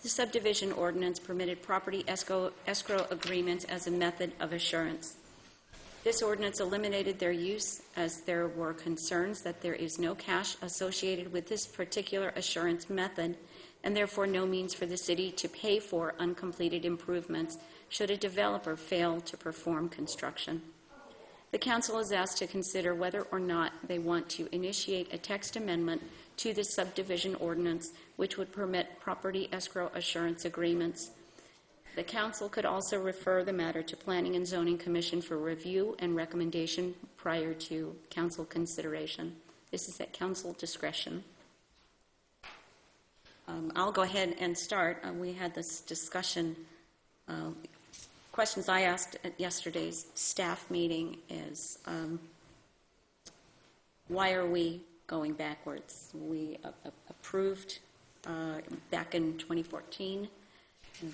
the subdivision ordinance permitted property escrow agreements as a method of assurance. This ordinance eliminated their use as there were concerns that there is no cash associated with this particular assurance method and therefore no means for the city to pay for uncompleted improvements should a developer fail to perform construction. The council is asked to consider whether or not they want to initiate a text amendment to the subdivision ordinance which would permit property escrow assurance agreements. The council could also refer the matter to Planning and Zoning Commission for review and recommendation prior to council consideration. This is at council discretion. I'll go ahead and start. We had this discussion. Questions I asked at yesterday's staff meeting is why are we going backwards? We approved back in 2014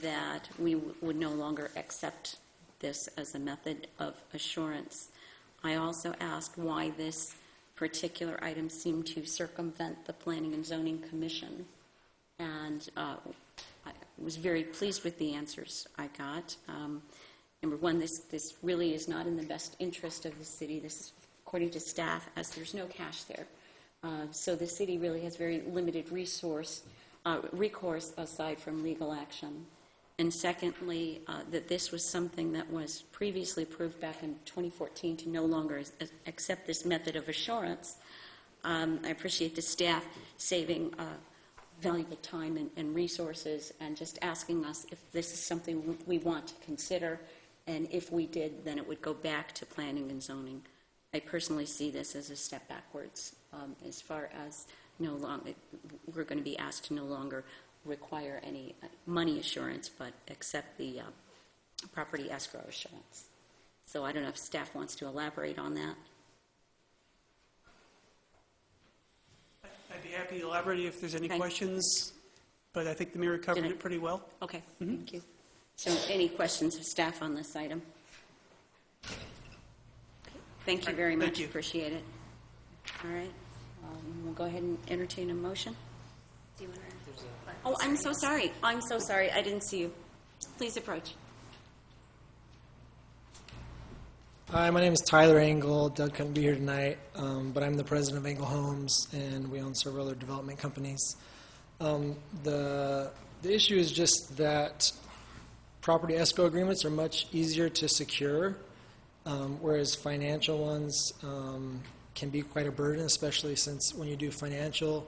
that we would no longer accept this as a method of assurance. I also asked why this particular item seemed to circumvent the Planning and Zoning Commission, and I was very pleased with the answers I got. Number one, this really is not in the best interest of the city. This is according to staff, as there's no cash there. So the city really has very limited recourse aside from legal action. And secondly, that this was something that was previously approved back in 2014 to no longer accept this method of assurance. I appreciate the staff saving valuable time and resources and just asking us if this is something we want to consider, and if we did, then it would go back to planning and zoning. I personally see this as a step backwards as far as we're going to be asked to no longer require any money assurance, but accept the property escrow assurance. So I don't know if staff wants to elaborate on that. I'd be happy to elaborate if there's any questions, but I think the mayor covered it pretty well. Okay, thank you. So any questions of staff on this item? Thank you very much. Appreciate it. All right. We'll go ahead and entertain a motion. Do you want to? Oh, I'm so sorry. I'm so sorry. I didn't see you. Please approach. Hi, my name is Tyler Engel. Doug couldn't be here tonight, but I'm the president of Engel Homes, and we own several other development companies. The issue is just that property escrow agreements are much easier to secure, whereas financial ones can be quite a burden, especially since when you do financial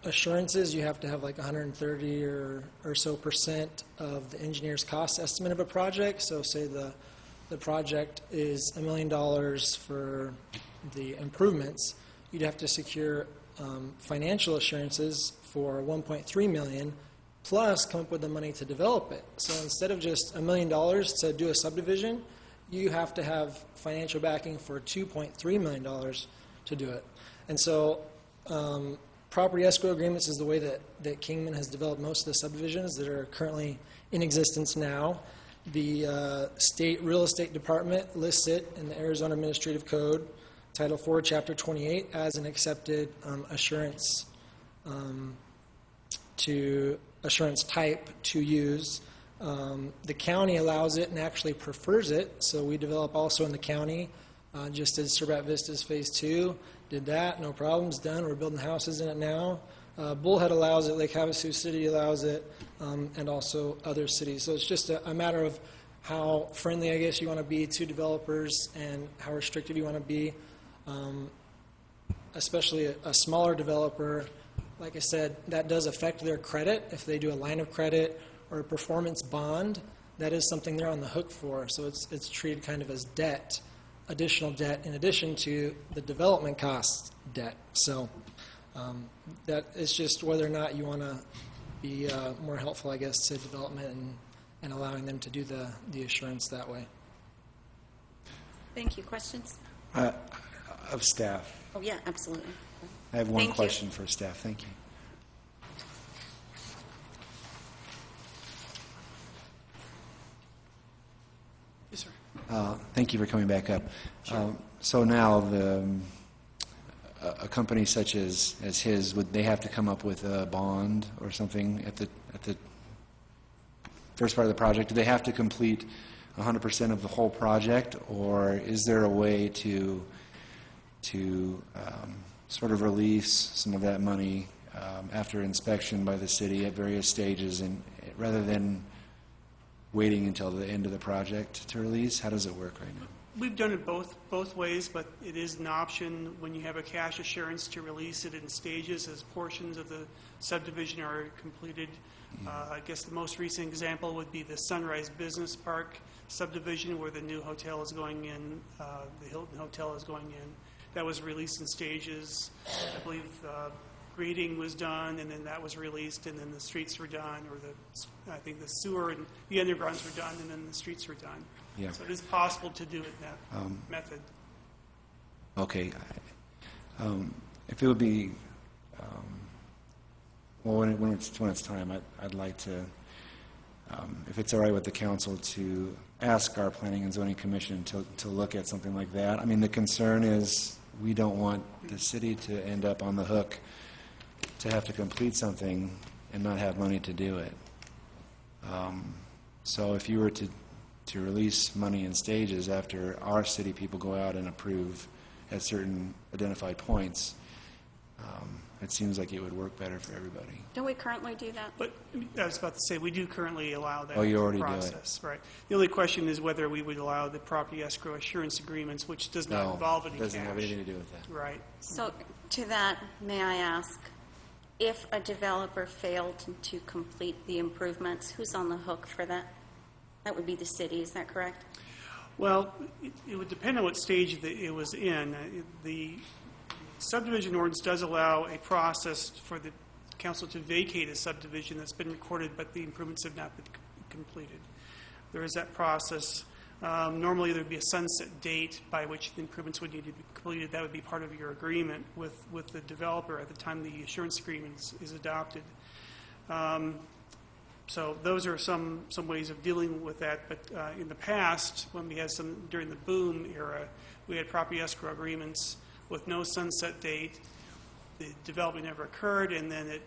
assurances, you have to have like 130 or so % of the engineer's cost estimate of a project. So say the project is $1 million for the improvements, you'd have to secure financial assurances for $1.3 million, plus come up with the money to develop it. So instead of just $1 million to do a subdivision, you have to have financial backing for $2.3 million to do it. And so property escrow agreements is the way that Kingman has developed most of the subdivisions that are currently in existence now. The state real estate department lists it in the Arizona Administrative Code, Title 4, Chapter 28, as an accepted assurance type to use. The county allows it and actually prefers it, so we develop also in the county, just as Surbat Vistas Phase 2 did that, no problems, done. We're building houses in it now. Bullhead allows it, Lake Havasu City allows it, and also other cities. So it's just a matter of how friendly, I guess, you want to be to developers and how restrictive you want to be. Especially a smaller developer, like I said, that does affect their credit. If they do a line of credit or a performance bond, that is something they're on the hook for. So it's treated kind of as debt, additional debt, in addition to the development cost debt. So that is just whether or not you want to be more helpful, I guess, to development and allowing them to do the assurance that way. Thank you. Questions? Of staff. Oh, yeah, absolutely. I have one Thank question for staff. Thank you. Yes, sir. Thank you for coming back up. So now a company such as his, would they have to come up with a bond or something at the first part of the project? Do they have to complete 100% of the whole project, or is there a way to sort of release some of that money after inspection by the city at various stages, and rather than waiting until the end of the project to release? How does it work right now? We've done it both ways, but it is an option when you have a cash assurance to release it in stages as portions of the subdivision are completed. I guess the most recent example would be the Sunrise Business Park subdivision, where the new hotel is going in, the Hilton Hotel is going in. That was released in stages. I believe grading was done, and then that was released, and then the streets were done, or I think the sewer and the undergrounds were done, and then the streets were done. Yeah. So it is possible to do it in that method. Okay. If it would be, well, when it's time, I'd like to, if it's all right with the council, to ask our Planning and Zoning Commission to look at something like that. I mean, the concern is we don't want the city to end up on the hook to have to complete something and not have money to do it. So if you were to release money in stages after our city people go out and approve at certain identified points, It seems like it would work better for everybody. Don't we currently do that? But I was about to say, we do currently allow that Oh, you already do it. process. Right. The only question is whether we would allow the property escrow assurance agreements, which does not No, involve any cash. doesn't have anything to do with that. Right. So to that, may I ask, if a developer failed to complete the improvements, who's on the hook for that? That would be the city, is that correct? Well, it would depend on what stage it was in. The subdivision ordinance does allow a process for the council to vacate a subdivision that's been recorded, but the improvements have not been completed. There is that process. Normally, there'd be a sunset date by which the improvements would need to be completed. That would be part of your agreement with the developer at the time the assurance agreement is adopted. So those are some ways of dealing with that. But in the past, when we had during the boom era, we had property escrow agreements with no sunset date. The development never occurred, and then it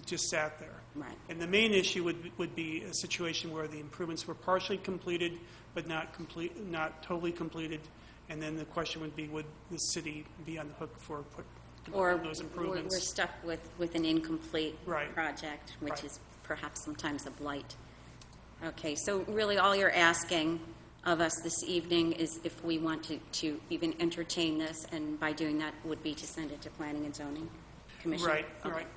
just sat there. Right. And the main issue would be a situation where the improvements were partially completed, but not totally completed. And then the question would be, would the city be on the hook for Or those improvements? we're stuck with an incomplete Right. project, which Right. is perhaps sometimes a blight. Okay, so really all you're asking of us this evening is if we want to even entertain this, and by doing that would be to send it to Planning and Zoning Commission? Right, Okay. right.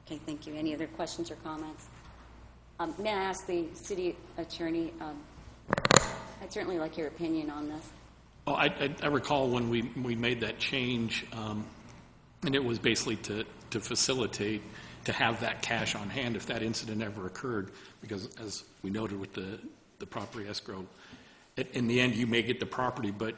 Okay, thank you. Any other questions or comments? May I ask the city attorney, I'd certainly like your opinion on this. Oh, I recall when we made that change, and it was basically to facilitate, to have that cash on hand if that incident ever occurred, because as we noted with the property escrow, in the end, you may get the property, but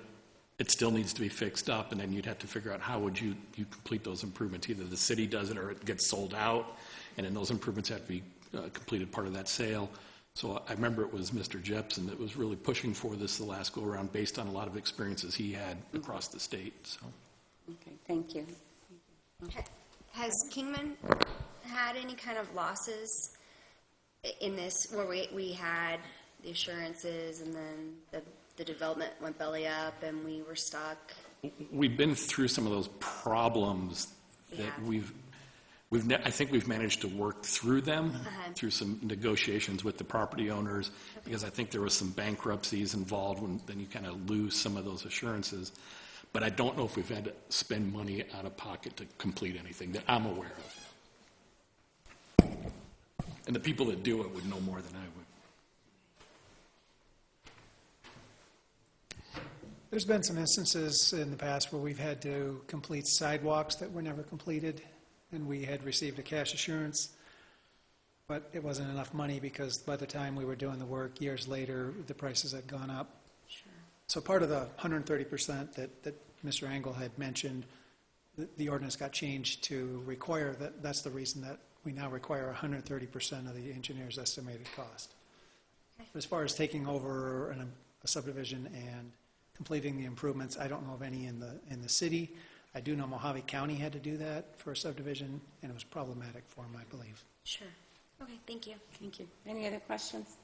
it still needs to be fixed up, and then you'd have to figure out how would you complete those improvements. Either the city does it or it gets sold out, and then those improvements have to be completed part of that sale. So I remember it was Mr. Jepson that was really pushing for this the last go-around based on a lot of experiences he had across the state. So. Okay, thank you. Has Kingman had any kind of losses in this, where we had the assurances and then the development went belly up and we were stuck? We've been through some of those problems that I think we've managed to work through them through some negotiations with the property owners, because I think there was some bankruptcies involved when then you kind of lose some of those assurances. But I don't know if we've had to spend money out of pocket to complete anything that I'm aware of. And the people that do it would know more than I would. There's been some instances in the past where we've had to complete sidewalks that were never completed, and we had received a cash assurance, but it wasn't enough money because by the time we were doing the work, years later, the prices had gone up. Sure. So part of the 130% that Mr. Engel had mentioned, the ordinance got changed to require that. That's the reason that we now require 130% of the engineer's estimated cost. Okay. As far as taking over a subdivision and completing the improvements, I don't know of any in the city. I do know Mojave County had to do that for a subdivision, and it was problematic for them, I believe. Sure. Okay, thank you. Thank you. Any other questions?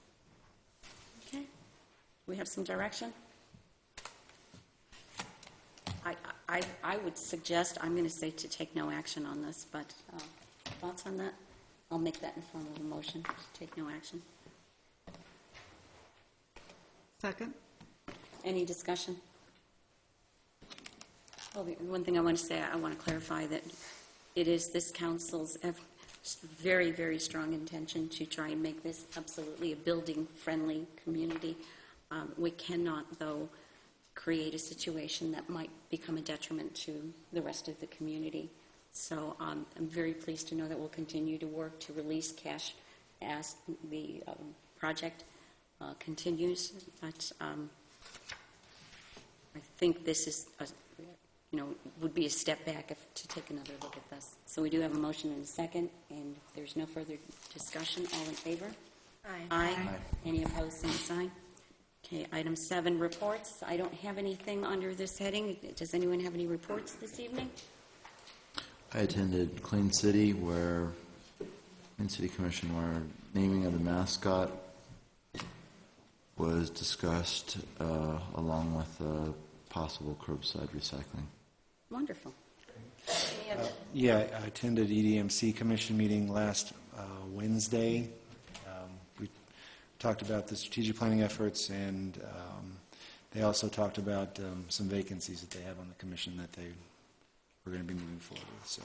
Okay. We have some direction? I would suggest, I'm going to say to take no action on this, but thoughts on that? I'll make that in the form of a motion to take no action. Second? Any discussion? Well, the one thing I want to say, I want to clarify that it is this council's very, very strong intention to try and make this absolutely a building-friendly community. We cannot, though, create a situation that might become a detriment to the rest of the community. So I'm very pleased to know that we'll continue to work to release cash as the project continues. But I think this is, would be a step back to take another look at this. So we do have a motion and a second, and if there's no further discussion, all in favor? Aye. Aye. Any opposed, same sign. Okay, item 7, reports. I don't have anything under this heading. Does anyone have any reports this evening? I attended Clean City, where Clean City Commission, where naming of the mascot was discussed, along with possible curbside recycling. Wonderful. ahead. Yeah, I attended EDMC Commission meeting last Wednesday. We talked about the strategic planning efforts, and they also talked about some vacancies that they have on the commission that they were going to be moving forward with. So,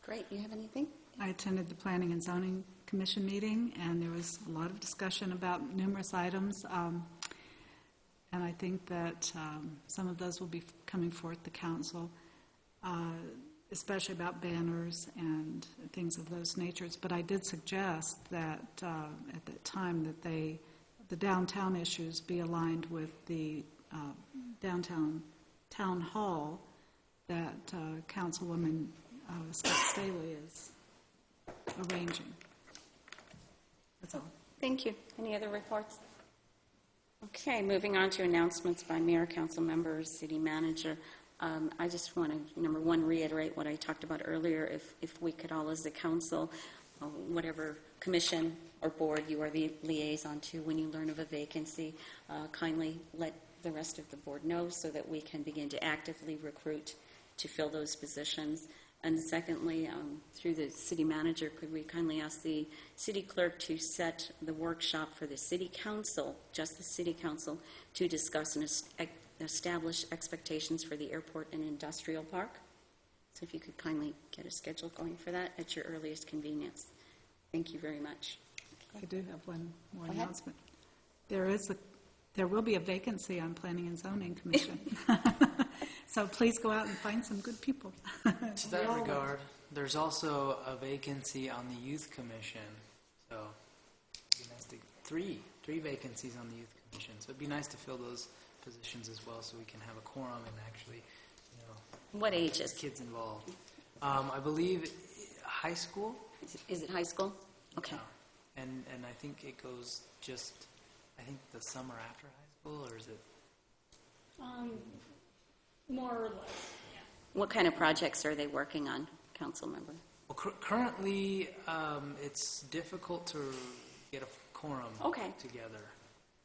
Great. You have anything? I attended the Planning and Zoning Commission meeting, and there was a lot of discussion about numerous items. And I think that some of those will be coming forth to council, especially about banners and things of those natures. But I did suggest that at that time that the downtown issues be aligned with the downtown town hall that Councilwoman Scott Staley is arranging. That's all. Thank you. Any other reports? Okay, moving on to announcements by mayor, council members, city manager. I just want to, number one, reiterate what I talked about earlier. If we could all, as a council, whatever commission or board you are the liaison to, when you learn of a vacancy, kindly let the rest of the board know so that we can begin to actively recruit to fill those positions. And secondly, through the city manager, could we kindly ask the city clerk to set the workshop for the city council, just the city council, to discuss and establish expectations for the airport and industrial park? So if you could kindly get a schedule going for that at your earliest convenience. Thank you very much. I do have one more Go ahead. announcement. There will be a vacancy on Planning and Zoning Commission. So please go out and find some good people. To that regard, there's also a vacancy on the Youth Commission. So it'd be nice to, three vacancies on the Youth Commission. So it'd be nice to fill those positions as well so we can have a quorum and actually, What ages? kids involved. I believe high school. Is it high school? Okay. Yeah. And I think it goes I think the summer after high school, or is it? More or less, yeah. What kind of projects are they working on, council member? Well, currently, it's difficult to get a quorum together.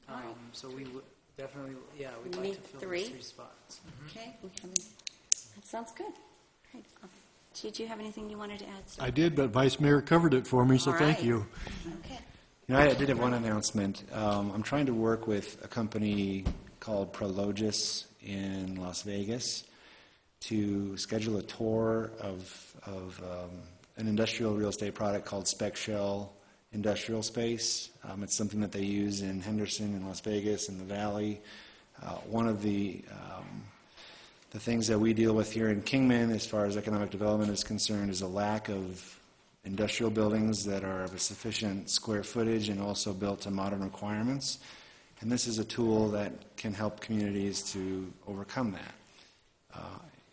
All right. So we would definitely, we'd We like need to fill three? those 3 spots. Okay. That sounds good. Great. Did you have anything you wanted to add, sir? I did, but Vice Mayor covered it for me, so All thank right. you. Okay. you know, I did have one announcement. I'm trying to work with a company called Prologis in Las Vegas to schedule a tour of an industrial real estate product called Spec Shell Industrial Space. It's something that they use in Henderson and Las Vegas and the Valley. One of the things that we deal with here in Kingman as far as economic development is concerned is a lack of industrial buildings that are of a sufficient square footage and also built to modern requirements. And this is a tool that can help communities to overcome that.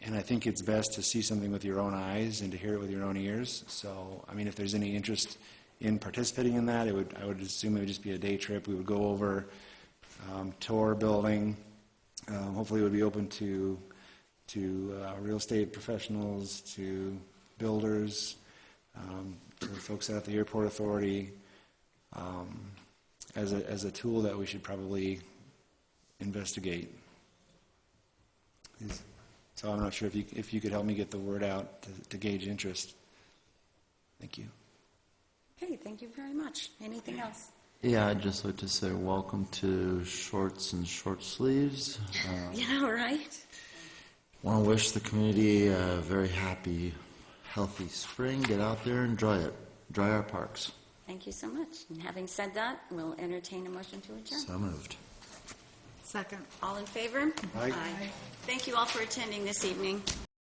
And I think it's best to see something with your own eyes and to hear it with your own ears. So, I mean, if there's any interest in participating in that, I would assume it would just be a day trip. We would go over, tour building. Hopefully it would be open to real estate professionals, to builders, to the folks out at the airport authority, as a tool that we should probably investigate. So I'm not sure if you could help me get the word out to gauge interest. Thank you. Okay, thank you very much. Anything else? Yeah, I'd just like to say welcome to Shorts and Short Sleeves. Yeah, right. Want to wish the community a very happy, healthy spring. Get out there and enjoy it. Dry our parks. Thank you so much. And having said that, we'll entertain a motion to adjourn. So moved. Second. All in favor? Aye. Thank you all for attending this evening.